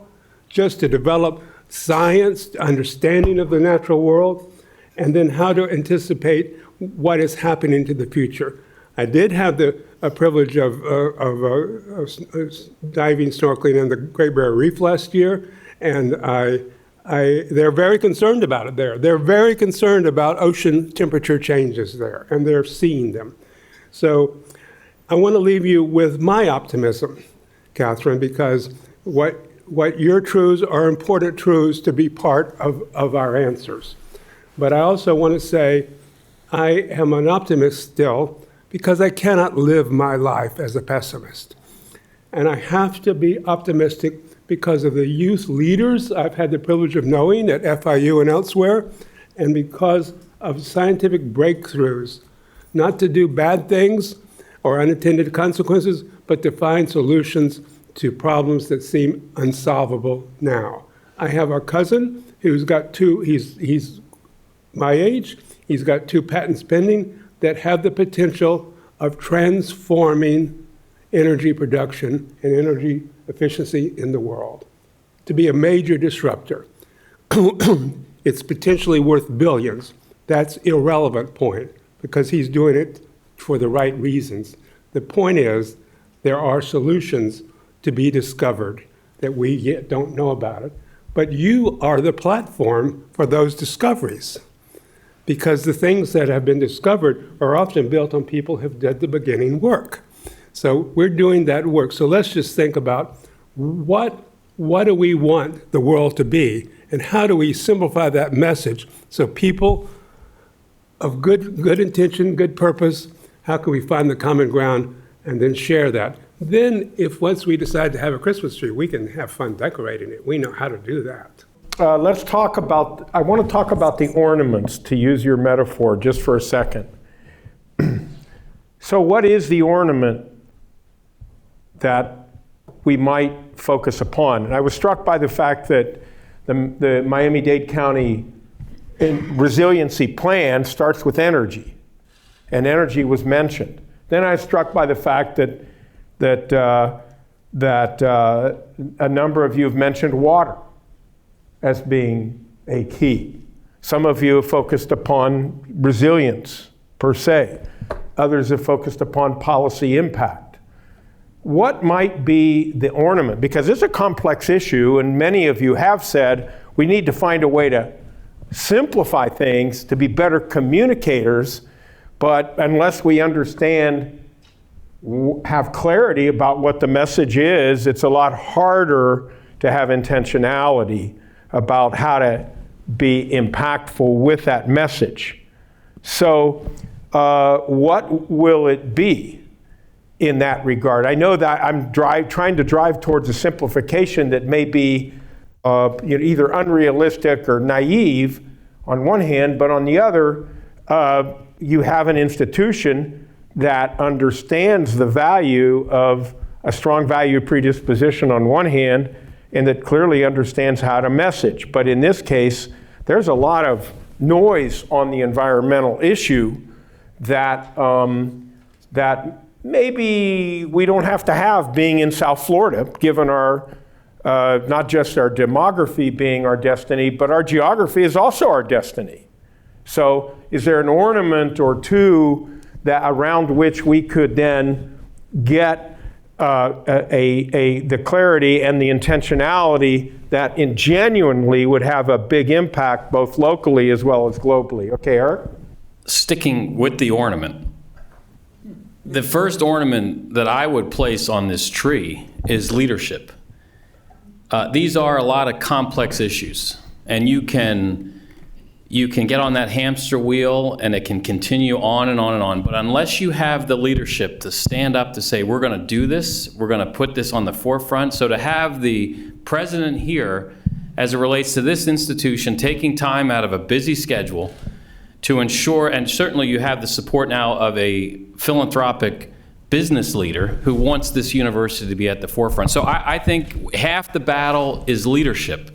just to develop science, understanding of the natural world, and then how to anticipate what is happening to the future. I did have the privilege of diving, snorkeling in the Great Barrier Reef last year, and they're very concerned about it there. They're very concerned about ocean temperature changes there, and they're seeing them. So I want to leave you with my optimism, Catherine, because what your truths are important truths to be part of our answers. But I also want to say I am an optimist still because I cannot live my life as a pessimist. And I have to be optimistic because of the youth leaders I've had the privilege of knowing at FIU and elsewhere, and because of scientific breakthroughs, not to do bad things or unintended consequences, but to find solutions to problems that seem unsolvable now. I have a cousin who's got he's my age, he's got 2 patents pending that have the potential of transforming energy production and energy efficiency in the world to be a major disruptor. It's potentially worth billions. That's irrelevant point because he's doing it for the right reasons. The point is there are solutions to be discovered that we yet don't know about it, but you are the platform for those discoveries because the things that have been discovered are often built on people who have done the beginning work. So we're doing that work. So let's just think about what do we want the world to be, and how do we simplify that message so people of good intention, good purpose, how can we find the common ground and then share that? Then once we decide to have a Christmas tree, we can have fun decorating it. We know how to do that. I want to talk about the ornaments, to use your metaphor, just for a second. So what is the ornament that we might focus upon? And I was struck by the fact that the Miami-Dade County resiliency plan starts with energy, and energy was mentioned. Then I was struck by the fact that a number of you have mentioned water as being a key. Some of you have focused upon resilience per se. Others have focused upon policy impact. What might be the ornament? Because it's a complex issue, and many of you have said we need to find a way to simplify things to be better communicators, but unless we understand, have clarity about what the message is, it's a lot harder to have intentionality about how to be impactful with that message. So what will it be in that regard? I know that I'm trying to drive towards a simplification that may be either unrealistic or naive on one hand, but on the other, you have an institution that understands the value of a strong value predisposition on one hand, and that clearly understands how to message. But in this case, there's a lot of noise on the environmental issue that maybe we don't have to have being in South Florida, given our not just our demography being our destiny, but our geography is also our destiny. So is there an ornament or two that around which we could then get the clarity and the intentionality that genuinely would have a big impact both locally as well as globally? Okay, Eric? Sticking with the ornament, the first ornament that I would place on this tree is leadership. These are a lot of complex issues, and you can get on that hamster wheel and it can continue on and on and on, but unless you have the leadership to stand up to say, we're going to do this, we're going to put this on the forefront. So to have the president here, as it relates to this institution, taking time out of a busy schedule to ensure, and certainly you have the support now of a philanthropic business leader who wants this university to be at the forefront. So I think half the battle is leadership.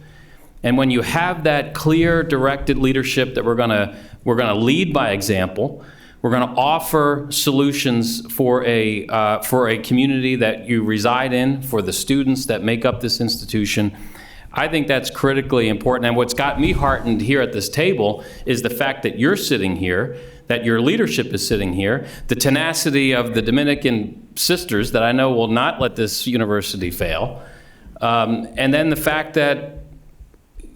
And when you have that clear, directed leadership that we're gonna lead by example, we're gonna offer solutions for a community that you reside in, for the students that make up this institution, I think that's critically important. And what's got me heartened here at this table is the fact that you're sitting here, that your leadership is sitting here, the tenacity of the Dominican sisters that I know will not let this university fail, and then the fact that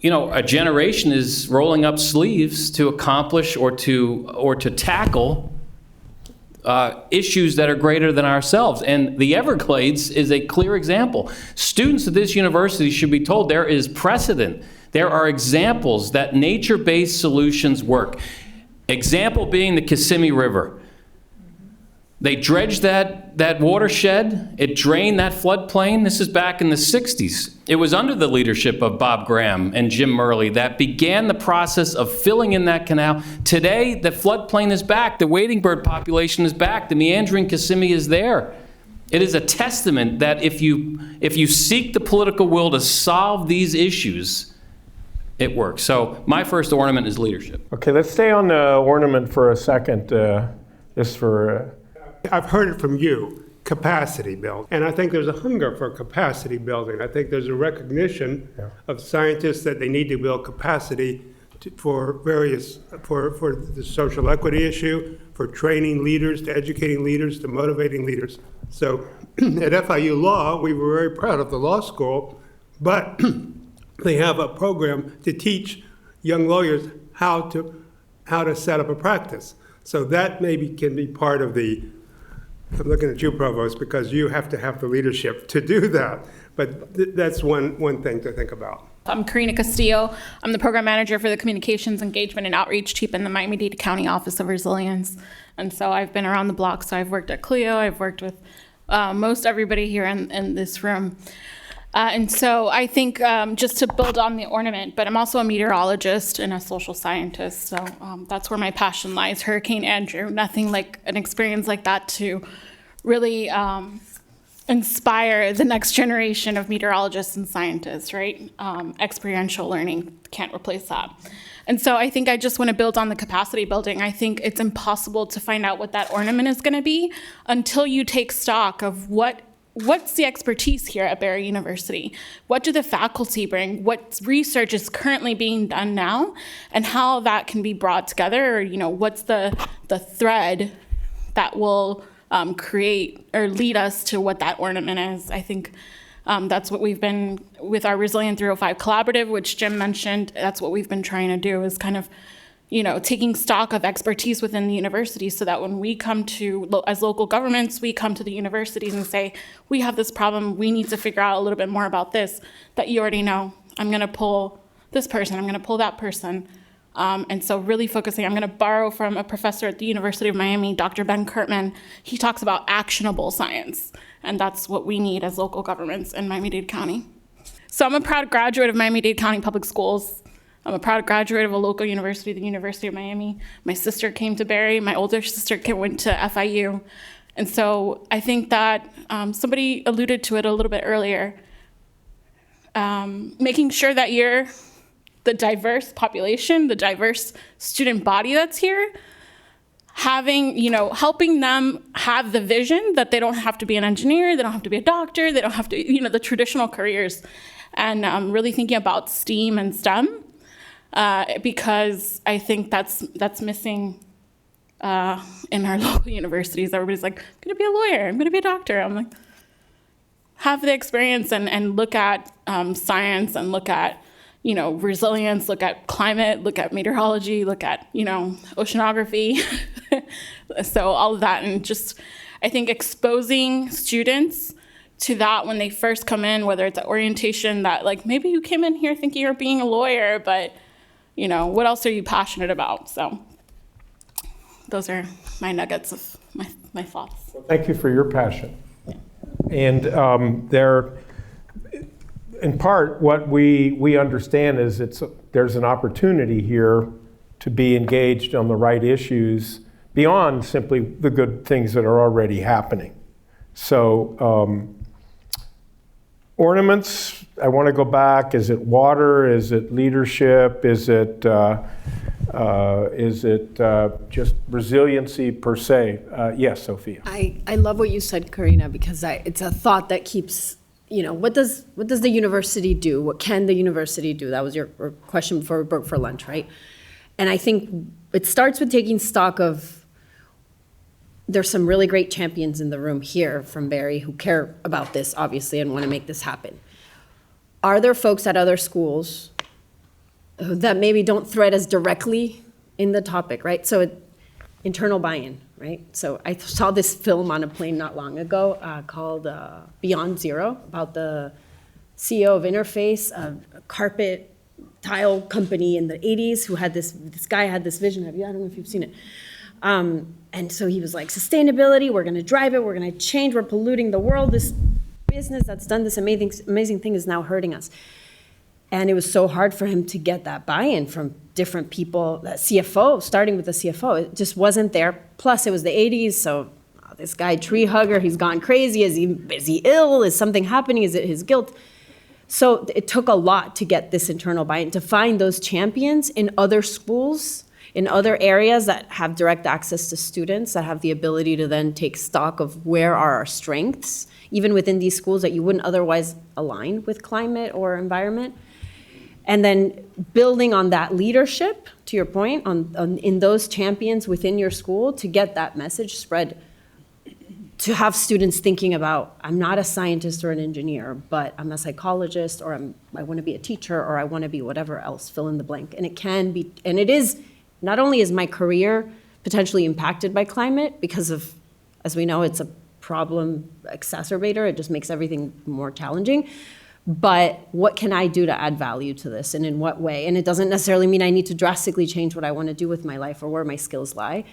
a generation is rolling up sleeves to accomplish or to tackle issues that are greater than ourselves. And the Everglades is a clear example. Students at this university should be told there is precedent. There are examples that nature-based solutions work. Example being the Kissimmee River. They dredged that watershed. It drained that floodplain. This is back in the 60s. It was under the leadership of Bob Graham and Jim Murley that began the process of filling in that canal. Today, the floodplain is back. The wading bird population is back. The meandering Kissimmee is there. It is a testament that if you seek the political will to solve these issues, it works. So my first ornament is leadership. Okay, let's stay on the ornament for a second, just for... I've heard it from you, capacity building. And I think there's a hunger for capacity building. I think there's a recognition of scientists that they need to build capacity for the social equity issue, for training leaders, to educating leaders, to motivating leaders. So at FIU Law, we were very proud of the law school, but they have a program to teach young lawyers how to set up a practice. So that maybe can be part of I'm looking at you, Provost, because you have to have the leadership to do that. But that's one thing to think about. I'm Karina Castillo. I'm the program manager for the Communications, Engagement, and Outreach team in the Miami-Dade County Office of Resilience. And so I've been around the block. So I've worked at Clio. I've worked with most everybody here in this room. And so I think just to build on the ornament, but I'm also a meteorologist and a social scientist. So that's where my passion lies. Hurricane Andrew, nothing like an experience like that to really inspire the next generation of meteorologists and scientists, right? Experiential learning can't replace that. And so I think I just want to build on the capacity building. I think it's impossible to find out what that ornament is going to be until you take stock of what's the expertise here at Barry University? What do the faculty bring? What research is currently being done now? And how that can be brought together? Or, what's the thread that will create or lead us to what that ornament is? I think that's what we've been, with our Resilient 305 Collaborative, which Jim mentioned, that's what we've been trying to do, is kind of taking stock of expertise within the university so that when we come to, as local governments, we come to the universities and say, we have this problem, we need to figure out a little bit more about this, that you already know. I'm going to pull this person, I'm going to pull that person. And so really focusing, I'm going to borrow from a professor at the University of Miami, Dr. Ben Kurtman. He talks about actionable science, and that's what we need as local governments in Miami-Dade County. So I'm a proud graduate of Miami-Dade County Public Schools. I'm a proud graduate of a local university, the University of Miami. My sister came to Barry. My older sister went to FIU. And so I think that somebody alluded to it a little bit earlier. Making sure that you're the diverse population, the diverse student body that's here, having, helping them have the vision that they don't have to be an engineer, they don't have to be a doctor, they don't have to, the traditional careers. And really thinking about STEAM and STEM. Because I think that's missing in our local universities. Everybody's like, I'm going to be a lawyer, I'm going to be a doctor. I'm like, have the experience and look at science and look at, resilience, look at climate, look at meteorology, look at, oceanography. So all of that, and just, I think exposing students to that when they first come in, whether it's at orientation, that like, maybe you came in here thinking you're being a lawyer, but what else are you passionate about? So those are my nuggets of my thoughts. Well, thank you for your passion. Yeah. And in part, what we understand is there's an opportunity here to be engaged on the right issues beyond simply the good things that are already happening. So ornaments, I want to go back. Is it water? Is it leadership? Is it just resiliency per se? Yes, Sophia. I love what you said, Karina, because it's a thought that keeps, what does the university do? What can the university do? That was your question before we broke for lunch, right? And I think it starts with taking stock of, there's some really great champions in the room here from Barry who care about this, obviously, and want to make this happen. Are there folks at other schools that maybe don't thread as directly in the topic, right? So internal buy-in, right? So I saw this film on a plane not long ago called Beyond Zero, about the CEO of Interface, a carpet tile company in the 80s who had this guy had this vision. I don't know if you've seen it. And so he was like, sustainability, we're going to drive it, we're going to change, we're polluting the world. This business that's done this amazing thing is now hurting us. And it was so hard for him to get that buy-in from different people, that CFO, starting with the CFO, it just wasn't there. Plus, it was the 80s, so this guy, tree hugger, he's gone crazy. Is he ill? Is something happening? Is it his guilt? So it took a lot to get this internal buy-in, to find those champions in other schools, in other areas that have direct access to students, that have the ability to then take stock of where are our strengths, even within these schools that you wouldn't otherwise align with climate or environment. And then building on that leadership, to your point, in those champions within your school to get that message spread, to have students thinking about, I'm not a scientist or an engineer, but I'm a psychologist, or I want to be a teacher, or I want to be whatever else, fill in the blank. And it can be, and it is, not only is my career potentially impacted by climate because of, as we know, it's a problem exacerbator, it just makes everything more challenging. But what can I do to add value to this, and in what way? And it doesn't necessarily mean I need to drastically change what I want to do with my life or where my skills lie.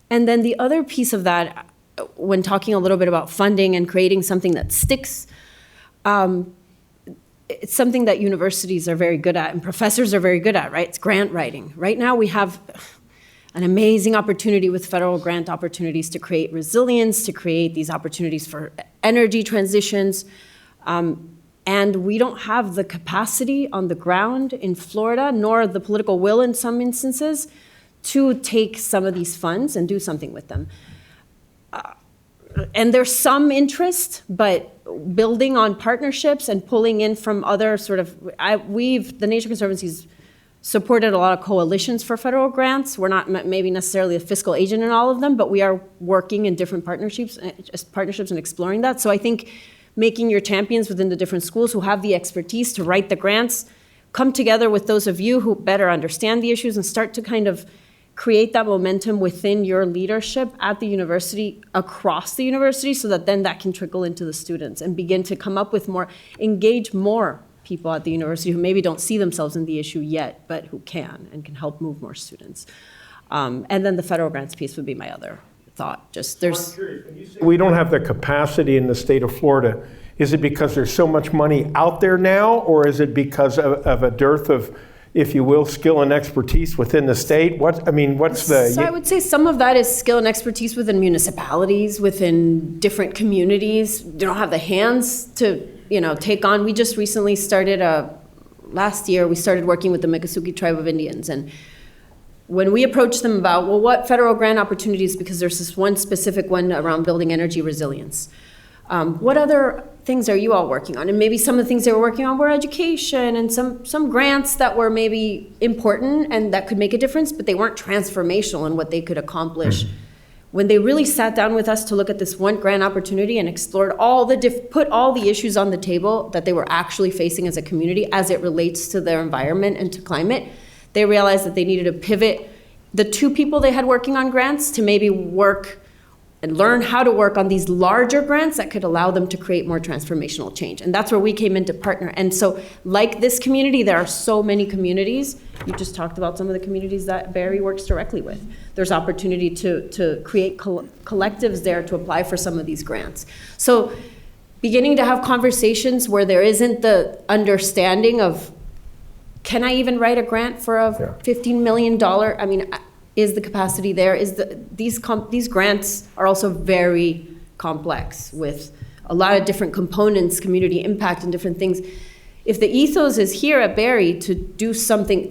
And then the other piece of that, when talking a little bit about funding and creating something that sticks, it's something that universities are very good at and professors are very good at, right? It's grant writing. Right now we have an amazing opportunity with federal grant opportunities to create resilience, to create these opportunities for energy transitions. And we don't have the capacity on the ground in Florida, nor the political will in some instances, to take some of these funds and do something with them. And there's some interest, but building on partnerships and pulling in from other sort of, the Nature Conservancy's supported a lot of coalitions for federal grants. We're not maybe necessarily a fiscal agent in all of them, but we are working in different partnerships and exploring that. So I think making your champions within the different schools who have the expertise to write the grants, come together with those of you who better understand the issues and start to kind of create that momentum within your leadership at the university, across the university, so that then that can trickle into the students and begin to come up with engage more people at the university who maybe don't see themselves in the issue yet, but who can and can help move more students. And then the federal grants piece would be my other thought. We don't have the capacity in the state of Florida. Is it because there's so much money out there now, or is it because of a dearth of, if you will, skill and expertise within the state? So I would say some of that is skill and expertise within municipalities, within different communities. They don't have the hands to, take on. We just recently started, last year, we started working with the Miccosukee Tribe of Indians. And when we approached them about, well, what federal grant opportunities, because there's this one specific one around building energy resilience. What other things are you all working on? And maybe some of the things they were working on were education and some grants that were maybe important and that could make a difference, but they weren't transformational in what they could accomplish. When they really sat down with us to look at this one grant opportunity and explored put all the issues on the table that they were actually facing as a community as it relates to their environment and to climate, they realized that they needed to pivot the two people they had working on grants to maybe work and learn how to work on these larger grants that could allow them to create more transformational change. And that's where we came in to partner. And so like this community, there are so many communities. You just talked about some of the communities that Barry works directly with. There's opportunity to create collectives there to apply for some of these grants. So beginning to have conversations where there isn't the understanding of, can I even write a grant for a $15 million? Is the capacity there? These grants are also very complex with a lot of different components, community impact and different things. If the ethos is here at Barry to do something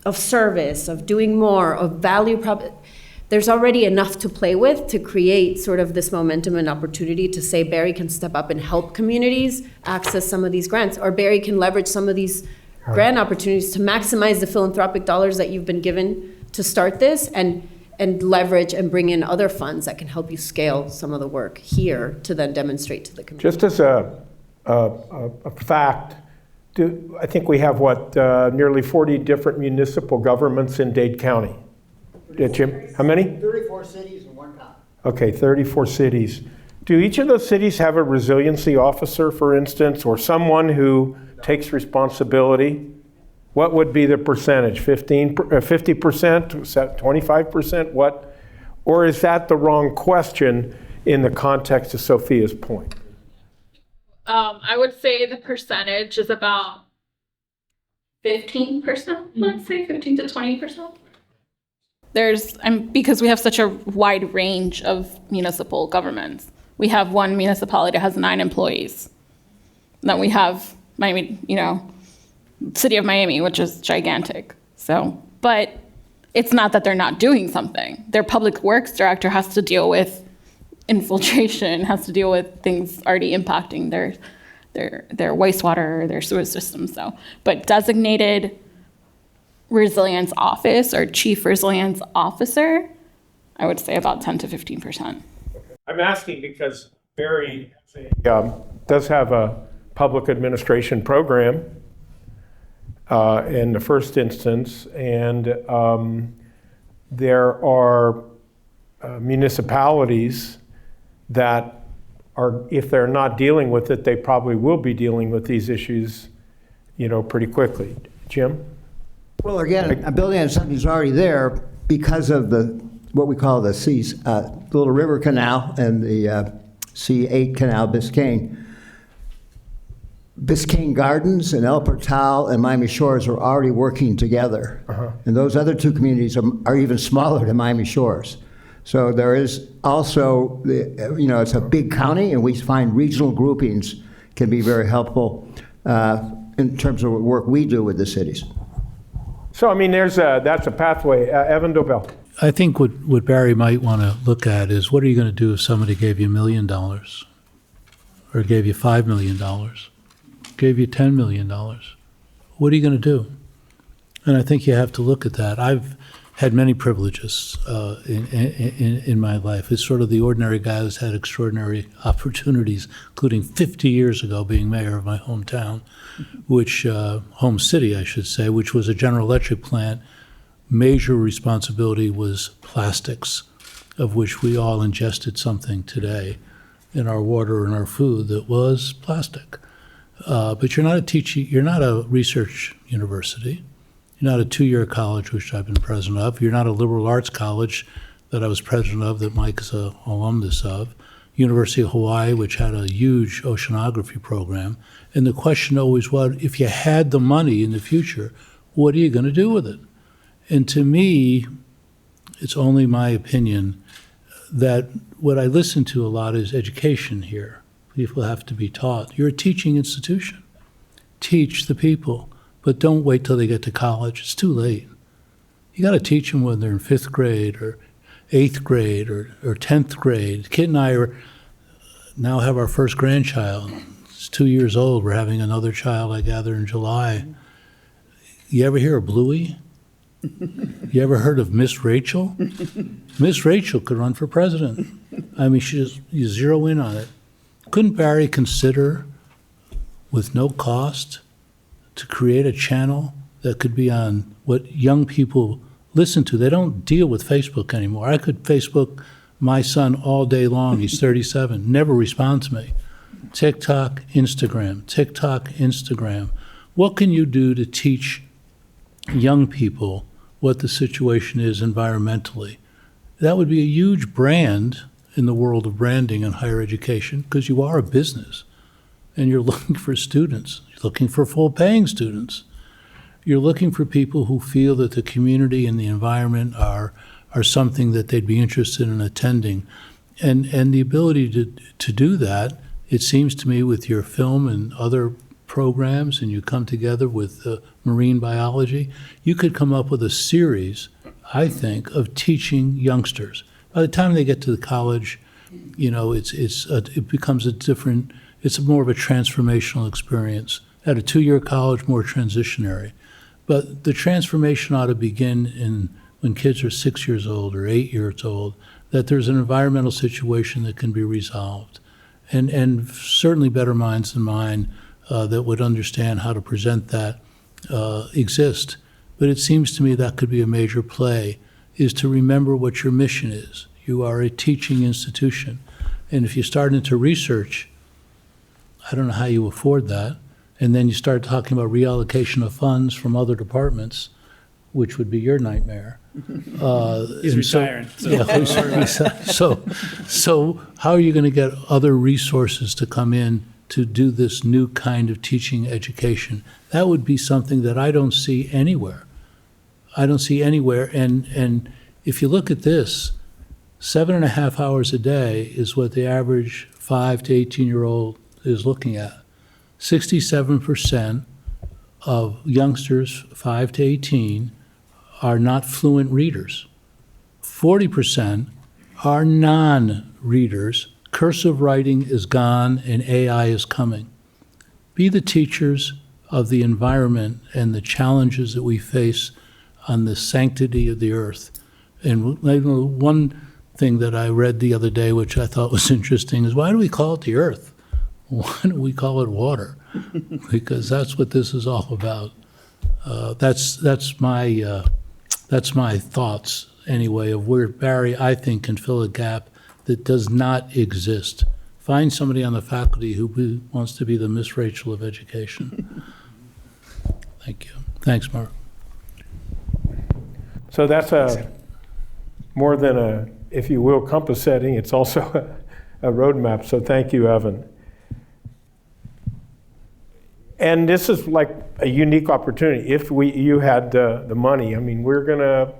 of service, of doing more, of value, there's already enough to play with to create sort of this momentum and opportunity to say Barry can step up and help communities access some of these grants, or Barry can leverage some of these grant opportunities to maximize the philanthropic dollars that you've been given to start this and leverage and bring in other funds that can help you scale some of the work here to then demonstrate to the community. Just as a fact, I think we have nearly 40 different municipal governments in Dade County. Jim, how many? 34 cities and one county. Okay, 34 cities. Do each of those cities have a resiliency officer, for instance, or someone who takes responsibility? What would be the percentage? 50%? 25%? Or is that the wrong question in the context of Sophia's point? I would say the percentage is about 15%, let's say 15 to 20%. Because we have such a wide range of municipal governments. We have one municipality that has 9 employees. Then we have Miami, City of Miami, which is gigantic. So, but it's not that they're not doing something. Their public works director has to deal with infiltration, has to deal with things already impacting their wastewater, their sewer system. So, but designated resilience office or chief resilience officer, I would say about 10 to 15%. I'm asking because Barry does have a public administration program in the first instance, and there are municipalities that are, if they're not dealing with it, they probably will be dealing with these issues, pretty quickly. Jim? Well, again, I'm building on something that's already there because of what we call the Little River Canal and the C8 Canal, Biscayne. Biscayne Gardens and El Portal and Miami Shores are already working together. And those other 2 communities are even smaller than Miami Shores. So there is also, it's a big county, and we find regional groupings can be very helpful in terms of the work we do with the cities. So, I mean, that's a pathway. Evan Dobell. I think what Barry might want to look at is, what are you going to do if somebody gave you $1 million or gave you $5 million, gave you $10 million? What are you going to do? And I think you have to look at that. I've had many privileges in my life. It's sort of the ordinary guy who's had extraordinary opportunities, including 50 years ago being mayor of my hometown, home city, I should say, which was a General Electric plant. Major responsibility was plastics, of which we all ingested something today in our water and our food that was plastic. But you're not a research university. You're not a 2-year college, which I've been president of. You're not a liberal arts college that I was president of, that Mike is an alumnus of. University of Hawaii, which had a huge oceanography program. And the question always was, if you had the money in the future, what are you going to do with it? And to me, it's only my opinion that what I listen to a lot is education here. People have to be taught. You're a teaching institution. Teach the people. But don't wait till they get to college. It's too late. You got to teach them when they're in 5th grade or 8th grade or 10th grade. Kit and I now have our first grandchild. It's 2 years old. We're having another child, I gather, in July. You ever hear of Bluey? You ever heard of Miss Rachel? Miss Rachel could run for president. I mean, you zero in on it. Couldn't Barry consider, with no cost, to create a channel that could be on what young people listen to? They don't deal with Facebook anymore. I could Facebook my son all day long. He's 37, never responds to me. TikTok, Instagram, TikTok, Instagram. What can you do to teach young people what the situation is environmentally? That would be a huge brand in the world of branding and higher education, because you are a business and you're looking for students. You're looking for full-paying students. You're looking for people who feel that the community and the environment are something that they'd be interested in attending. And the ability to do that, it seems to me, with your film and other programs, and you come together with marine biology, you could come up with a series, I think, of teaching youngsters. By the time they get to the college, it becomes it's more of a transformational experience. At a 2-year college, more transitionary. But the transformation ought to begin when kids are 6 years old or 8 years old, that there's an environmental situation that can be resolved. And certainly better minds than mine that would understand how to present that exist. But it seems to me that could be a major play, is to remember what your mission is. You are a teaching institution. And if you start into research, I don't know how you afford that. And then you start talking about reallocation of funds from other departments. which would be your nightmare. He's and so- retiring, so- Yeah, so how are you going to get other resources to come in to do this new kind of teaching education? That would be something that I don't see anywhere. I don't see anywhere. And if you look at this, 7.5 hours a day is what the average 5 to 18-year-old is looking at. 67% of youngsters 5 to 18 are not fluent readers. 40% are non-readers. Cursive writing is gone and AI is coming. Be the teachers of the environment and the challenges that we face on the sanctity of the earth. And one thing that I read the other day, which I thought was interesting, is why do we call it the earth? Why don't we call it water? Because that's what this is all about. That's my thoughts anyway of where Barry, I think, can fill a gap that does not exist. Find somebody on the faculty who wants to be the Miss Rachel of education. Thank you. Thanks, Mark. So that's more than a, if you will, compass setting. It's also a roadmap. So thank you, Evan. And this is like a unique opportunity. If you had the money, I mean, we're gonna.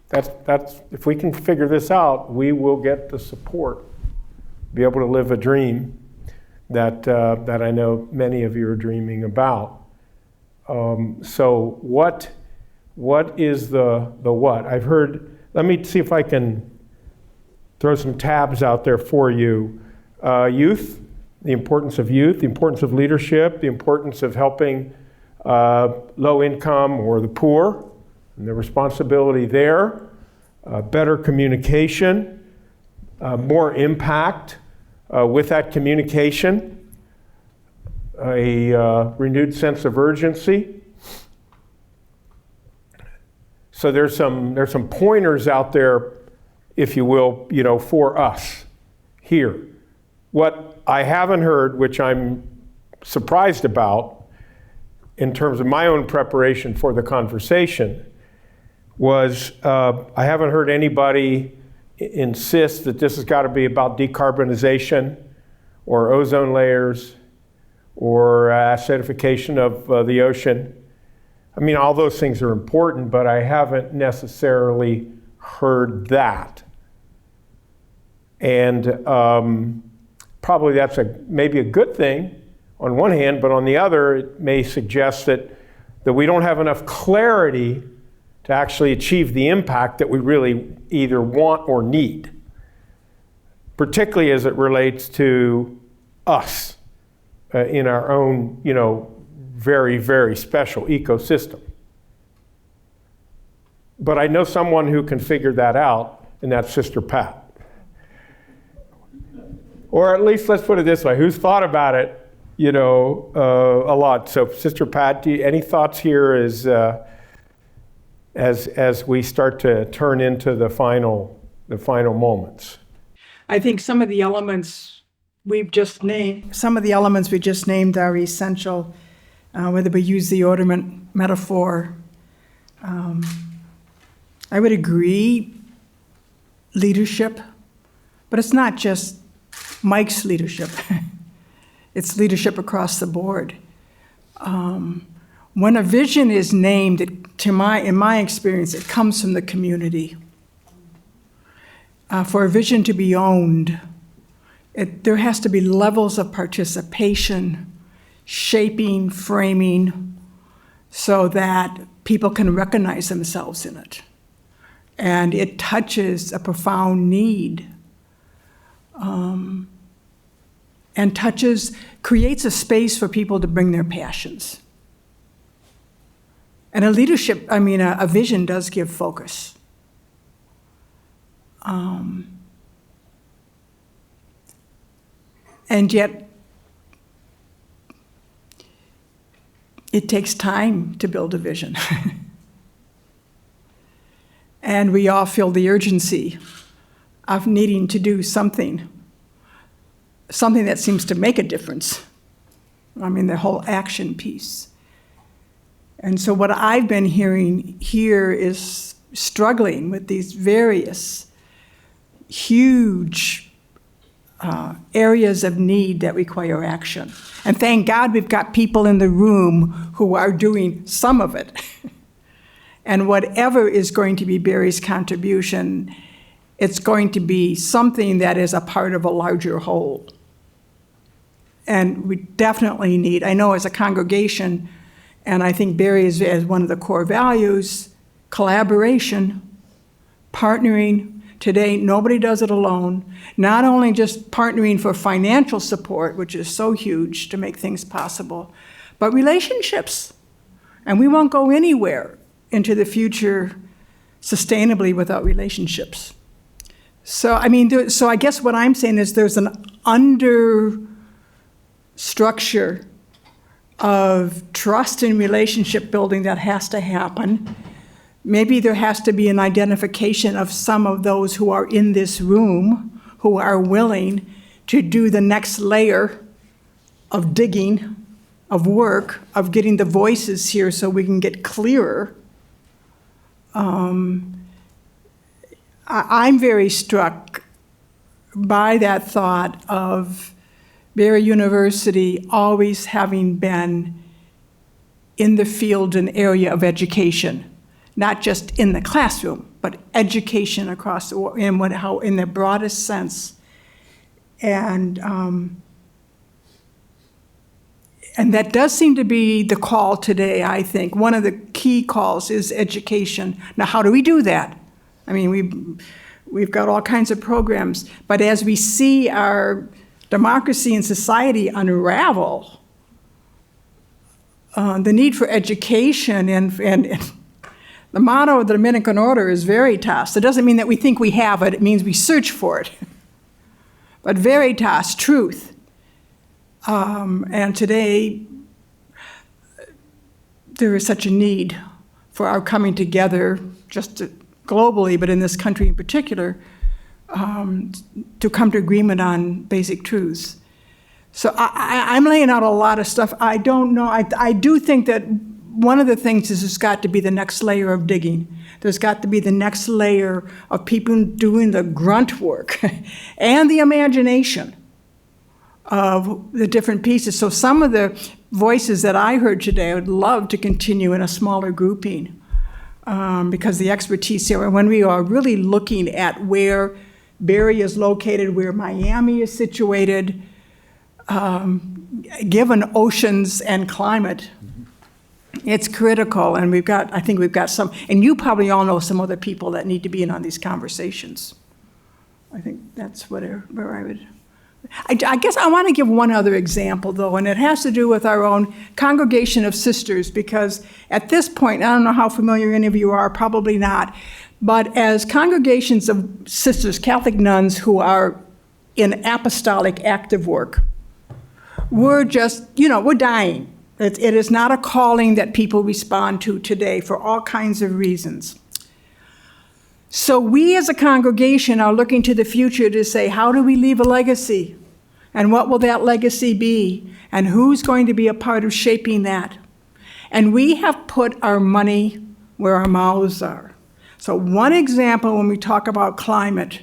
That's if we can figure this out, we will get the support, be able to live a dream that I know many of you are dreaming about. So what is the what? I've heard. Let me see if I can throw some tabs out there for you. Youth. The importance of youth, the importance of leadership, the importance of helping low income or the poor, and the responsibility there, better communication, more impact with that communication, a renewed sense of urgency. So there's some pointers out there, if you will, for us here. What I haven't heard, which I'm surprised about in terms of my own preparation for the conversation, was I haven't heard anybody insist that this has got to be about decarbonization or ozone layers or acidification of the ocean. I mean, all those things are important, but I haven't necessarily heard that. And probably that's maybe a good thing on one hand, but on the other, it may suggest that we don't have enough clarity to actually achieve the impact that we really either want or need, particularly as it relates to us in our own, very, very special ecosystem. But I know someone who can figure that out, and that's Sister Pat. Or at least, let's put it this way, who's thought about it, a lot. So Sister Pat, any thoughts here as we start to turn into the final moments? I think some of the elements we just named are essential, whether we use the ornament metaphor. I would agree, leadership, but it's not just Mike's leadership. It's leadership across the board. When a vision is named, in my experience, it comes from the community. For a vision to be owned, there has to be levels of participation, shaping, framing, so that people can recognize themselves in it. And it touches a profound need. And creates a space for people to bring their passions. And a vision does give focus. And yet, it takes time to build a vision. And we all feel the urgency of needing to do something that seems to make a difference. The whole action piece. And so what I've been hearing here is struggling with these various huge areas of need that require action. And thank God we've got people in the room who are doing some of it. And whatever is going to be Barry's contribution, it's going to be something that is a part of a larger whole. And we definitely need, I know as a congregation, and I think Barry is as one of the core values, collaboration, partnering. Today, nobody does it alone. Not only just partnering for financial support, which is so huge to make things possible, but relationships. And we won't go anywhere into the future sustainably without relationships. So, I mean, so I guess what I'm saying is there's an under structure of trust and relationship building that has to happen. Maybe there has to be an identification of some of those who are in this room who are willing to do the next layer of digging, of work, of getting the voices here so we can get clearer. I'm very struck by that thought of Barry University always having been in the field and area of education. Not just in the classroom, but education across the world, in the broadest sense. And that does seem to be the call today, I think. One of the key calls is education. Now, how do we do that? I mean, we've got all kinds of programs, but as we see our democracy and society unravel, the need for education and the motto of the Dominican Order is veritas. It doesn't mean that we think we have it, it means we search for it. But veritas, truth. And today, there is such a need for our coming together, just globally, but in this country in particular, to come to agreement on basic truths. So I'm laying out a lot of stuff. I don't know, I do think that one of the things is there's got to be the next layer of digging. There's got to be the next layer of people doing the grunt work and the imagination of the different pieces. So some of the voices that I heard today, I would love to continue in a smaller grouping because the expertise here, when we are really looking at where Barry is located, where Miami is situated, given oceans and climate, it's critical, and I think we've got some, and you probably all know some other people that need to be in on these conversations. I think that's where I would, I guess I want to give one other example though, and it has to do with our own congregation of sisters, because at this point, I don't know how familiar any of you are, probably not, but as congregations of sisters, Catholic nuns who are in apostolic active work, we're just, we're dying. It is not a calling that people respond to today for all kinds of reasons. So we as a congregation are looking to the future to say, how do we leave a legacy? And what will that legacy be? And who's going to be a part of shaping that? And we have put our money where our mouths are. So one example when we talk about climate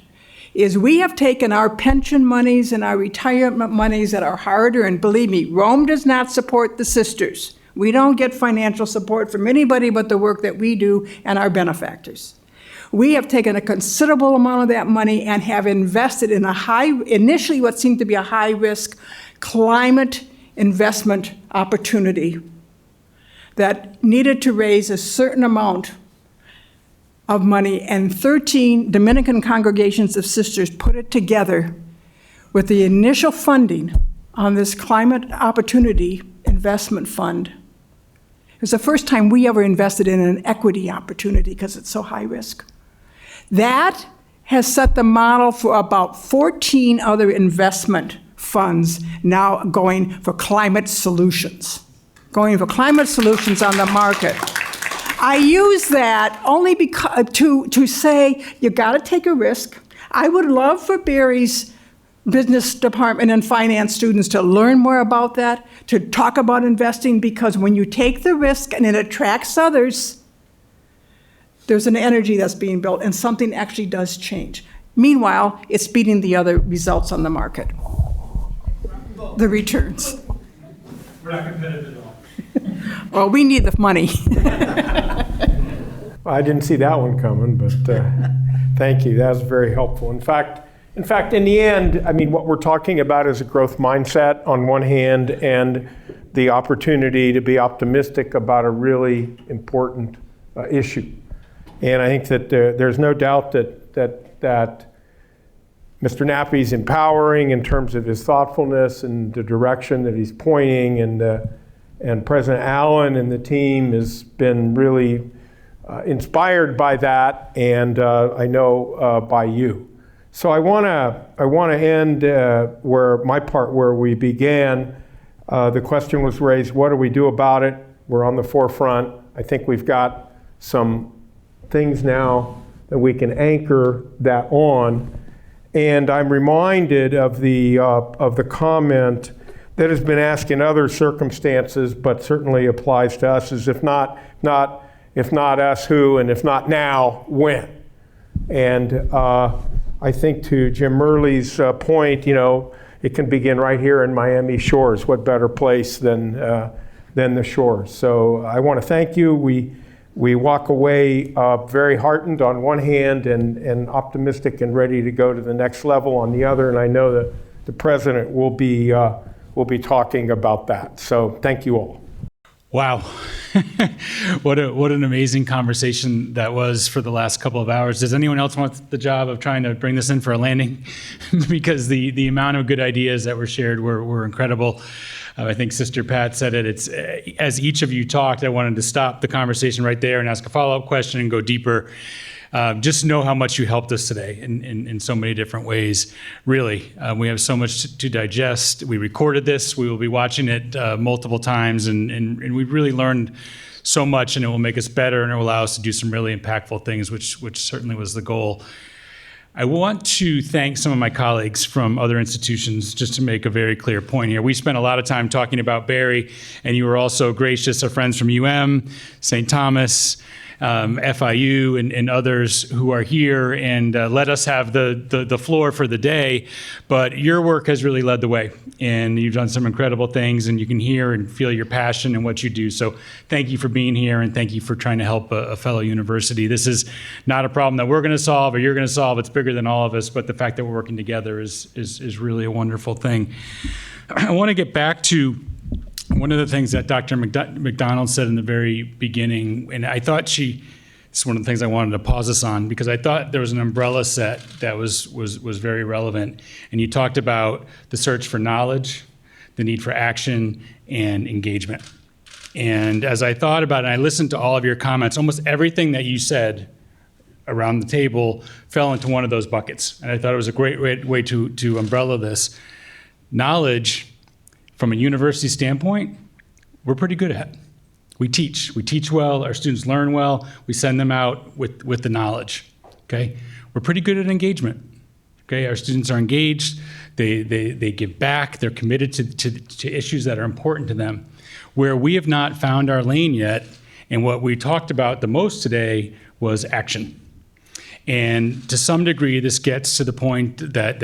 is we have taken our pension monies and our retirement monies that are harder, and believe me, Rome does not support the sisters. We don't get financial support from anybody but the work that we do and our benefactors. We have taken a considerable amount of that money and have invested in initially what seemed to be a high-risk climate investment opportunity that needed to raise a certain amount of money, and 13 Dominican congregations of sisters put it together with the initial funding on this Climate Opportunity Investment Fund. It was the first time we ever invested in an equity opportunity because it's so high risk. That has set the model for about 14 other investment funds now going for climate solutions on the market. I use that only because to say you got to take a risk. I would love for Barry's business department and finance students to learn more about that, to talk about investing, because when you take the risk and it attracts others, there's an energy that's being built and something actually does change. Meanwhile, it's beating the other results on the market, the returns. We're not competitive at all. Well, we need the money. I didn't see that one coming, but thank you. That was very helpful. In fact, in the end, I mean, what we're talking about is a growth mindset on one hand, and the opportunity to be optimistic about a really important issue. And I think that there's no doubt that Mr. Nappy's empowering in terms of his thoughtfulness and the direction that he's pointing, and President Allen and the team has been really inspired by that, and I know by you. So I want to end where we began. The question was raised: what do we do about it? We're on the forefront. I think we've got some things now that we can anchor that on. And I'm reminded of the comment that has been asked in other circumstances, but certainly applies to us: is if not us, who, and if not now, when? And I think to Jim Murley's point, it can begin right here in Miami Shores. What better place than the shores? So I want to thank you. We walk away very heartened on one hand, and optimistic and ready to go to the next level on the other. And I know that the president will be talking about that. So thank you all. Wow. What an amazing conversation that was for the last couple of hours. Does anyone else want the job of trying to bring this in for a landing? Because the amount of good ideas that were shared were incredible. I think Sister Pat said it. It's as each of you talked, I wanted to stop the conversation right there and ask a follow-up question and go deeper. Just know how much you helped us today in so many different ways. Really, we have so much to digest. We recorded this. We will be watching it multiple times, and we've really learned so much, and it will make us better, and it will allow us to do some really impactful things, which certainly was the goal. I want to thank some of my colleagues from other institutions, just to make a very clear point here. We spent a lot of time talking about Barry, and you were also gracious. Our friends from St. Thomas, FIU, and others who are here, and let us have the floor for the day. But your work has really led the way, and you've done some incredible things, and you can hear and feel your passion in what you do. So thank you for being here, and thank you for trying to help a fellow university. This is not a problem that we're going to solve or you're going to solve. It's bigger than all of us, but the fact that we're working together is really a wonderful thing. I want to get back to one of the things that Dr. McDonald said in the very beginning, and I thought it's one of the things I wanted to pause us on, because I thought there was an umbrella set that was very relevant. And you talked about the search for knowledge, the need for action, and engagement. And as I thought about it, and I listened to all of your comments, almost everything that you said around the table fell into one of those buckets. And I thought it was a great way to umbrella this. Knowledge, from a university standpoint, we're pretty good at. We teach well, our students learn well, we send them out with the knowledge, okay? We're pretty good at engagement, okay? Our students are engaged, they give back, they're committed to issues that are important to them. Where we have not found our lane yet, and what we talked about the most today was action. And to some degree, this gets to the point that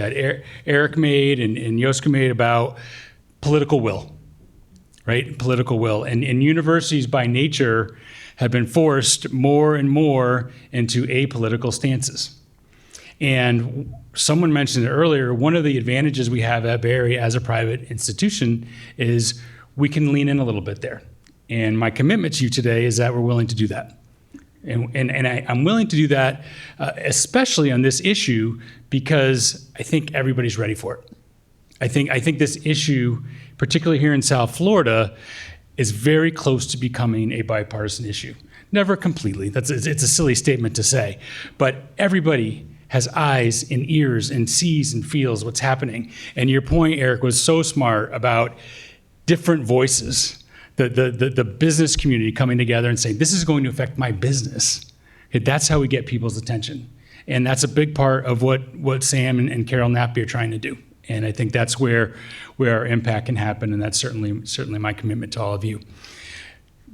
Eric made and Yoska made about political will, right? Political will. And universities by nature have been forced more and more into apolitical stances. And someone mentioned it earlier, one of the advantages we have at Barry as a private institution is we can lean in a little bit there. And my commitment to you today is that we're willing to do that. And I'm willing to do that, especially on this issue, because I think everybody's ready for it. I think this issue, particularly here in South Florida, is very close to becoming a bipartisan issue. Never completely. It's a silly statement to say, but everybody has eyes and ears and sees and feels what's happening. And your point, Eric, was so smart about different voices. The business community coming together and saying, this is going to affect my business. Okay, that's how we get people's attention. And that's a big part of what Sam and Carol Nappy are trying to do. And I think that's where our impact can happen, and that's certainly my commitment to all of you.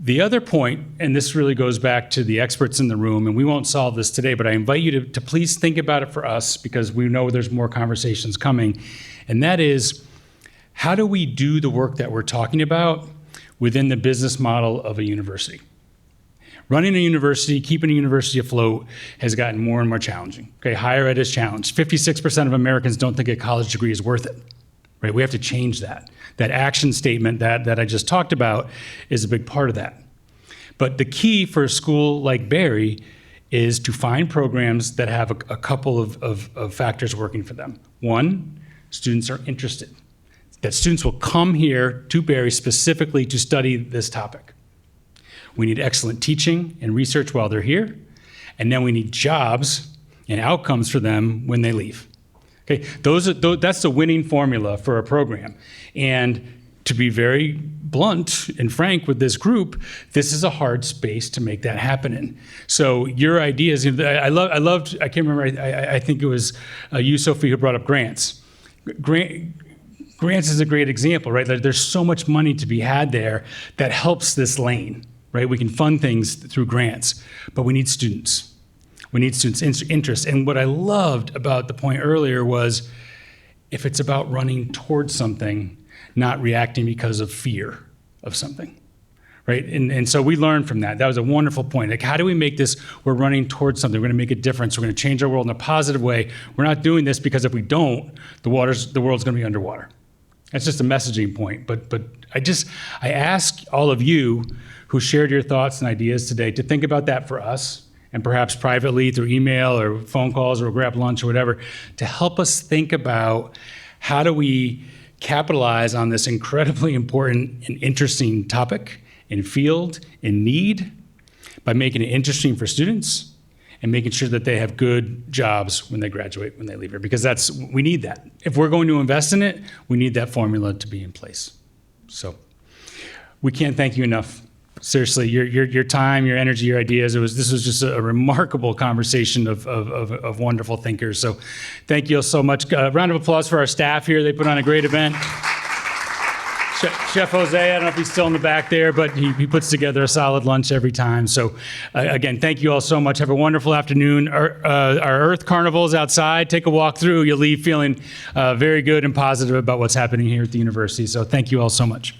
The other point, and this really goes back to the experts in the room, and we won't solve this today, but I invite you to please think about it for us, because we know there's more conversations coming, and that is, how do we do the work that we're talking about within the business model of a university? Running a university, keeping a university afloat has gotten more and more challenging. Okay, higher ed is challenged. 56% of Americans don't think a college degree is worth it. Right? We have to change that. That action statement that I just talked about is a big part of that. But the key for a school like Barry is to find programs that have a couple of factors working for them. One, students are interested. That students will come here to Barry specifically to study this topic. We need excellent teaching and research while they're here, and then we need jobs and outcomes for them when they leave. Okay, that's the winning formula for a program. And to be very blunt and frank with this group, this is a hard space to make that happen in. So your ideas, I can't remember, I think it was you, Sophie, who brought up grants. Grants is a great example, right? There's so much money to be had there that helps this lane, right? We can fund things through grants, but we need students. We need students' interest. And what I loved about the point earlier was, if it's about running towards something, not reacting because of fear of something, right? And so we learned from that. That was a wonderful point. Like, how do we make this, we're running towards something, we're gonna make a difference, we're gonna change our world in a positive way. We're not doing this because if we don't, the world's gonna be underwater. That's just a messaging point. But I ask all of you who shared your thoughts and ideas today to think about that for us, and perhaps privately through email or phone calls or grab lunch or whatever, to help us think about how do we capitalize on this incredibly important and interesting topic and field and need by making it interesting for students and making sure that they have good jobs when they graduate, when they leave here, because we need that. If we're going to invest in it, we need that formula to be in place. So we can't thank you enough. Seriously, your time, your energy, your ideas. This was just a remarkable conversation of wonderful thinkers. So thank you all so much. Round of applause for our staff here. They put on a great event. Chef Jose, I don't know if he's still in the back there, but he puts together a solid lunch every time. So again, thank you all so much. Have a wonderful afternoon. Our Earth Carnival is outside. Take a walk through. You'll leave feeling very good and positive about what's happening here at the university. So thank you all so much.